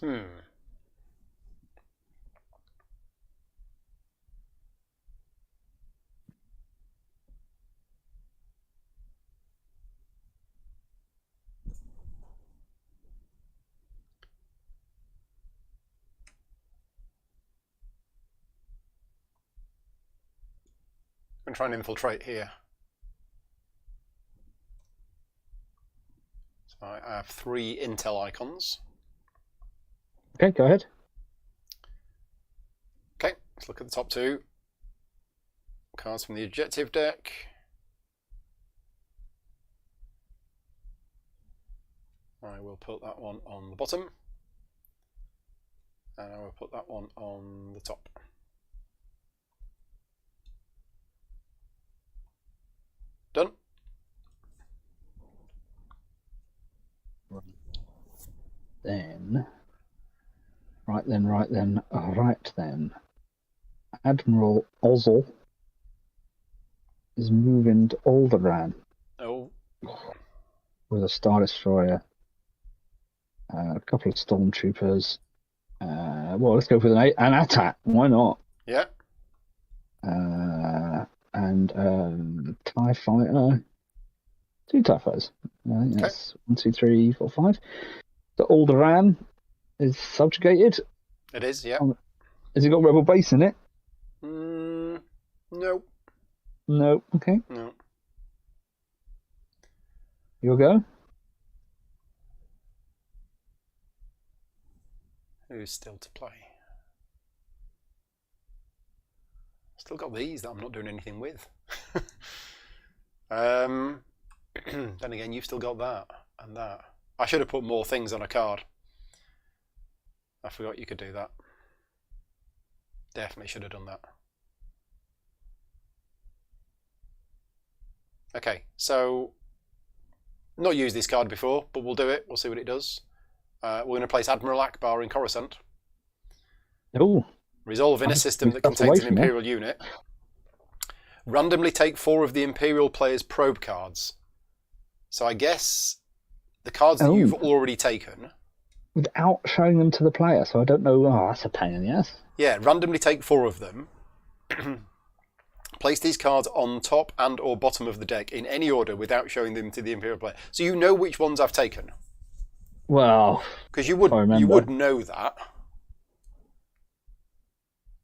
Hmm. I'm trying to infiltrate here. So I have 3 intel icons. Okay, go ahead. Okay, let's look at the top 2 cards from the objective deck. I will put that one on the bottom, and I will put that one on the top. Done. Then, right then. Admiral Ozzel is moving to Alderaan Oh, with a Star Destroyer, a couple of Stormtroopers. Well, let's go for an attack. Why not? yeah. And TIE Fighter. 2 TIE Fighters. I think that's 1, 2, 3, 4, 5. The Alderaan is subjugated. It is, yeah. Has it got Rebel Base in it? No. No. Okay. No. You'll go. Who's still to play? Still got these that I'm not doing anything with. Then again, you've still got that and that. I should have put more things on a card. I forgot you could do that. Definitely should have done that. Okay, so not used this card before, but we'll do it. We'll see what it does. We're going to place Admiral Akbar in Coruscant. Oh. Resolve in a system that contains an Imperial unit. Randomly take 4 of the Imperial player's probe cards. So I guess the cards that you've already taken. Without showing them to the player, so I don't know. Oh, that's a pain in the ass. Yeah, randomly take 4 of them. Place these cards on top and or bottom of the deck in any order without showing them to the Imperial player. So you know which ones I've taken. Well, because you would know that.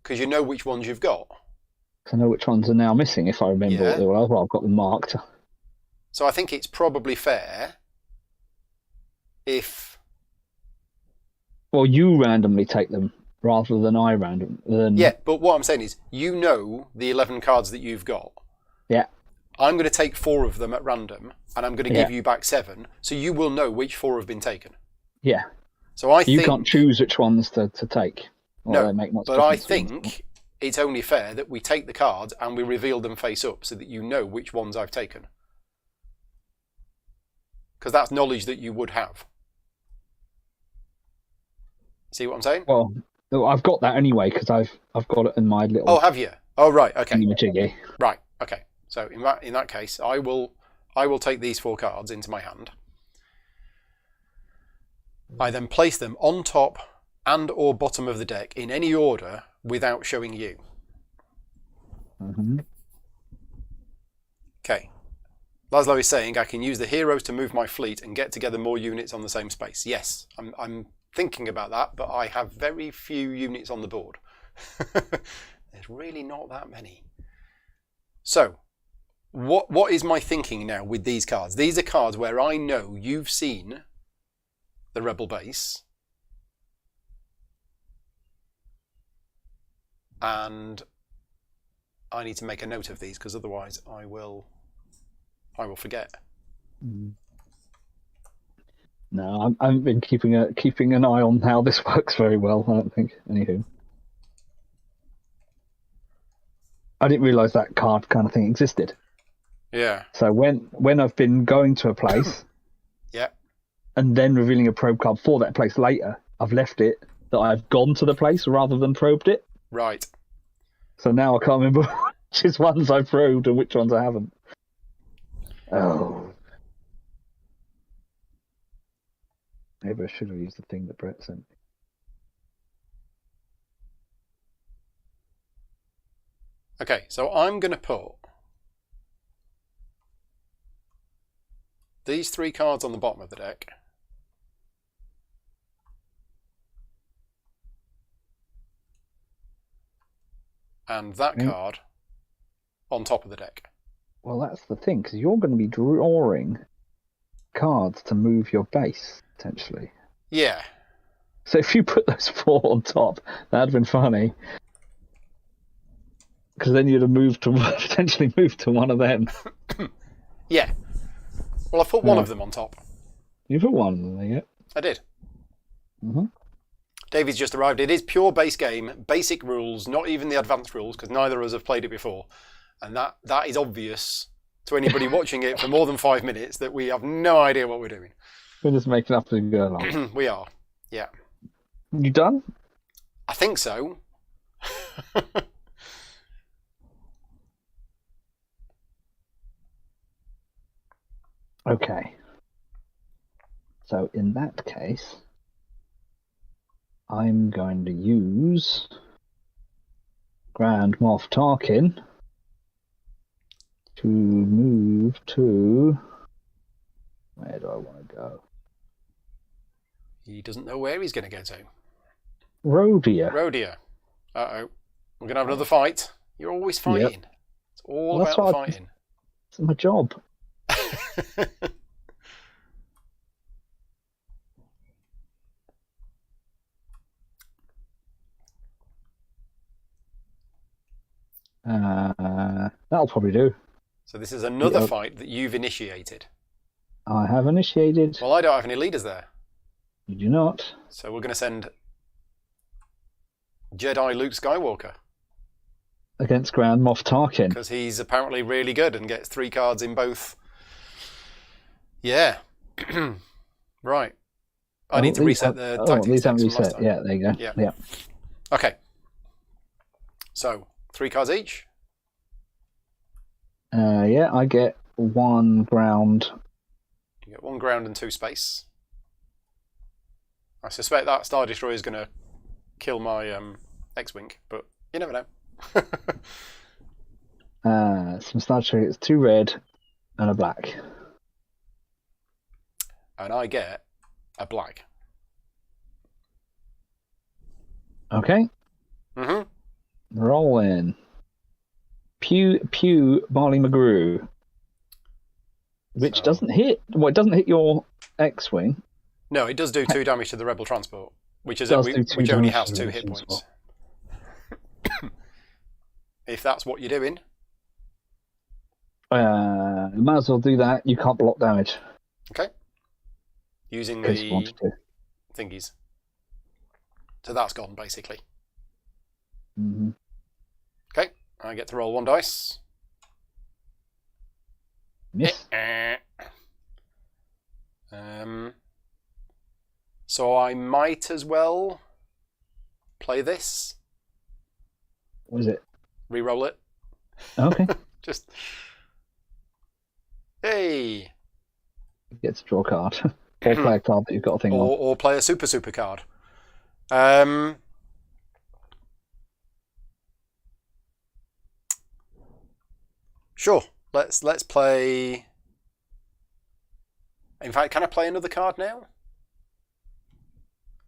Because you know which ones you've got. I know which ones are now missing if I remember what they were. Well, I've got them marked. So I think it's probably fair if... Well, you randomly take them rather than I randomly. Yeah, but what I'm saying is, you know the 11 cards that you've got. Yeah. I'm going to take 4 of them at random, and I'm going to give you back 7, so you will know which 4 have been taken. Yeah. So I think... You can't choose which ones to take. No, but I think it's only fair that we take the cards and we reveal them face up so that you know which ones I've taken. Because that's knowledge that you would have. See what I'm saying? Well, I've got that anyway because I've got it in my little... Oh, have you? Oh, right, okay. Jiggy. Right, okay. So in that case, I will take these 4 cards into my hand. I then place them on top and or bottom of the deck in any order without showing you. Mm-hmm. Okay. Laszlo is saying I can use the heroes to move my fleet and get together more units on the same space. Yes, I'm thinking about that, but I have very few units on the board. There's really not that many. So, what is my thinking now with these cards? These are cards where I know you've seen the Rebel base. And I need to make a note of these because otherwise I will forget. No, I haven't been keeping an eye on how this works very well. I don't think. Anywho, I didn't realise that card kind of thing existed. Yeah. So when I've been going to a place, yeah, and then revealing a probe card for that place later, I've left it that I've gone to the place rather than probed it. Right. So now I can't remember which ones I've probed and which ones I haven't. Oh. Maybe I should have used the thing that Brett sent me. Okay, so I'm going to put these 3 cards on the bottom of the deck. And that card on top of the deck. Well, that's the thing, because you're going to be drawing cards to move your base, potentially. Yeah. So if you put those 4 on top, that'd have been funny. Because then you'd have potentially moved to one of them. Yeah. Well, I put one of them on top. You put one, there you go. I did. Mm-hmm. Davy's just arrived. It is pure base game, basic rules, not even the advanced rules, because neither of us have played it before. And that is obvious to anybody watching it for more than 5 minutes that we have no idea what we're doing. We're just making up as we go along. We are. Yeah. You done? I think so. Okay. So in that case, I'm going to use Grand Moff Tarkin to move to... Where do I want to go? He doesn't know where he's going to go to. Rhodia. Rhodia. Uh-oh. We're going to have another fight. You're always fighting. Yep. It's all about the fighting. It's my job. That'll probably do. So this is another fight that you've initiated. I have initiated. Well, I don't have any leaders there. You do not. So we're going to send Jedi Luke Skywalker. Against Grand Moff Tarkin. Because he's apparently really good and gets 3 cards in both. Yeah. Right. I need to reset the tactics. These haven't text from last reset. time. Yeah, there you go. Yeah. Okay. So, 3 cards each. Yeah, I get 1 ground. You get 1 ground and 2 space. I suspect that Star Destroyer is going to kill my X-Wing, but you never know. Some Star Trek, it's 2 red and a black. And I get a black. Okay. Mm-hmm. Roll in. Pew, Barley McGrew. Which doesn't hit. Well, it doesn't hit your X-Wing. No, it does do 2 damage to the Rebel Transport, which only has 2 hit points. If that's what you're doing. You might as well do that. You can't block damage. Okay. Using the thingies. So that's gone, basically. Mm-hmm. Okay. I get to roll 1 dice. Miss. So I might as well play this. What is it? Re-roll it. Okay. Just... Hey! You get to draw a card. Or play a card that you've got a thing on. Or play a super card. Sure. Let's play... In fact, can I play another card now?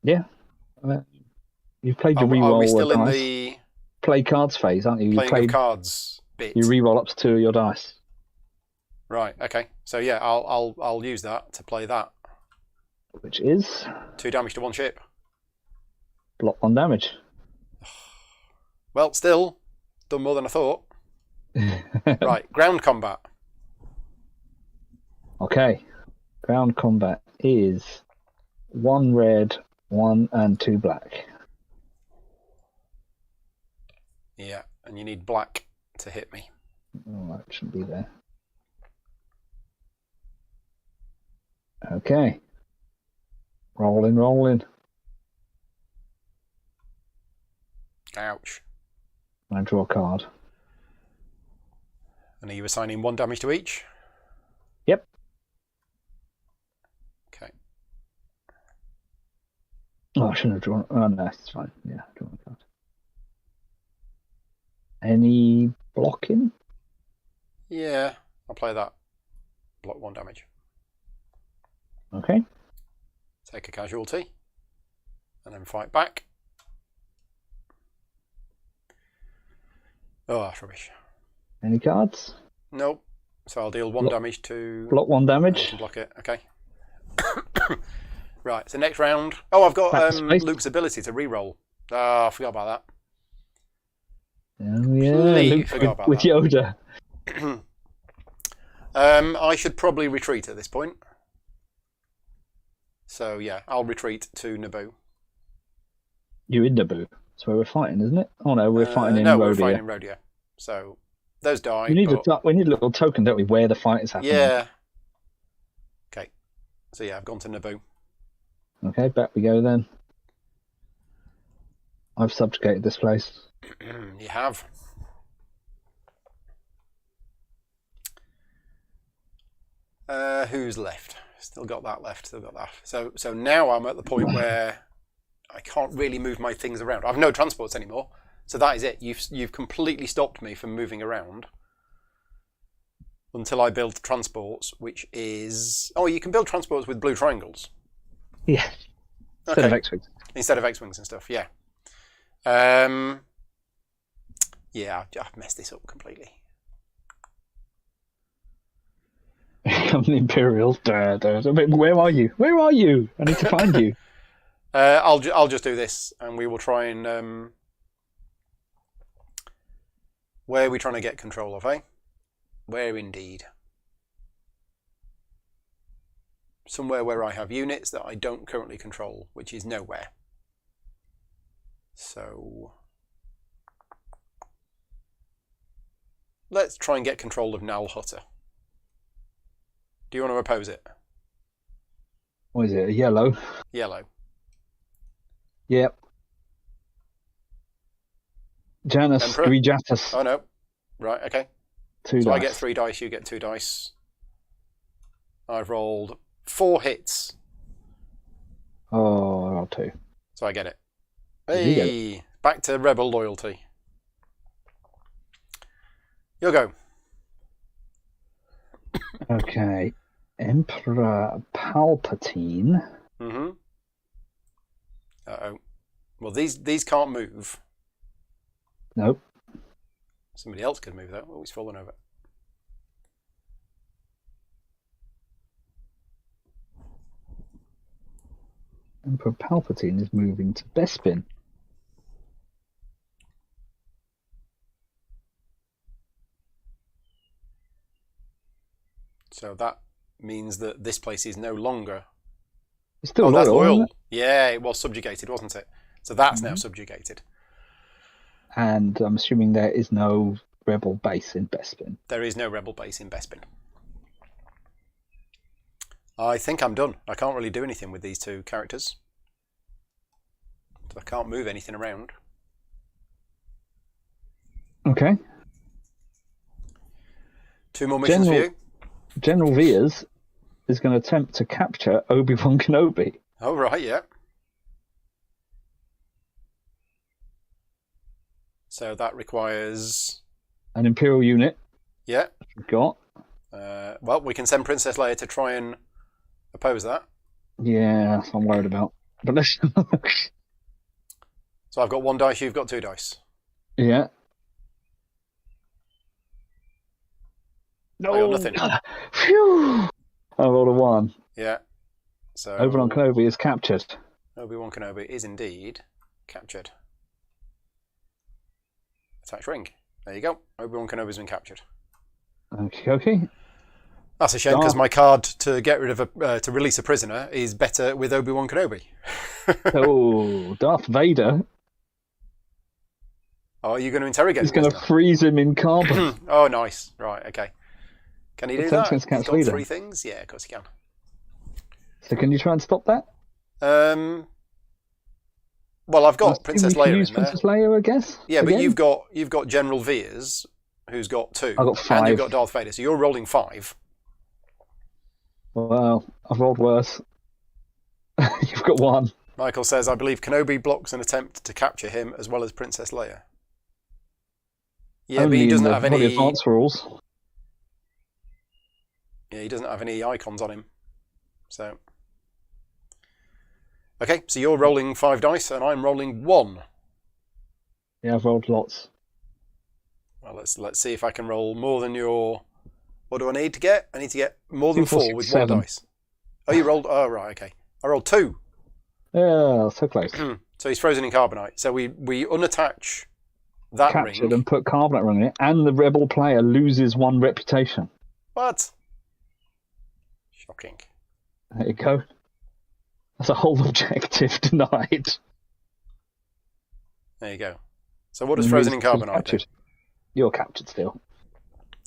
Yeah. You've played your re-roll. Are we still in dice. the play cards phase, aren't you? playing of cards bit? You re-roll up to 2 of your dice. Right. Okay. So yeah, I'll use that to play that. Which is 2 damage to 1 ship. block 1 damage. Well, still done more than I thought. Right. Ground combat. Okay. Ground combat is 1 red, 1 and 2 black. Yeah, and you need black to hit me. Oh, that shouldn't be there. Okay. Rolling. Ouch. I draw a card. And are you assigning 1 damage to each? Yep. Okay. Oh, I shouldn't have drawn. Oh, no, it's fine. Yeah, draw a card. Any blocking? Yeah, I'll play that. Block 1 damage. Okay. Take a casualty. And then fight back. Oh, that's rubbish. Any cards? Nope. So I'll deal 1 damage to... Block 1 You damage. can block it, okay. Right, so next round... Oh, I've got Luke's ability to reroll. Oh, I forgot about that. Oh yeah, Completely Luke forgot about with that. Yoda. I should probably retreat at this point. So yeah, I'll retreat to Naboo. You're in Naboo. That's where we're fighting, isn't it? Oh no, we're fighting in No, Rhodia. we're fighting in Rhodia. So those die. We need a little token, don't we, where the fight is happening? Yeah. Okay. So yeah, I've gone to Naboo. Okay, back we go then. I've subjugated this place. You have. Who's left? Still got that left. Still got that. So now I'm at the point where I can't really move my things around. I've no transports anymore. So that is it. You've completely stopped me from moving around until I build transports, which is... Oh, you can build transports with blue triangles. Yeah. Instead of X-Wings. Instead of X-Wings and stuff, yeah. Yeah, I've messed this up completely. I'm the Imperials. Where are you? Where are you? I need to find you. I'll just do this, and we will try and... Where are we trying to get control of, eh? Where indeed? Somewhere where I have units that I don't currently control, which is nowhere. So... Let's try and get control of Nal Hutter. Do you want to oppose it? What is it? A yellow? Yellow. Yep. Janus Emperor? Grijatus. Oh no. Right, okay. 2 So dice. I get 3 dice, you get 2 dice. I've rolled 4 hits. Oh, I rolled 2. So I get it. You get Hey! Back to Rebel loyalty. You'll go. Okay. Emperor Palpatine. Mm-hmm. Uh-oh. Well, these can't move. Nope. Somebody else could move, though. Oh, he's fallen over. Emperor Palpatine is moving to Bespin. So that means that this place is no longer... It's still that's loyal, isn't loyal. it? Yeah, it was subjugated, wasn't it? So that's now subjugated. And I'm assuming there is no rebel base in Bespin. There is no rebel base in Bespin. I think I'm done. I can't really do anything with these 2 characters. So I can't move anything around. Okay. 2 more missions for you. General Veers is going to attempt to capture Obi-Wan Kenobi. Oh, right, yeah. So that requires... An Imperial unit. Yeah. We've got. Well, we can send Princess Leia to try and oppose that. Yeah, that's what I'm worried about. But let's... So I've got 1 dice, you've got 2 dice. Yeah. I got nothing. Phew! I rolled a 1. Yeah. So Obi-Wan Kenobi is captured. Obi-Wan Kenobi is indeed captured. Attach ring. There you go. Obi-Wan Kenobi's been captured. Okay. That's a shame because my card to get rid of to release a prisoner is better with Obi-Wan Kenobi. Oh, Darth Vader. Oh, are you going to interrogate He's him? going to freeze him in carbon. Oh, nice. Right, okay. Can he do that? He's got leader. 3 things? Yeah, of course he can. So can you try and stop that? Well, I've got Princess Leia use in there. Princess Leia, I guess. Yeah, again? but you've got General Veers, who's got 2. I've got 5. And you've got Darth Vader, so you're rolling 5. Well, I've rolled worse. You've got 1. Michael says, I believe Kenobi blocks an attempt to capture him as well as Princess Leia. Yeah, but Only he in doesn't the have fully any. advanced rules. Yeah, he doesn't have any icons on him. So. Okay, so you're rolling 5 dice and I'm rolling 1. Yeah, I've rolled lots. Well, let's see if I can roll more than your. What do I need to get? I need to get more than 2, 4, 4 6, with 7. 1 dice. Oh, you rolled. Oh, right, okay. I rolled 2. Yeah, so close. So he's frozen in carbonite. So we unattach that Captured ring. and put carbonite ring in it, and the rebel player loses 1 reputation. What? Shocking. There you go. That's a whole objective denied. There you go. So what does frozen in carbonite do? You're captured still.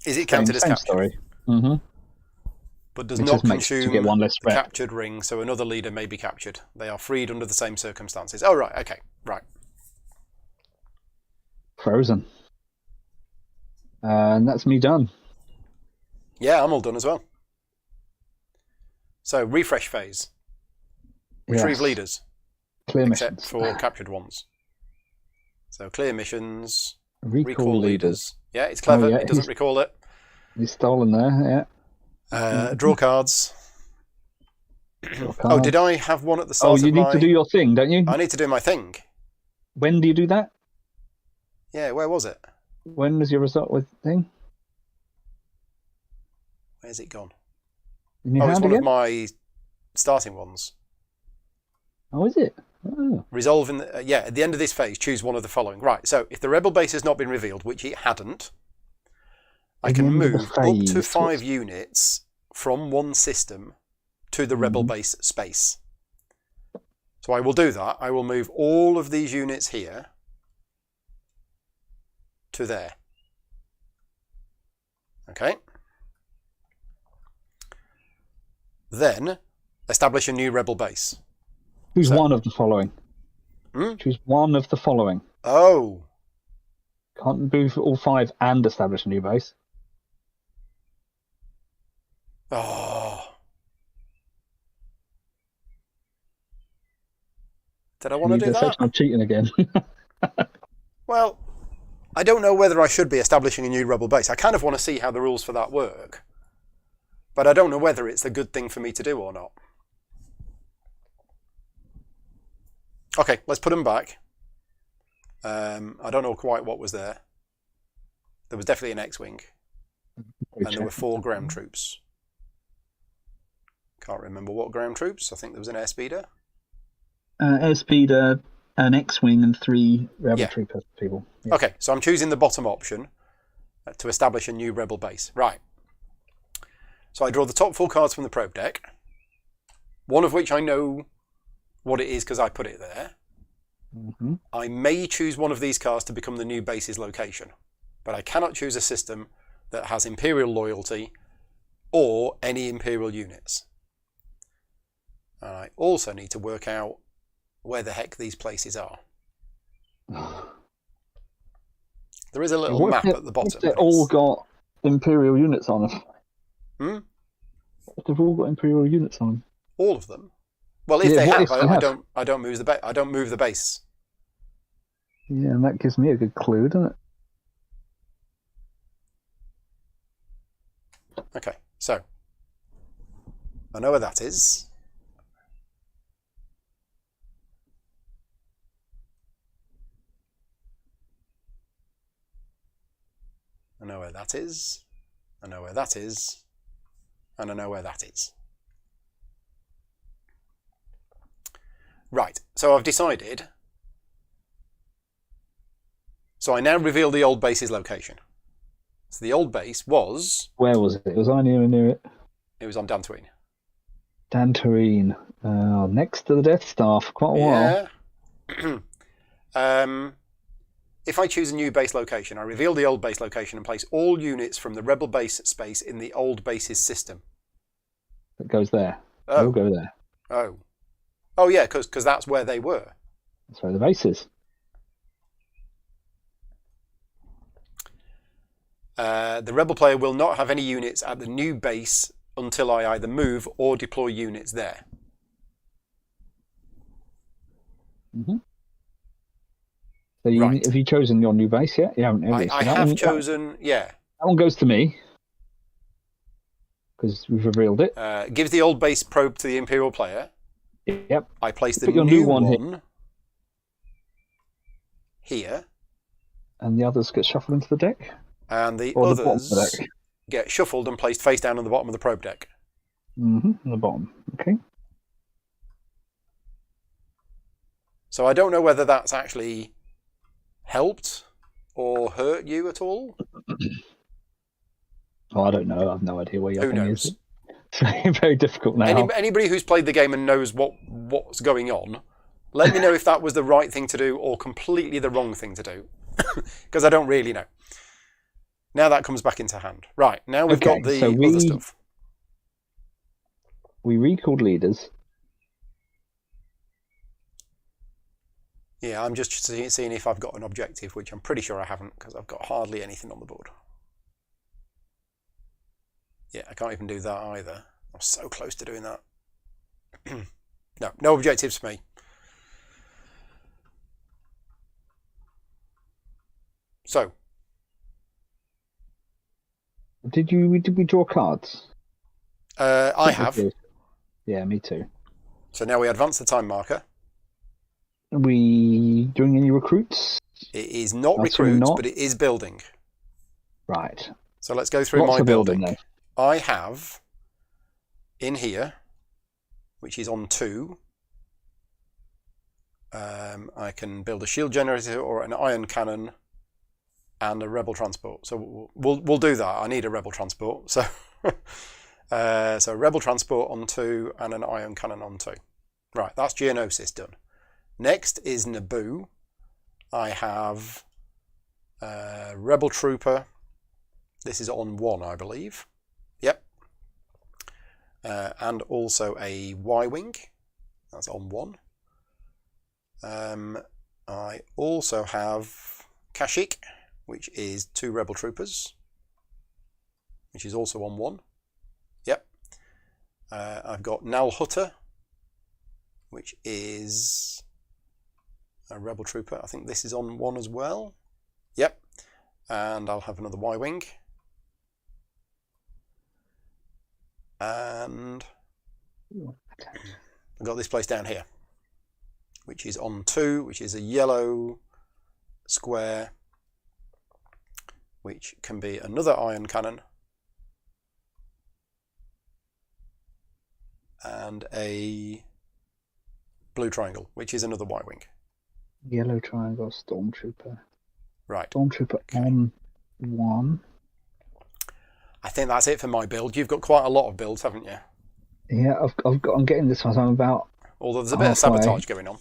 Is it counted as same captured? Story. Mm-hmm. But does It not just makes you consume get 1 less the rep. captured ring, so another leader may be captured. They are freed under the same circumstances. Oh, right, okay, right. Frozen. And that's me done. Yeah, I'm all done as well. So, refresh phase. Retrieve Yes. leaders. Clear Except missions. for captured ones. So, clear missions. Recall leaders. Yeah, it's clever. Oh, yeah, It doesn't recall it. He's stolen there, yeah. Draw cards. Draw Oh, cards. did I have one at the start Oh, you of need my... to do your thing, don't you? I need to do my thing. When do you do that? Yeah, where was it? When was your result with thing? Where's it gone? In your Oh, it's hand one again? of my starting ones. Oh, is it? Oh. Resolve in the, yeah, at the end of this phase, choose one of the following. Right, so if the rebel base has not been revealed, which it hadn't, I At the can end of the move up to phase, 5 units from one system to the rebel base space. So I will do that. I will move all of these units here to there. Okay. Then establish a new rebel base. Choose one of the following. Hmm? Choose one of the following. Oh. Can't move all 5 and establish a new base. Oh. Did I want to do that? I'm cheating again. Well, I don't know whether I should be establishing a new rebel base. I kind of want to see how the rules for that work. But I don't know whether it's a good thing for me to do or not. Okay, let's put them back. I don't know quite what was there. There was definitely an X-Wing. And there were 4 ground troops. Can't remember what ground troops. I think there was an airspeeder. Airspeeder, an X-Wing, and 3 rebel trooper people. Yeah. Okay, so I'm choosing the bottom option to establish a new rebel base. Right. So I draw the top 4 cards from the probe deck. One of which I know what it is because I put it there. Mm-hmm. I may choose one of these cards to become the new base's location. But I cannot choose a system that has Imperial loyalty or any Imperial units. And I also need to work out where the heck these places are. There is a little map at the bottom. They've all got Imperial units on them. Hmm? They've all got Imperial units on them. All of them? Well, if they have, I don't move the base. Yeah, and that gives me a good clue, doesn't it? Okay, so I know where that is. I know where that is. I know where that is. And I know where that is. Right, so I've decided. So I now reveal the old base's location. So the old base was... Where was it? Was I near it? It was on Dantooine. Dantooine. Next to the Death Star for quite a while. Yeah. If I choose a new base location, I reveal the old base location and place all units from the rebel base space in the old base's system. It goes there. Oh. They'll go there. Oh. Oh, yeah, because that's where they were. That's where the base is. The rebel player will not have any units at the new base until I either move or deploy units there. Mm-hmm. So Right. have you chosen your new base yet? You haven't, have you? So I that have one, chosen, yeah. that one goes to me because we've revealed it. Gives the old base probe to the Imperial player. Yep. I place the Put your new new one one here. And the others get shuffled into the deck? And the Or the bottom of the others deck? get shuffled and placed face down on the bottom of the probe deck. On the bottom. Okay. So I don't know whether that's actually helped or hurt you at all. Oh, I don't know. I have no idea where your Who thing is. knows? It's very difficult now. Anybody who's played the game and knows what's going on, let me know if that was the right thing to do or completely the wrong thing to do. Because I don't really know. Now that comes back into hand. Right, now we've got the other stuff. We recalled leaders. Yeah, I'm just seeing if I've got an objective, which I'm pretty sure I haven't because I've got hardly anything on the board. Yeah, I can't even do that either. I'm so close to doing that. No objectives for me. So. Did we draw cards? I have. Yeah, me too. So now we advance the time marker. Are we doing any recruits? It is not recruits, but it is building. Right. So let's go through my building. I have in here, which is on 2. I can build a shield generator or an ion cannon and a rebel transport. So we'll do that. I need a rebel transport. So so rebel transport on 2 and an ion cannon on 2. Right, that's Geonosis done. Next is Naboo. I have rebel trooper. This is on 1, I believe. Yep. And also a Y-wing. That's on 1. I also have Kashyyyk, which is 2 rebel troopers, which is also on 1. Yep. I've got Nal Hutta, which is a rebel trooper. I think this is on 1 as well. Yep. And I'll have another Y-wing. And I've got this place down here, which is on 2, which is a yellow square, which can be another ion cannon and a blue triangle, which is another Y-wing. Yellow triangle, stormtrooper. Right. Stormtrooper on 1. I think that's it for my build. You've got quite a lot of builds, haven't you? Yeah, I'm getting this one. So I'm about. Although there's a bit of sabotage going on.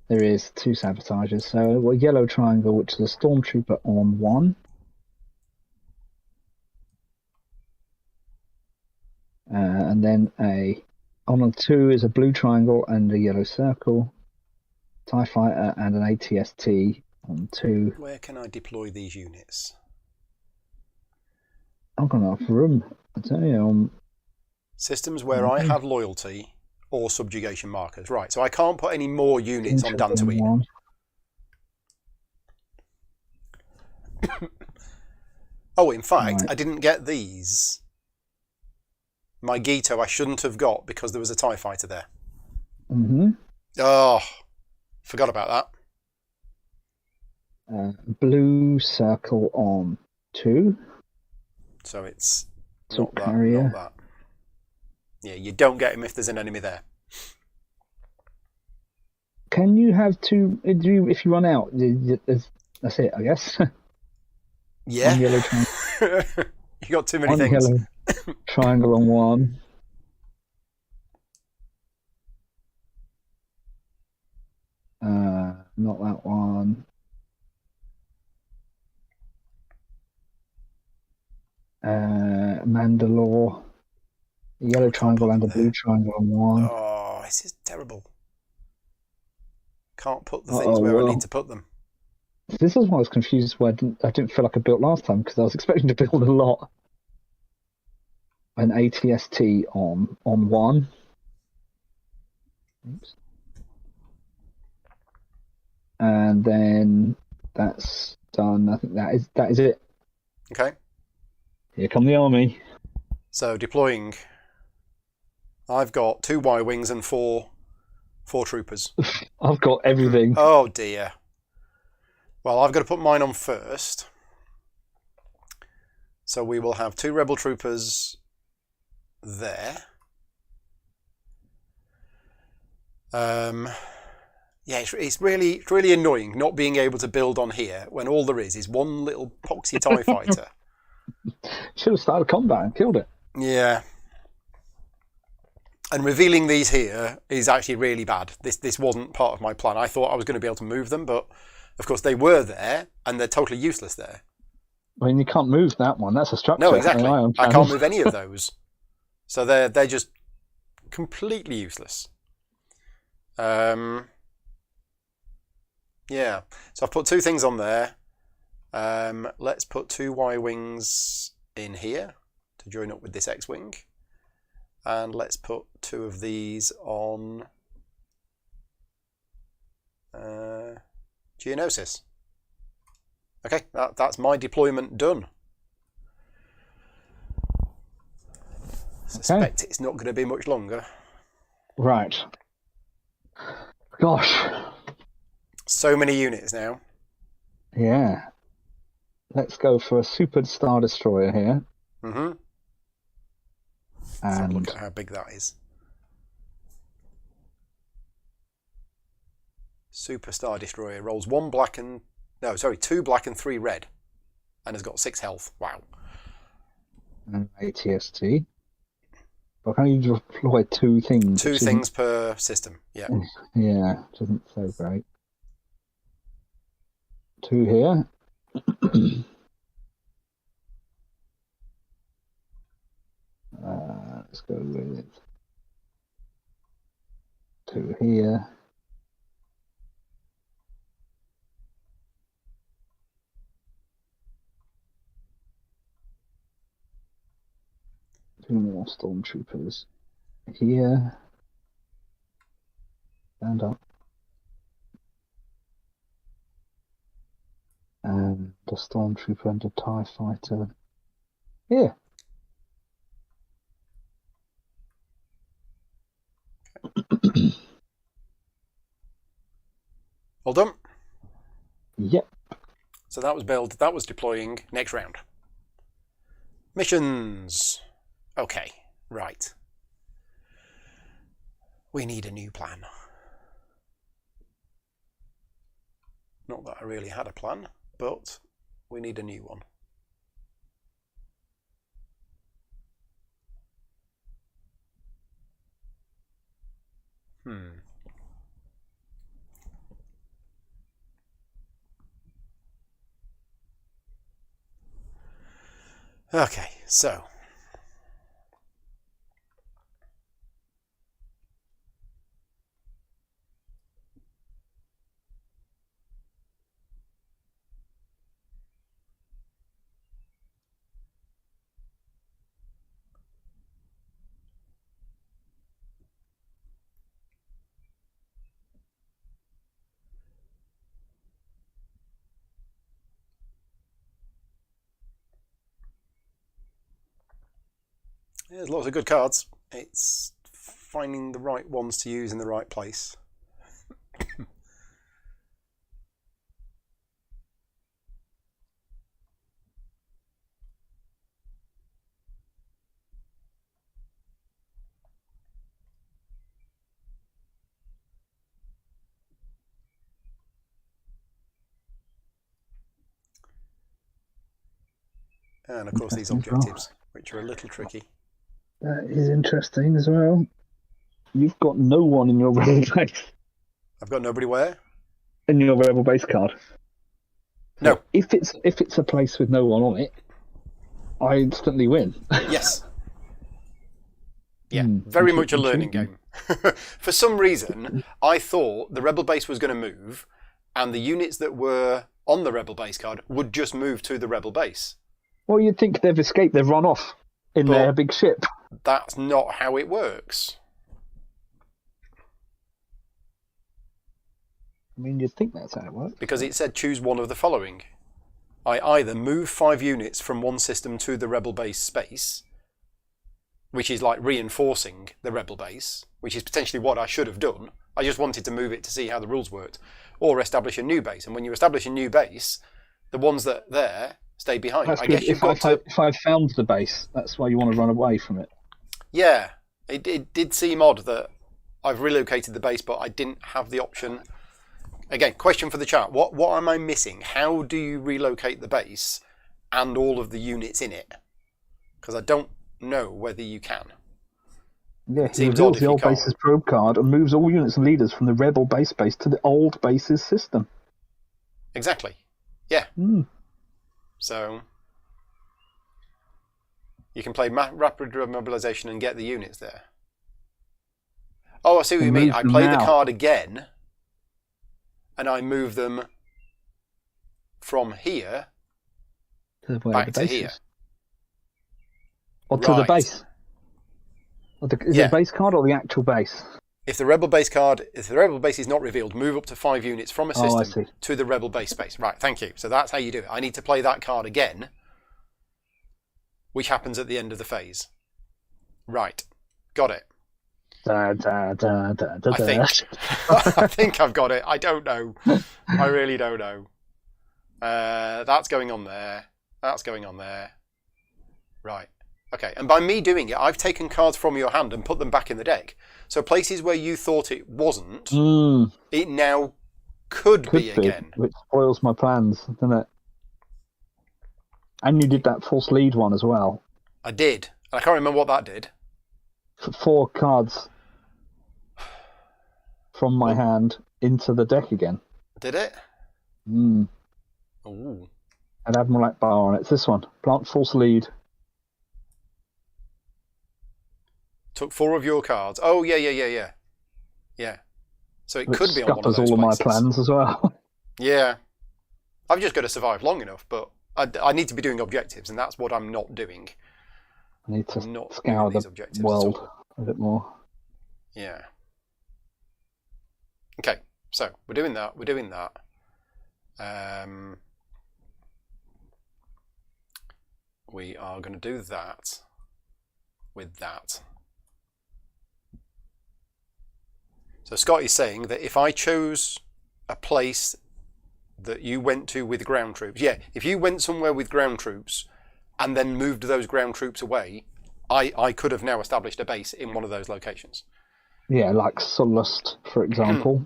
There is 2 sabotages. So yellow triangle, which is a stormtrooper on 1. And then on 2 is a blue triangle and a yellow circle. TIE fighter and an ATST on 2. Where can I deploy these units? I've got enough room. I tell you. Systems where I have loyalty or subjugation markers. Right, so I can't put any more units on Dantooine. Oh, in fact, I didn't get these. My Gito I shouldn't have got because there was a TIE fighter there. Oh, forgot about that. Blue circle on 2. So it's not that. Yeah, you don't get him if there's an enemy there. Can you have 2 if you run out? That's it, I guess. Yeah. One yellow triangle. You got too many things. Yellow triangle on 1. Not that one. Mandalore. A yellow triangle and a blue triangle on 1. Oh, this is terrible. Can't put the things where I need to put them. This is why I was confused why I didn't feel like I built last time, because I was expecting to build a lot. An ATST on 1. Oops. And And then that's done. I think that is it. Okay. Here come the army. So deploying. I've got 2 Y-wings and 4 troopers. I've got everything. Oh dear. Well, I've got to put mine on first. So we will have 2 rebel troopers there. Yeah, it's really annoying not being able to build on here when all there is one little poxy TIE fighter. Should have started combat and killed it. Yeah. And revealing these here is actually really bad. This wasn't part of my plan. I thought I was going to be able to move them, but of course they were there, and they're totally useless there. I mean, you can't move that one. That's a structure. No, exactly. I can't move any of those. So they're just completely useless. Yeah. So I've put 2 things on there. Let's put 2 Y-wings in here to join up with this X-wing. And let's put 2 of these on Geonosis. Okay, that's my deployment done. Suspect it's not going to be much longer. Right. Gosh. So many units now. Yeah. Let's go for a Super Star Destroyer here. Mm-hmm. And look at how big that is. Super Star Destroyer rolls 2 black and 3 red, and has got 6 health. Wow. And ATST. But can you deploy 2 things? 2 things per system. Yeah. Yeah, which isn't so great. 2 here. Let's go with 2 here. Two more stormtroopers here. Stand up. And a stormtrooper and a TIE fighter here. All done? Yep. So that was build, that was deploying. Next round. Missions. Okay, right. We need a new plan. Not that I really had a plan, but we need a new one. Okay, so there's lots of good cards. It's finding the right ones to use in the right place. And of course these objectives, which are a little tricky. That is interesting as well. You've got no one in your rebel base. I've got nobody where? In your rebel base card. No. If it's a place with no one on it, I instantly win. Yes. Yeah, very much a learning game. For some reason, I thought the rebel base was going to move, and the units that were on the rebel base card would just move to the rebel base. Well, you'd think they've escaped, they've run off in their big ship. That's not how it works. I mean, you'd think that's how it works. Because it said choose one of the following. I either move 5 units from one system to the rebel base space, which is like reinforcing the rebel base, which is potentially what I should have done. I just wanted to move it to see how the rules worked. Or establish a new base. And when you establish a new base, the ones that are there stay behind. That's I good. guess you've got to... If I found the base, that's why you want to run away from it. Yeah, it did seem odd that I've relocated the base, but I didn't have the option. Again, question for the chat. What am I missing? How do you relocate the base and all of the units in it? Because I don't know whether you can. Yeah, he reveals the old base's probe card and moves all units and leaders from the rebel base to the old base's system. Exactly. Yeah. Mm. So you can play rapid mobilization and get the units there. Oh, I see what you mean. I play the card again, and I move them from here back to here. Or to the base. Is it a base card or the actual base? If the rebel base is not revealed, move up to 5 units from a system to the rebel base space. Right, thank you. So that's how you do it. I need to play that card again, which happens at the end of the phase. Right, got it. I think I've got it. I don't know. I really don't know. That's going on there. That's going on there. Right. Okay, and by me doing it, I've taken cards from your hand and put them back in the deck. So places where you thought it wasn't, it now could be again. Which spoils my plans, doesn't it? And you did that false lead one as well. I did. I can't remember what that did. 4 cards from my hand into the deck again. Did it? Ooh. An Admiral Akbar on it. It's this one. Plant false lead. Took 4 of your cards. Oh, yeah. So it could be on one of those all places. of my plans as well. Yeah. I've just got to survive long enough, but I need to be doing objectives, and that's what I'm not doing. I need to scour the world a bit more. Yeah. Okay, so we're doing that. We are going to do that with that. So Scott is saying that if I chose a place that you went to with ground troops, if you went somewhere with ground troops and then moved those ground troops away, I could have now established a base in one of those locations. Yeah, like Solust, for example.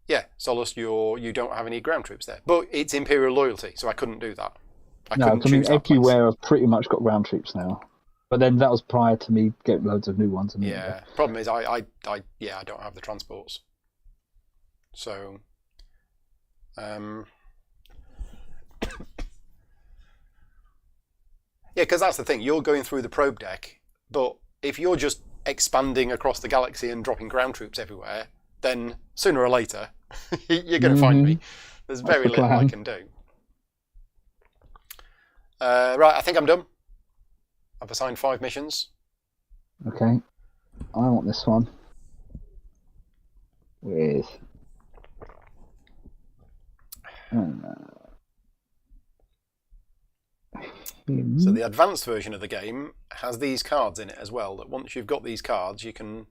Yeah, Solust, you don't have any ground troops there. But it's Imperial loyalty, so I couldn't do that. I mean, everywhere I've pretty much got ground troops now. But then that was prior to me getting loads of new ones. Yeah, problem is I don't have the transports. So, yeah, because that's the thing. You're going through the probe deck, but if you're just expanding across the galaxy and dropping ground troops everywhere, then sooner or later you're going to find me. There's very little I can do. Right, I think I'm done. I've assigned 5 missions. Okay. I want this one. With... So the advanced version of the game has these cards in it as well, that once you've got these cards, you can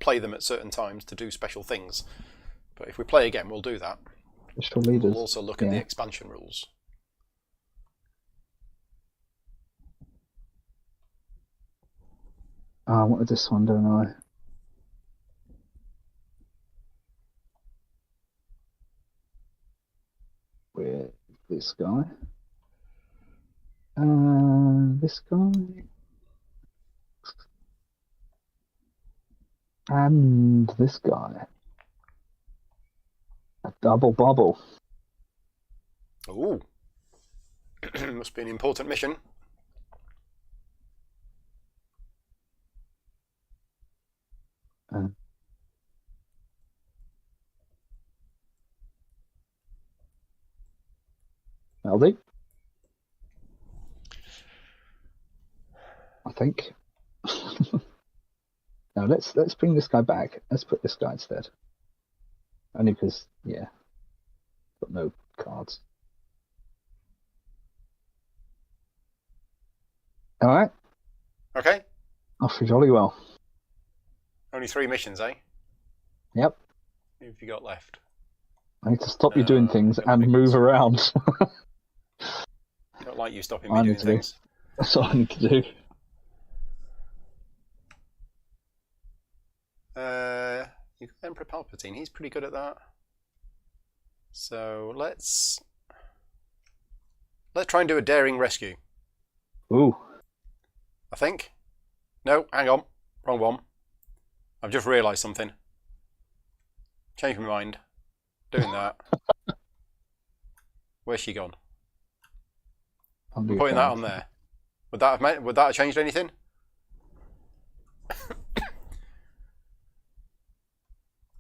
play them at certain times to do special things. But if we play again, we'll do that. We'll also look at the expansion rules. I wanted this one, don't I? With this guy. This guy. And this guy. A double bubble. Ooh. Must be an important mission. That'll do. I think. Now let's bring this guy back. Let's put this guy instead. Only because, yeah, got no cards. All right, Okay. off you jolly well. Only 3 missions, eh? Yep. Who have you got left? I need to stop you doing things no and big move ones. around. Don't like you stopping me I doing need to do. things. That's what I need to do. You got Emperor Palpatine. He's pretty good at that. So let's try and do a daring rescue. Ooh. I think. No, hang on. Wrong one. I've just realised something. Changed my mind. Doing that. Where's she gone? I'm putting that on there. Would that have changed anything?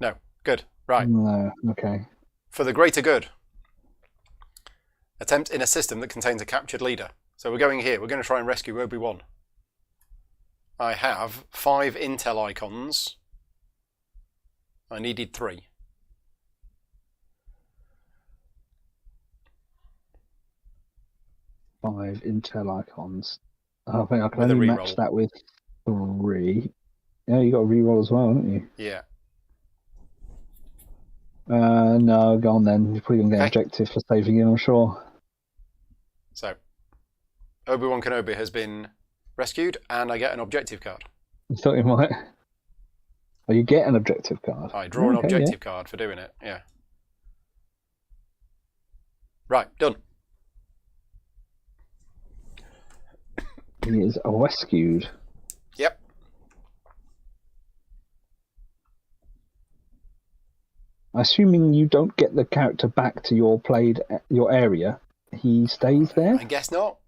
No. Good. Right. No. Okay. For the greater good. Attempt in a system that contains a captured leader. So we're going here. We're going to try and rescue Obi-Wan. I have 5 intel icons. I needed 3. Five intel icons. I think I can With a only reroll. match that with 3. Yeah, you got a reroll as well, haven't you? Yeah. No, go on then. You're probably going to get an objective for saving him, I'm sure. So, Obi-Wan Kenobi has been rescued, and I get an objective card. I thought you might. Oh, you get an objective card. I draw an objective card for doing it, yeah. Right, done. He is rescued. Yep. Assuming you don't get the character back to your area, he stays there? I guess not.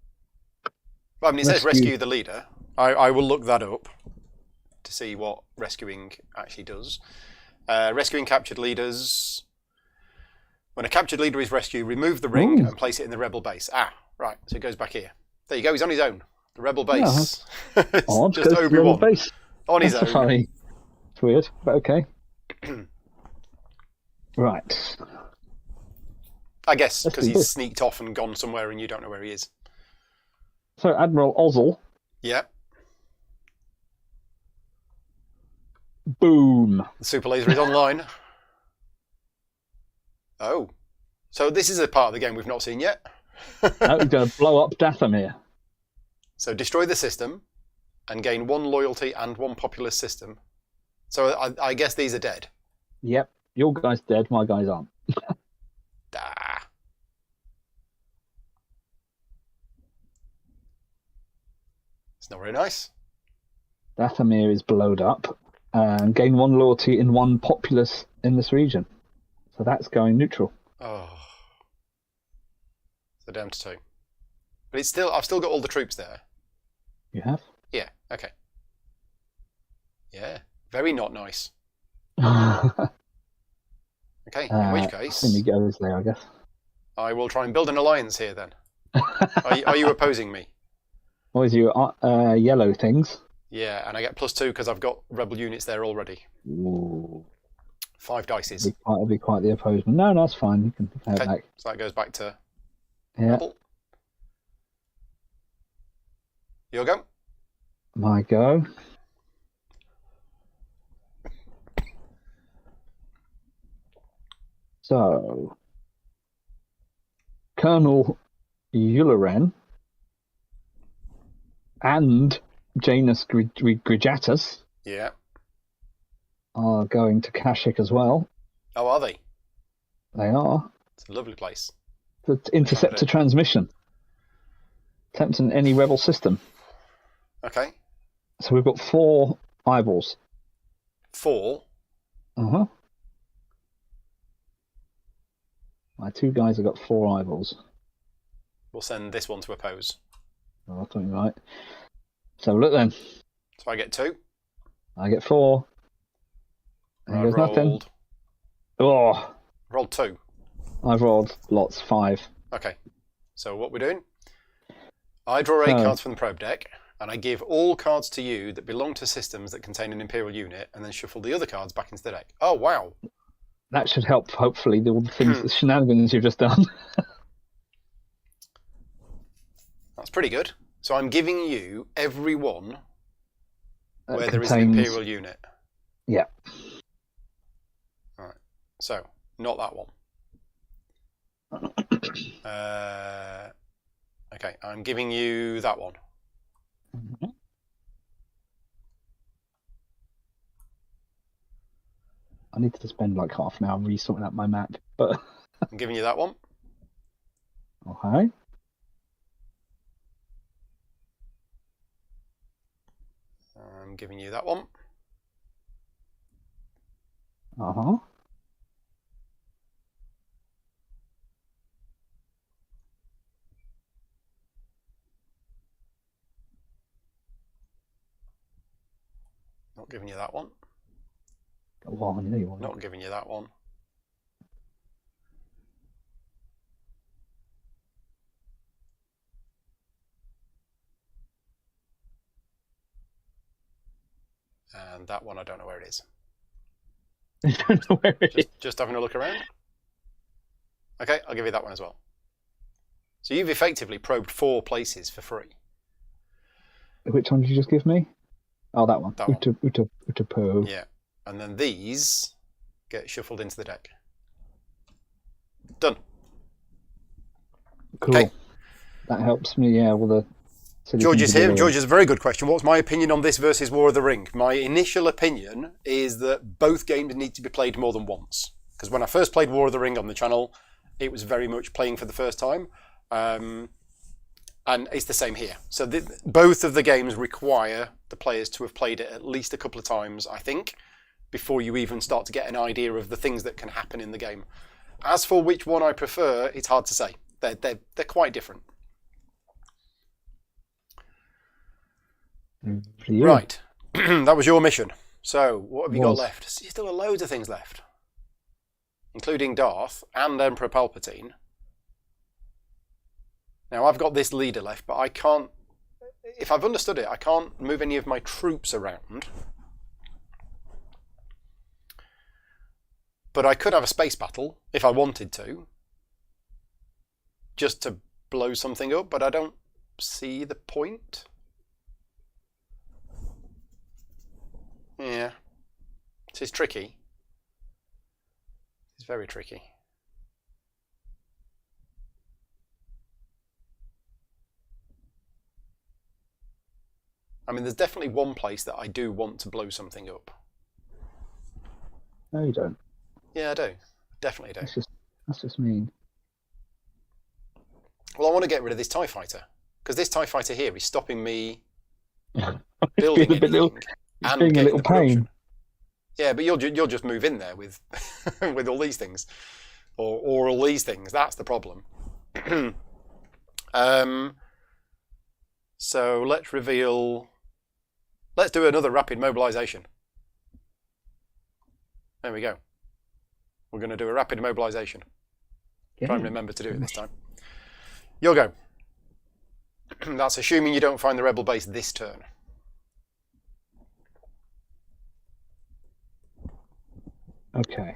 Well, I mean, it says rescue the leader. I will look that up to see what rescuing actually does. Rescuing captured leaders. When a captured leader is rescued, remove the ring and place it in the rebel base. Ah, right. So it goes back here. There you go. He's on his own. The rebel base. Yeah. It's just Obi-Wan. Base. On his That's own. Funny. It's weird, but okay. Right. I guess because he's sneaked off and gone somewhere and you don't know where he is. So Admiral Ozzel. Yeah. Boom. The super laser is online. Oh. So this is a part of the game we've not seen yet. Now he's going to blow up Dathomir. So destroy the system and gain 1 loyalty and 1 populous system. So I guess these are dead. Yep. Your guy's dead, my guys aren't. It's not very nice. Dathomir is blowed up and gain 1 loyalty in 1 populace in this region. So that's going neutral. Oh. So down to 2. But it's still, I've still got all the troops there. You have? Yeah, okay. Yeah, very not nice. Okay, in which case... Let me go there, I guess. I will try and build an alliance here then. Are you opposing me? What is your yellow things? Yeah, and I get +2 because I've got rebel units there already. Ooh. 5 dices. It'll be quite the opposement. No, that's fine. You can have it back. So that goes back to rebel. Your go. My go. So, Colonel Yularen and Janus Grijatus are going to Kashyyyk as well. Oh, are they? They are. It's a lovely place. To intercept a transmission. Attempting any rebel system. Okay. So we've got 4 eyeballs. 4? Uh-huh. My 2 guys have got 4 eyeballs. We'll send this one to oppose. Oh, I thought you might. So look then. So I get 2. I get 4. And there's nothing. Oh. Rolled 2. I've rolled lots. 5. Okay. So what we're doing? I draw 8 cards from the probe deck, and I give all cards to you that belong to systems that contain an Imperial unit, and then shuffle the other cards back into the deck. Oh, wow. That should help, hopefully, all the things, the shenanigans you've just done. That's pretty good. So I'm giving you every one where there is an contains... Imperial unit. Yeah. All right. So, not that one. Okay, I'm giving you that one. Mhm. I need to spend like half an hour resorting out my map, but I'm giving you that one. okay. I'm giving you that one. Uh-huh. Not giving you that one. Go on, you want Not giving you that one. And that one, I don't know where it is. I don't know where it is. Just having a look around. Okay, I'll give you that one as well. So you've effectively probed 4 places for free. Which one did you just give me? Oh, that one. That one. Utapo. Yeah. And then these get shuffled into the deck. Done. Cool. Okay. That helps me, yeah, all the... George is here, and George has a very good question. What's my opinion on this versus War of the Ring? My initial opinion is that both games need to be played more than once. Because when I first played War of the Ring on the channel, it was very much playing for the first time. And it's the same here. So both of the games require the players to have played it at least a couple of times, I think, before you even start to get an idea of the things that can happen in the game. As for which one I prefer, it's hard to say. They're quite different. Right. That was your mission. So, what have you got left? Still loads of things left. Including Darth and Emperor Palpatine. Now, I've got this leader left, but I can't... If I've understood it, I can't move any of my troops around. But I could have a space battle, if I wanted to. Just to blow something up, but I don't see the point. Yeah. This is tricky. It's very tricky. I mean, there's definitely one place that I do want to blow something up. No, you don't. Yeah, I do. Definitely do. That's just mean. Well, I want to get rid of this TIE fighter. Because this TIE fighter here is stopping me building anything. And getting a little pain. Yeah, but you'll just move in there with with all these things, or all these things. That's the problem. So let's reveal. Let's do another rapid mobilization. There we go. We're going to do a rapid mobilization. Yeah. Try and remember to do it this time. You'll go. That's assuming you don't find the rebel base this turn. Okay.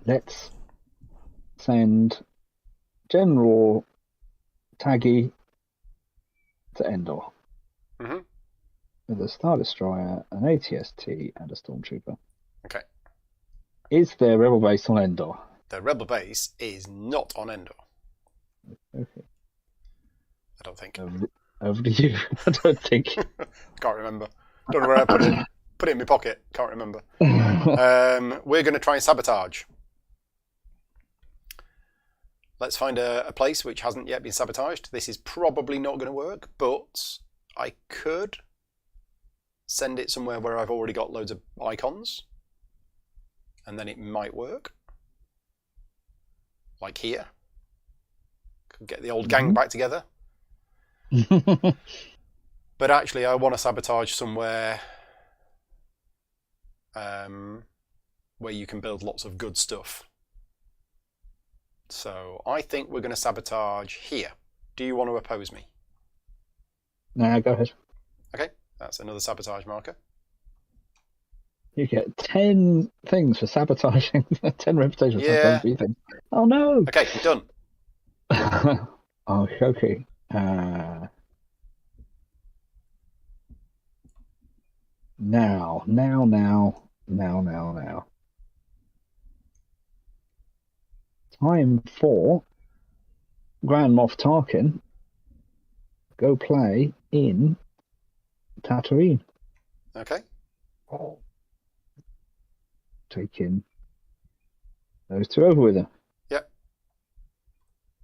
Let's send General Taggy to Endor. Mm-hmm. With a Star Destroyer, an ATST, and a Stormtrooper. Okay. Is there rebel base on Endor? The rebel base is not on Endor. Okay. I don't think. Over to you. I don't think. Can't remember. Don't know where I put it. Put it in my pocket. Can't remember. We're going to try and sabotage. Let's find a place which hasn't yet been sabotaged. This is probably not going to work, but I could send it somewhere where I've already got loads of icons, and then it might work. Like here. Could get the old gang back together. But actually, I want to sabotage somewhere where you can build lots of good stuff. So I think we're going to sabotage here. Do you want to oppose me? No, go ahead. Okay, that's another sabotage marker. You get 10 things for sabotaging, 10 reputation for Yeah. sabotaging things. Oh no! Okay, done. Oh, okay. Now. Time for Grand Moff Tarkin. Go play in Tatooine. Okay. Oh. Taking those two over with her. Yep.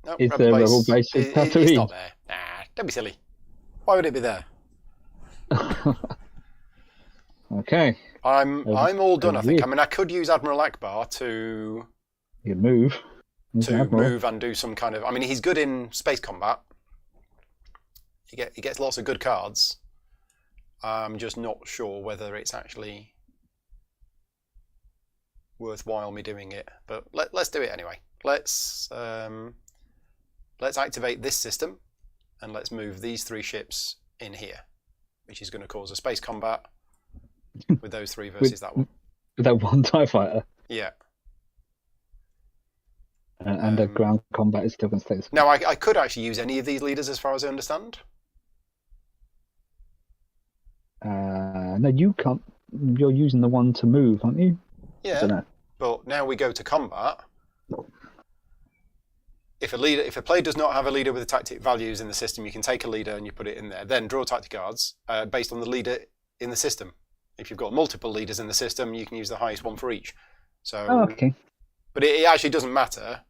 No, Is there a rebel base in It's Tatooine? not there. Nah, don't be silly. Why would it be there? Okay. I'm all done, I think. you. I mean, I could use Admiral Akbar to You move. move and do some kind of. I mean, he's good in space combat. He gets lots of good cards. I'm just not sure whether it's actually worthwhile me doing it. But let's do it anyway. Let's activate this system, and let's move these 3 ships in here, which is going to cause a space combat with those 3 versus that one. With that one TIE fighter. Yeah. And the ground combat is still going to stay the same. Now, I could actually use any of these leaders as far as I understand. No, you can't. You're using the one to move, aren't you? Yeah. I don't know. But now we go to combat. If a player does not have a leader with the tactic values in the system, you can take a leader and you put it in there. Then draw tactic cards based on the leader in the system. If you've got multiple leaders in the system, you can use the highest one for each. So, okay. But it actually doesn't matter.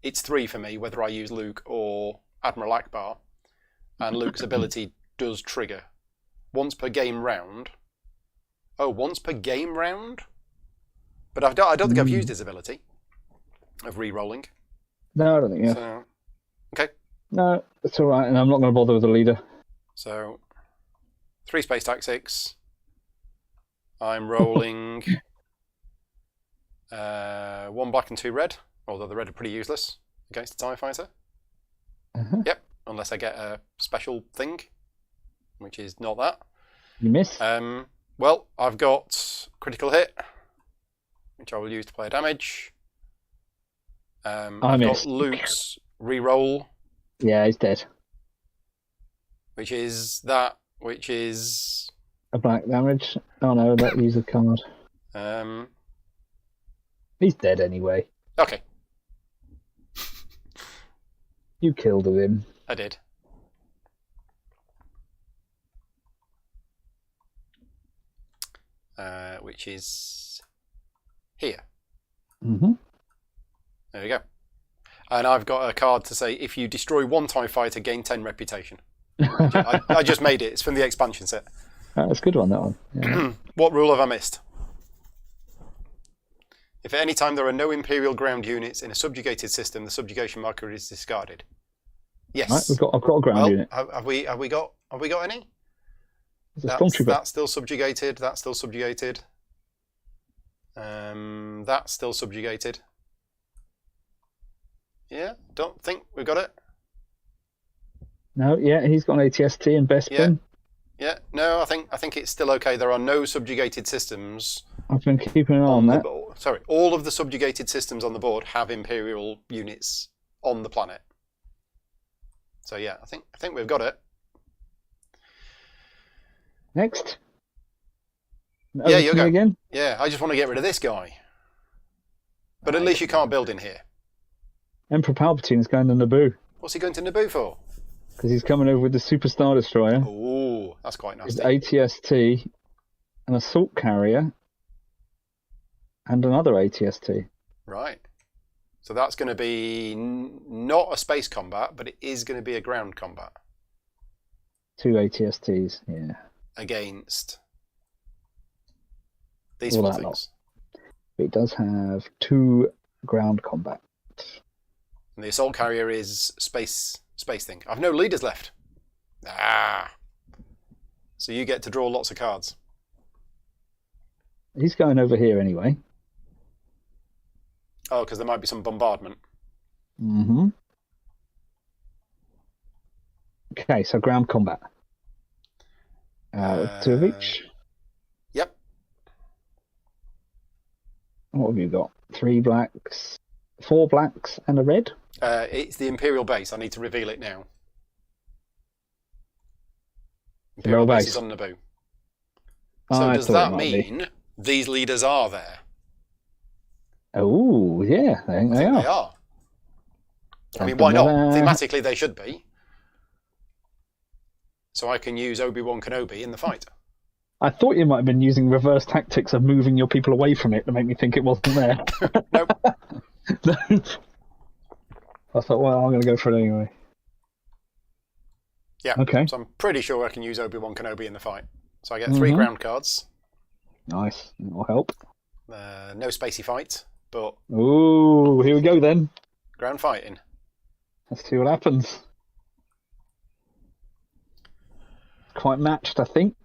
It's 3 for me, whether I use Luke or Admiral Akbar. And Luke's ability does trigger. Once per game round. Oh, once per game round? But I don't think I've used his ability of re-rolling. No, I don't think so. So, okay. No, it's all right, and I'm not going to bother with the leader. So, 3 space tactics. I'm rolling 1 black and 2 red, although the red are pretty useless against a TIE fighter. Yep, unless I get a special thing, which is not that. You miss? Well, I've got critical hit, which I will use to play damage. I've got Luke's reroll. Yeah, he's dead. Which is a black damage. Oh no, that use a card. He's dead anyway. Okay. You killed him. I did. Which is here. Mm-hmm. There we go. And I've got a card to say, if you destroy 1 TIE fighter, gain 10 reputation. I just made it. It's from the expansion set. That's a good one, that one. Yeah. What rule have I missed? If at any time there are no Imperial ground units in a subjugated system, the subjugation marker is discarded. Yes. Right, I've got a ground unit. Have we got any? That's still subjugated. That's still subjugated. That's still subjugated. Yeah, don't think we've got it. No, yeah, he's got an ATST and Bespin. Yeah, no, I think it's still okay. There are no subjugated systems. I've been keeping an eye on that. Sorry, all of the subjugated systems on the board have Imperial units on the planet. So yeah, I think we've got it. Next. Yeah, you're going again. Yeah, I just want to get rid of this guy. But at least you can't build in here. Emperor Palpatine is going to Naboo. What's he going to Naboo for? Because he's coming over with the Super Star Destroyer. Oh, that's quite nasty. With ATST, an assault carrier, and another ATST. Right. So that's going to be not a space combat, but it is going to be a ground combat. 2 ATSTs, yeah. Against these 4 things. It does have 2 ground combat. And the assault carrier is space thing. I've no leaders left. So you get to draw lots of cards. He's going over here anyway. Oh, because there might be some bombardment. Mm-hmm. Okay, so ground combat. 2 of each. Yep. What have you got? 3 blacks, 4 blacks, and a red. It's the Imperial base. I need to reveal it now. Imperial Imperial base base is on Naboo. Oh, So I does thought it that might be. mean these leaders are there? Oh, yeah, I think I they think are. they are. I mean, why not? Da-da-da. Thematically, they should be. So I can use Obi-Wan Kenobi in the fight. I thought you might have been using reverse tactics of moving your people away from it to make me think it wasn't there. Nope. I thought, well, I'm going to go for it anyway. Yeah. Okay. So I'm pretty sure I can use Obi-Wan Kenobi in the fight. So I get 3 ground cards. Nice. That'll help. No spacey fight, but Ooh, here we go then. ground fighting. Let's see what happens. Quite matched, I think.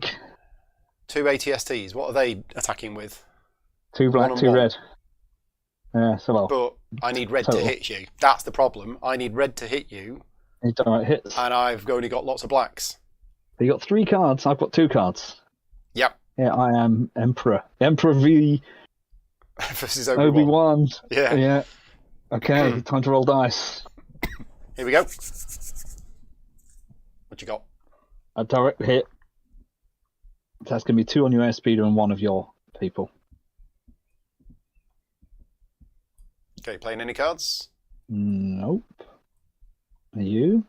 2 ATSTs. What are they attacking with? 2 black, 1 and 2 1. red. Yeah, so well. But I need red Total. to hit you. That's the problem. I need red to hit you, He's done right hits. and I've only got lots of blacks. You got 3 cards. I've got 2 cards. Yep. Yeah, I am Emperor. Emperor v Versus Obi-Wan. Obi-Wan. Yeah. Yeah. Okay, time to roll dice. Here we go. What you got? A direct hit. That's going to be 2 on your airspeeder and 1 of your people. Okay, playing any cards? Nope. Are you?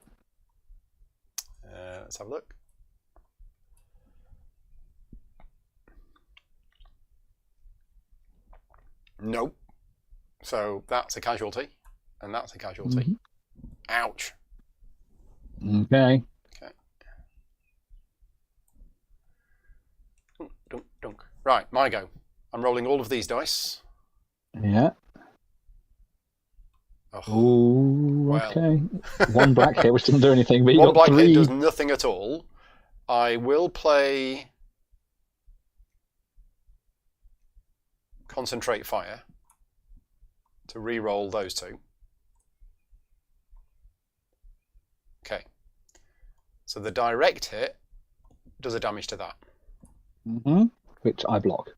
Let's have a look. Nope. So that's a casualty, and that's a casualty. Ouch. Okay. Okay. Dunk, dunk. Right, my go. I'm rolling all of these dice. Yeah. Oh, Ooh, well. okay. 1 black hit, which doesn't do anything, but you One got black 3. hit does nothing at all. I will play Concentrate Fire to re-roll those 2. Okay. So the direct hit does a damage to that. Which I block.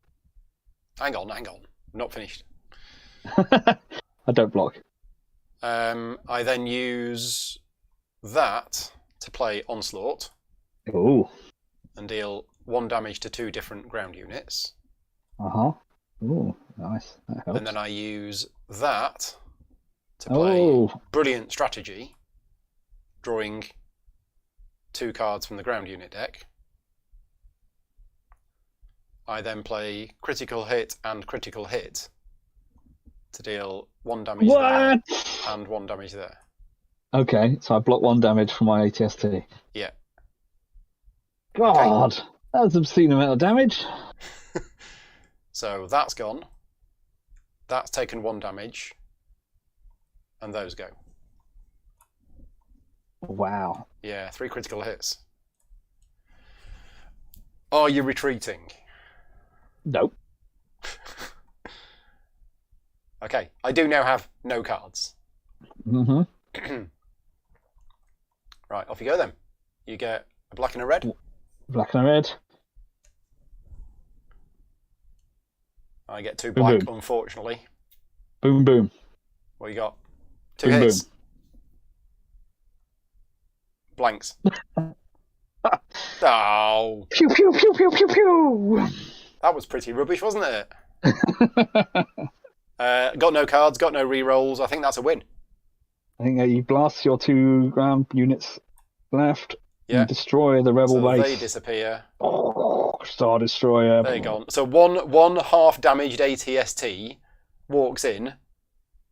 Hang on. I'm not finished. I don't block. I then use that to play Onslaught Ooh. and deal 1 damage to 2 different ground units. Uh-huh. Ooh, nice. That helps. And then I use that to play Brilliant Strategy, drawing 2 cards from the ground unit deck. I then play Critical Hit and Critical Hit to deal 1 damage there and 1 damage there. Okay, so I block 1 damage from my ATST. Yeah. God, that was an obscene amount of damage. So that's gone. That's taken 1 damage. And those go. Wow. Yeah, 3 critical hits. Are you retreating? Nope. Okay, I do now have no cards. Mm-hmm. Right, off you go then. You get a black and a red. Black and a red. I get 2 Boom, black, boom. unfortunately. Boom, boom. What you got? 2 Boom, hits. Blanks. Oh, Pew, pew, pew, pew, pew, pew. that was pretty rubbish, wasn't it? Got no cards, got no re-rolls. I think that's a win. I think you blast your 2 ground units left Yeah. and destroy the rebel So base. they disappear. Oh, Star Destroyer. They're gone. So one half damaged ATST walks in.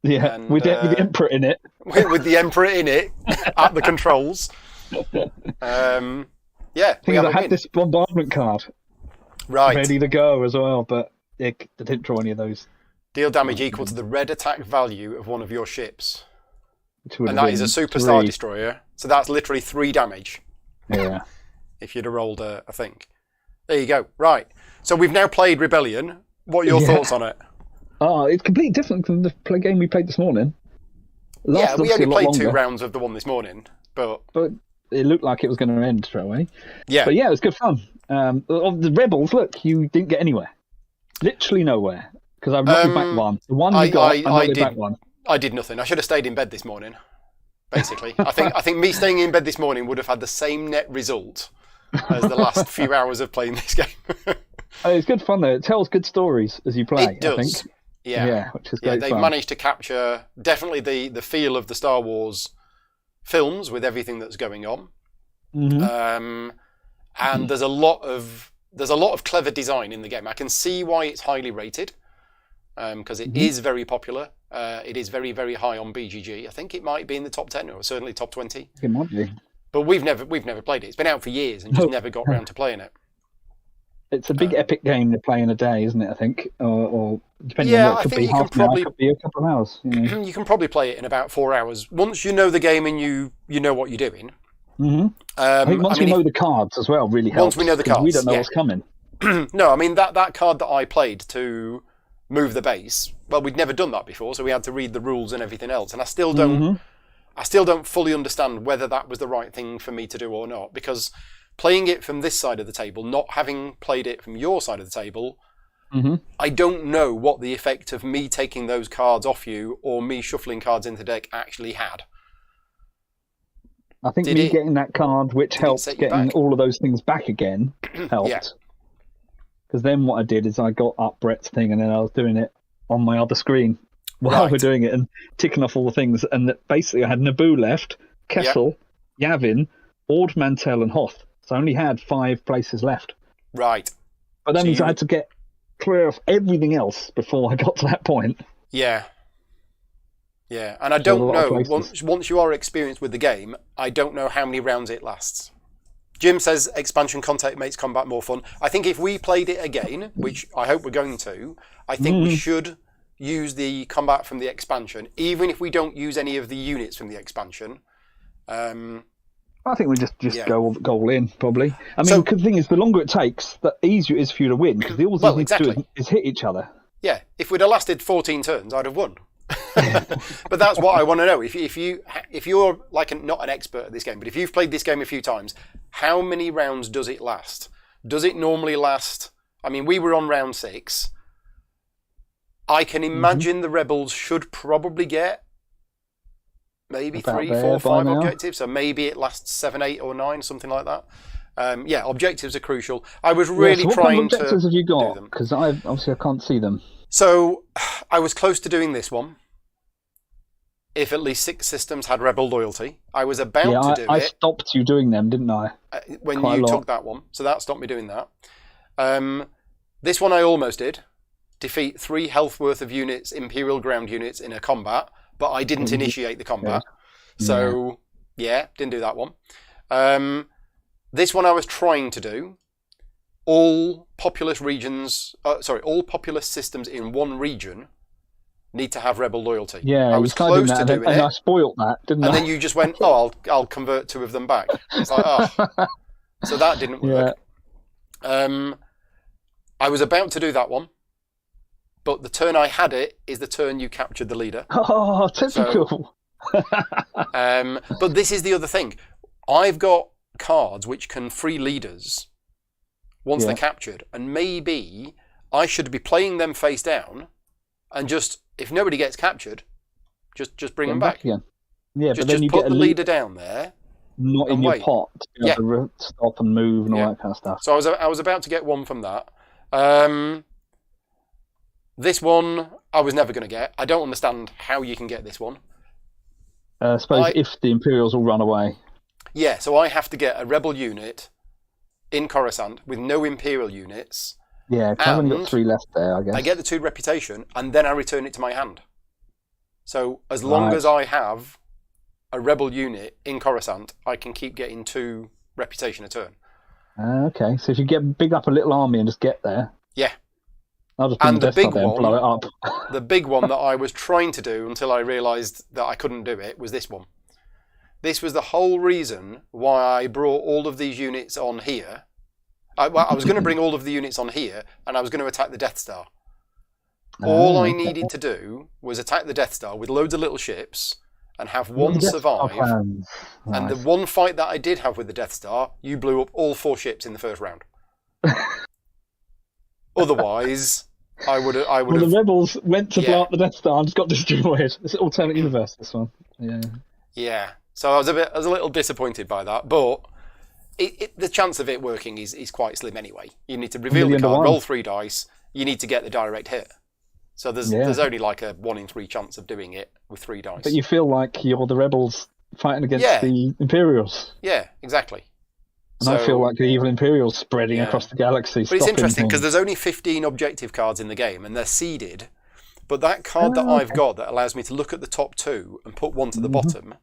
Yeah, And, with the Emperor in it. with the Emperor in it at the controls. Yeah, we Thing is, have I a had win. this bombardment card Right. ready to go as well, but I didn't draw any of those. Deal damage equal to the red attack value of one of your ships. Which would And have that is a been Super Star 3. Destroyer. So that's literally 3 damage Yeah. if you'd have rolled a thing. There you go. Right. So we've now played Rebellion. What are your thoughts on it? Oh, it's completely different from the game we played this morning. Yeah, we only a lot played 2 longer, rounds of the one this morning. But but it looked like it was going to end straight away. yeah. But yeah, it was good fun. Of the rebels, look, you didn't get anywhere. Literally nowhere. Because I've knocked you back one. The one you got, I knocked you back one. I did nothing. I should have stayed in bed this morning. Basically, I think me staying in bed this morning would have had the same net result as the last few hours of playing this game. It's good fun though. It tells good stories as you play. It does. I think. Yeah, which is great they've fun. managed to capture definitely the feel of the Star Wars films with everything that's going on. Mm-hmm. And there's a lot of clever design in the game. I can see why it's highly rated because it is very popular. It is very, very high on BGG. I think it might be in the top 10 or certainly top 20. It might be. But we've never played it. It's been out for years and just never got around to playing it. It's a big epic game to play in a day, isn't it? I think, or depending on what it could be, half an hour, it could be a couple of hours. You can probably play it in about 4 hours once you know the game and you know what you're doing. Mm-hmm. I think once we know the cards as well, really helps. Once we know the cards, we don't know what's coming. No, I mean that card that I played to move the base. Well, we'd never done that before, so we had to read the rules and everything else. And I still don't fully understand whether that was the right thing for me to do or not, because playing it from this side of the table, not having played it from your side of the table, I don't know what the effect of me taking those cards off you or me shuffling cards into the deck actually had. I think getting that card, which helped getting all of those things back again, helped. Because then what I did is I got up Brett's thing and then I was doing it on my other screen while we're doing it and ticking off all the things. And basically I had Naboo left, Kessel, Yavin, Ord Mantell and Hoth. So I only had 5 places left. Right. But that means I had to get clear of everything else before I got to that point. Yeah. Yeah, and I don't know, once you are experienced with the game, I don't know how many rounds it lasts. Jim says expansion content makes combat more fun. I think if we played it again, which I hope we're going to, I think we should use the combat from the expansion, even if we don't use any of the units from the expansion. I think we just go all in, probably. I mean, the thing is, the longer it takes, the easier it is for you to win, because all you need to do is hit each other. Yeah, if we'd have lasted 14 turns, I'd have won. But that's what I want to know. If you're like not an expert at this game, but if you've played this game a few times, how many rounds does it last? Does it normally last? I mean, we were on round 6. I can imagine the rebels should probably get maybe 3, 4, 5 objectives. So maybe it lasts 7, 8, or 9, something like that. Objectives are crucial. I was really so trying to. What objectives have you got? Do them. Because obviously I can't see them. So I was close to doing this one. If at least 6 systems had rebel loyalty, I was about to do it. I stopped you doing them, didn't I? When you took that one, so that stopped me doing that. This one I almost did. Defeat 3 health worth of units, Imperial ground units in a combat, but I didn't initiate the combat. So didn't do that one. This one I was trying to do. All populous systems in one region need to have rebel loyalty. Yeah, I was close to doing it. And I spoilt that, didn't I? And then you just went, I'll convert 2 of them back. It's like, so that didn't work. I was about to do that one, but the turn I had it is the turn you captured the leader. Oh, typical. But this is the other thing. I've got cards which can free leaders once they're captured, and maybe I should be playing them face down and just, if nobody gets captured, just bring them back again. Yeah, just, but then you put get the leader down there. Not in your pot to be able to stop and move and all that kind of stuff. So I was about to get one from that. This one I was never going to get. I don't understand how you can get this one. I suppose if the Imperials all run away. Yeah, so I have to get a rebel unit in Coruscant with no Imperial units. Yeah, because I've only got 3 left there, I guess. I get the 2 reputation, and then I return it to my hand. So as long as I have a rebel unit in Coruscant, I can keep getting 2 reputation a turn. Okay, so if you big up a little army and just get there. Yeah. I'll just bring the big one, and blow it up. The big one that I was trying to do until I realised that I couldn't do it was this one. This was the whole reason why I brought all of these units on here. I was going to bring all of the units on here, and I was going to attack the Death Star. All I needed to do was attack the Death Star with loads of little ships and have one survive. And the one fight that I did have with the Death Star, you blew up all 4 ships in the first round. Otherwise, I would Well, have. the rebels went to Yeah. blow up the Death Star and just got destroyed. It's an alternate universe, this one. Yeah. Yeah. So I was a little disappointed by that, but the chance of it working is quite slim anyway. You need to reveal the 1,000,000 to card, 1. roll 3 dice. You need to get the direct hit. So there's Yeah. only like a 1 in 3 chance of doing it with 3 dice. But you feel like you're the rebels fighting against Yeah. the Imperials. Yeah, exactly. And I feel like the evil Imperials spreading across the galaxy. But it's interesting because there's only 15 objective cards in the game and they're seeded. But that card that I've got that allows me to look at the top 2 and put 1 to the bottom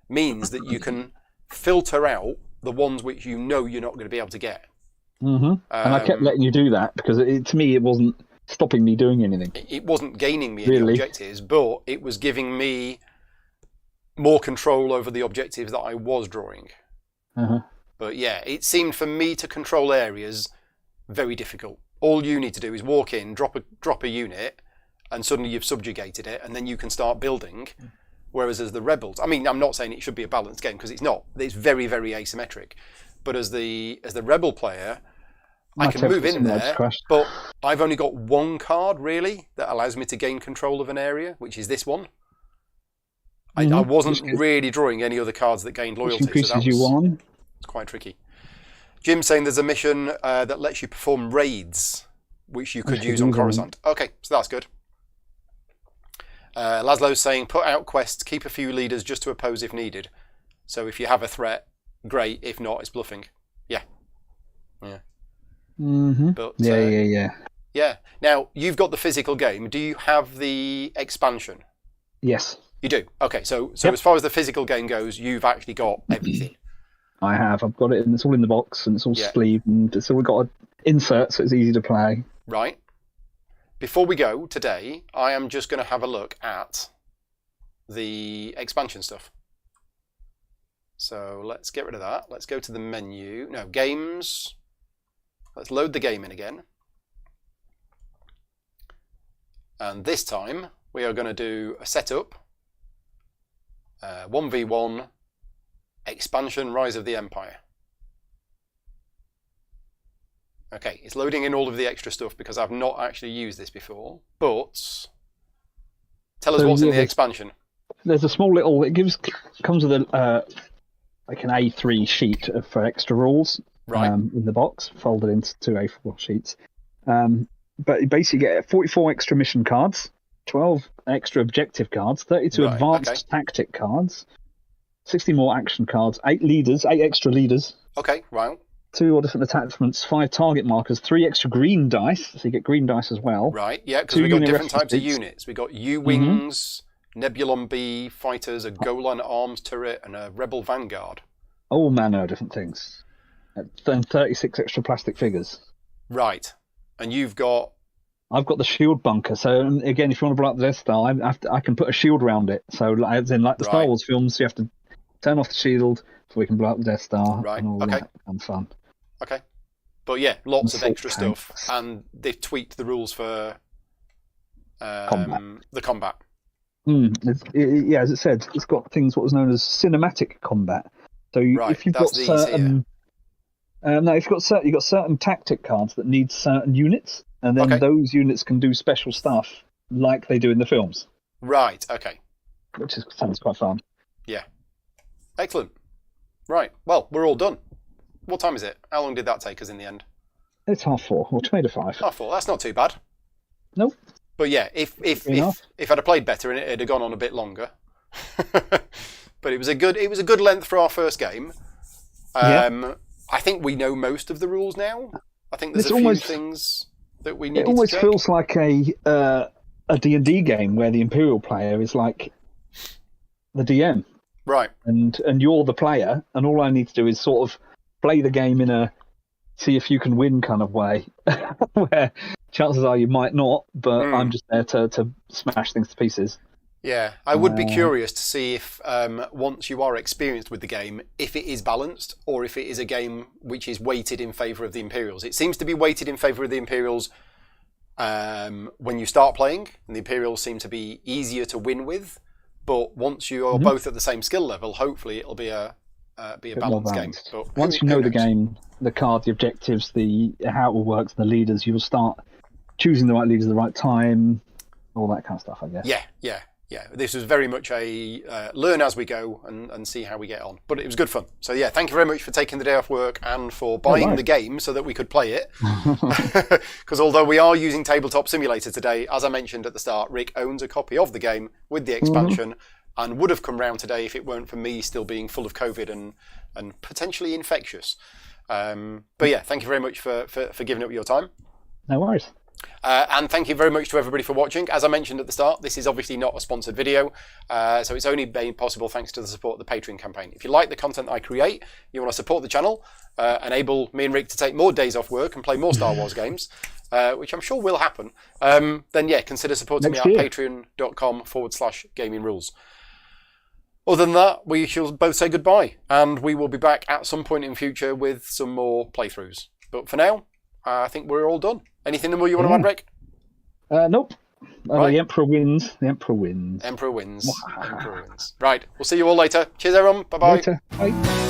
means that you can filter out the ones which you know you're not going to be able to get. And I kept letting you do that because to me it wasn't stopping me doing anything. It wasn't gaining me any objectives, but it was giving me more control over the objectives that I was drawing. But yeah, it seemed for me to control areas very difficult. All you need to do is walk in, drop a unit, and suddenly you've subjugated it, and then you can start building. Whereas as the rebels, I mean, I'm not saying it should be a balanced game because it's not. It's very, very asymmetric. But as the rebel player, I can move in there, but I've only got 1 card really that allows me to gain control of an area, which is this one. I wasn't really drawing any other cards that gained loyalty. Which increases you 1. It's quite tricky. Jim's saying there's a mission that lets you perform raids, which you could use on Coruscant. Okay, so that's good. Laszlo's saying put out quests, keep a few leaders just to oppose if needed. So if you have a threat, great. If not, it's bluffing. Yeah. But, yeah. Now, you've got the physical game. Do you have the expansion? Yes. You do? Okay, so as far as the physical game goes, you've actually got everything. I have. I've got it, and it's all in the box, and it's all sleeved, and it's all got an insert, so it's easy to play. Right. Before we go today, I am just going to have a look at the expansion stuff. So let's get rid of that. Let's go to the menu. No, games. Let's load the game in again. And this time, we are going to do a setup. 1v1 expansion Rise of the Empire. Okay, it's loading in all of the extra stuff because I've not actually used this before. But tell us what's in the expansion. There's a small little. Comes with like an A3 sheet for extra rules. Right. In the box, folded into 2 A4 sheets. But you basically get 44 extra mission cards, 12 extra objective cards, 32 advanced tactic cards, 60 more action cards, 8 extra leaders. Okay, right. 2 different attachments, 5 target markers, 3 extra green dice, so you get green dice as well. Right, yeah, because we've got different types of units. We've got U-Wings, Nebulon B fighters, a Golan arms turret, and a Rebel Vanguard. All manner of different things. Then 36 extra plastic figures. Right, and you've got... I've got the shield bunker, so again, if you want to blow up the Death Star, I can put a shield around it. So as in like the Star Wars films, you have to turn off the shield so we can blow up the Death Star and all that and fun. Okay. But yeah, lots of extra stuff, and they've tweaked the rules for the combat. As it said, it's got things what was known as cinematic combat. So if you've got certain... you've got certain tactic cards that need certain units, and then those units can do special stuff like they do in the films. Right, okay. Which sounds quite fun. Yeah. Excellent. Right, well, we're all done. What time is it? How long did that take us in the end? It's 4:30, or 20 to 5. 4:30, that's not too bad. Nope. But yeah, if I'd have played better, it'd have gone on a bit longer. But it was a good length for our first game. I think we know most of the rules now. I think there's a few things that we need to check. It almost feels like a D&D game where the Imperial player is like the DM. Right. And you're the player, and all I need to do is sort of play the game in a see if you can win kind of way, where chances are you might not, but I'm just there to smash things to pieces. Yeah, I would be curious to see if, once you are experienced with the game, if it is balanced or if it is a game which is weighted in favour of the Imperials. It seems to be weighted in favour of the Imperials when you start playing, and the Imperials seem to be easier to win with. But once you are both at the same skill level, hopefully it'll be a balanced game. But once you know the game, the cards, the objectives, how it all works, the leaders, you will start choosing the right leaders at the right time, all that kind of stuff, I guess. Yeah. This was very much a learn as we go and see how we get on. But it was good fun. So yeah, thank you very much for taking the day off work and for buying the game so that we could play it. Because although we are using Tabletop Simulator today, as I mentioned at the start, Rick owns a copy of the game with the expansion and would have come round today if it weren't for me still being full of COVID and potentially infectious. But yeah, thank you very much for giving up your time. No worries. And thank you very much to everybody for watching. As I mentioned at the start, this is obviously not a sponsored video, so it's only made possible thanks to the support of the Patreon campaign. If you like the content I create, you want to support the channel, enable me and Rick to take more days off work and play more Star Wars games, which I'm sure will happen, then yeah, consider supporting me at patreon.com/gaming rules. Other than that, we shall both say goodbye, and we will be back at some point in future with some more playthroughs. But for now, I think we're all done. Anything more you want to add, Rick? Nope. Right. The Emperor wins. The Emperor wins. Emperor wins. Emperor wins. Right. We'll see you all later. Cheers, everyone. Bye-bye. Later. Bye.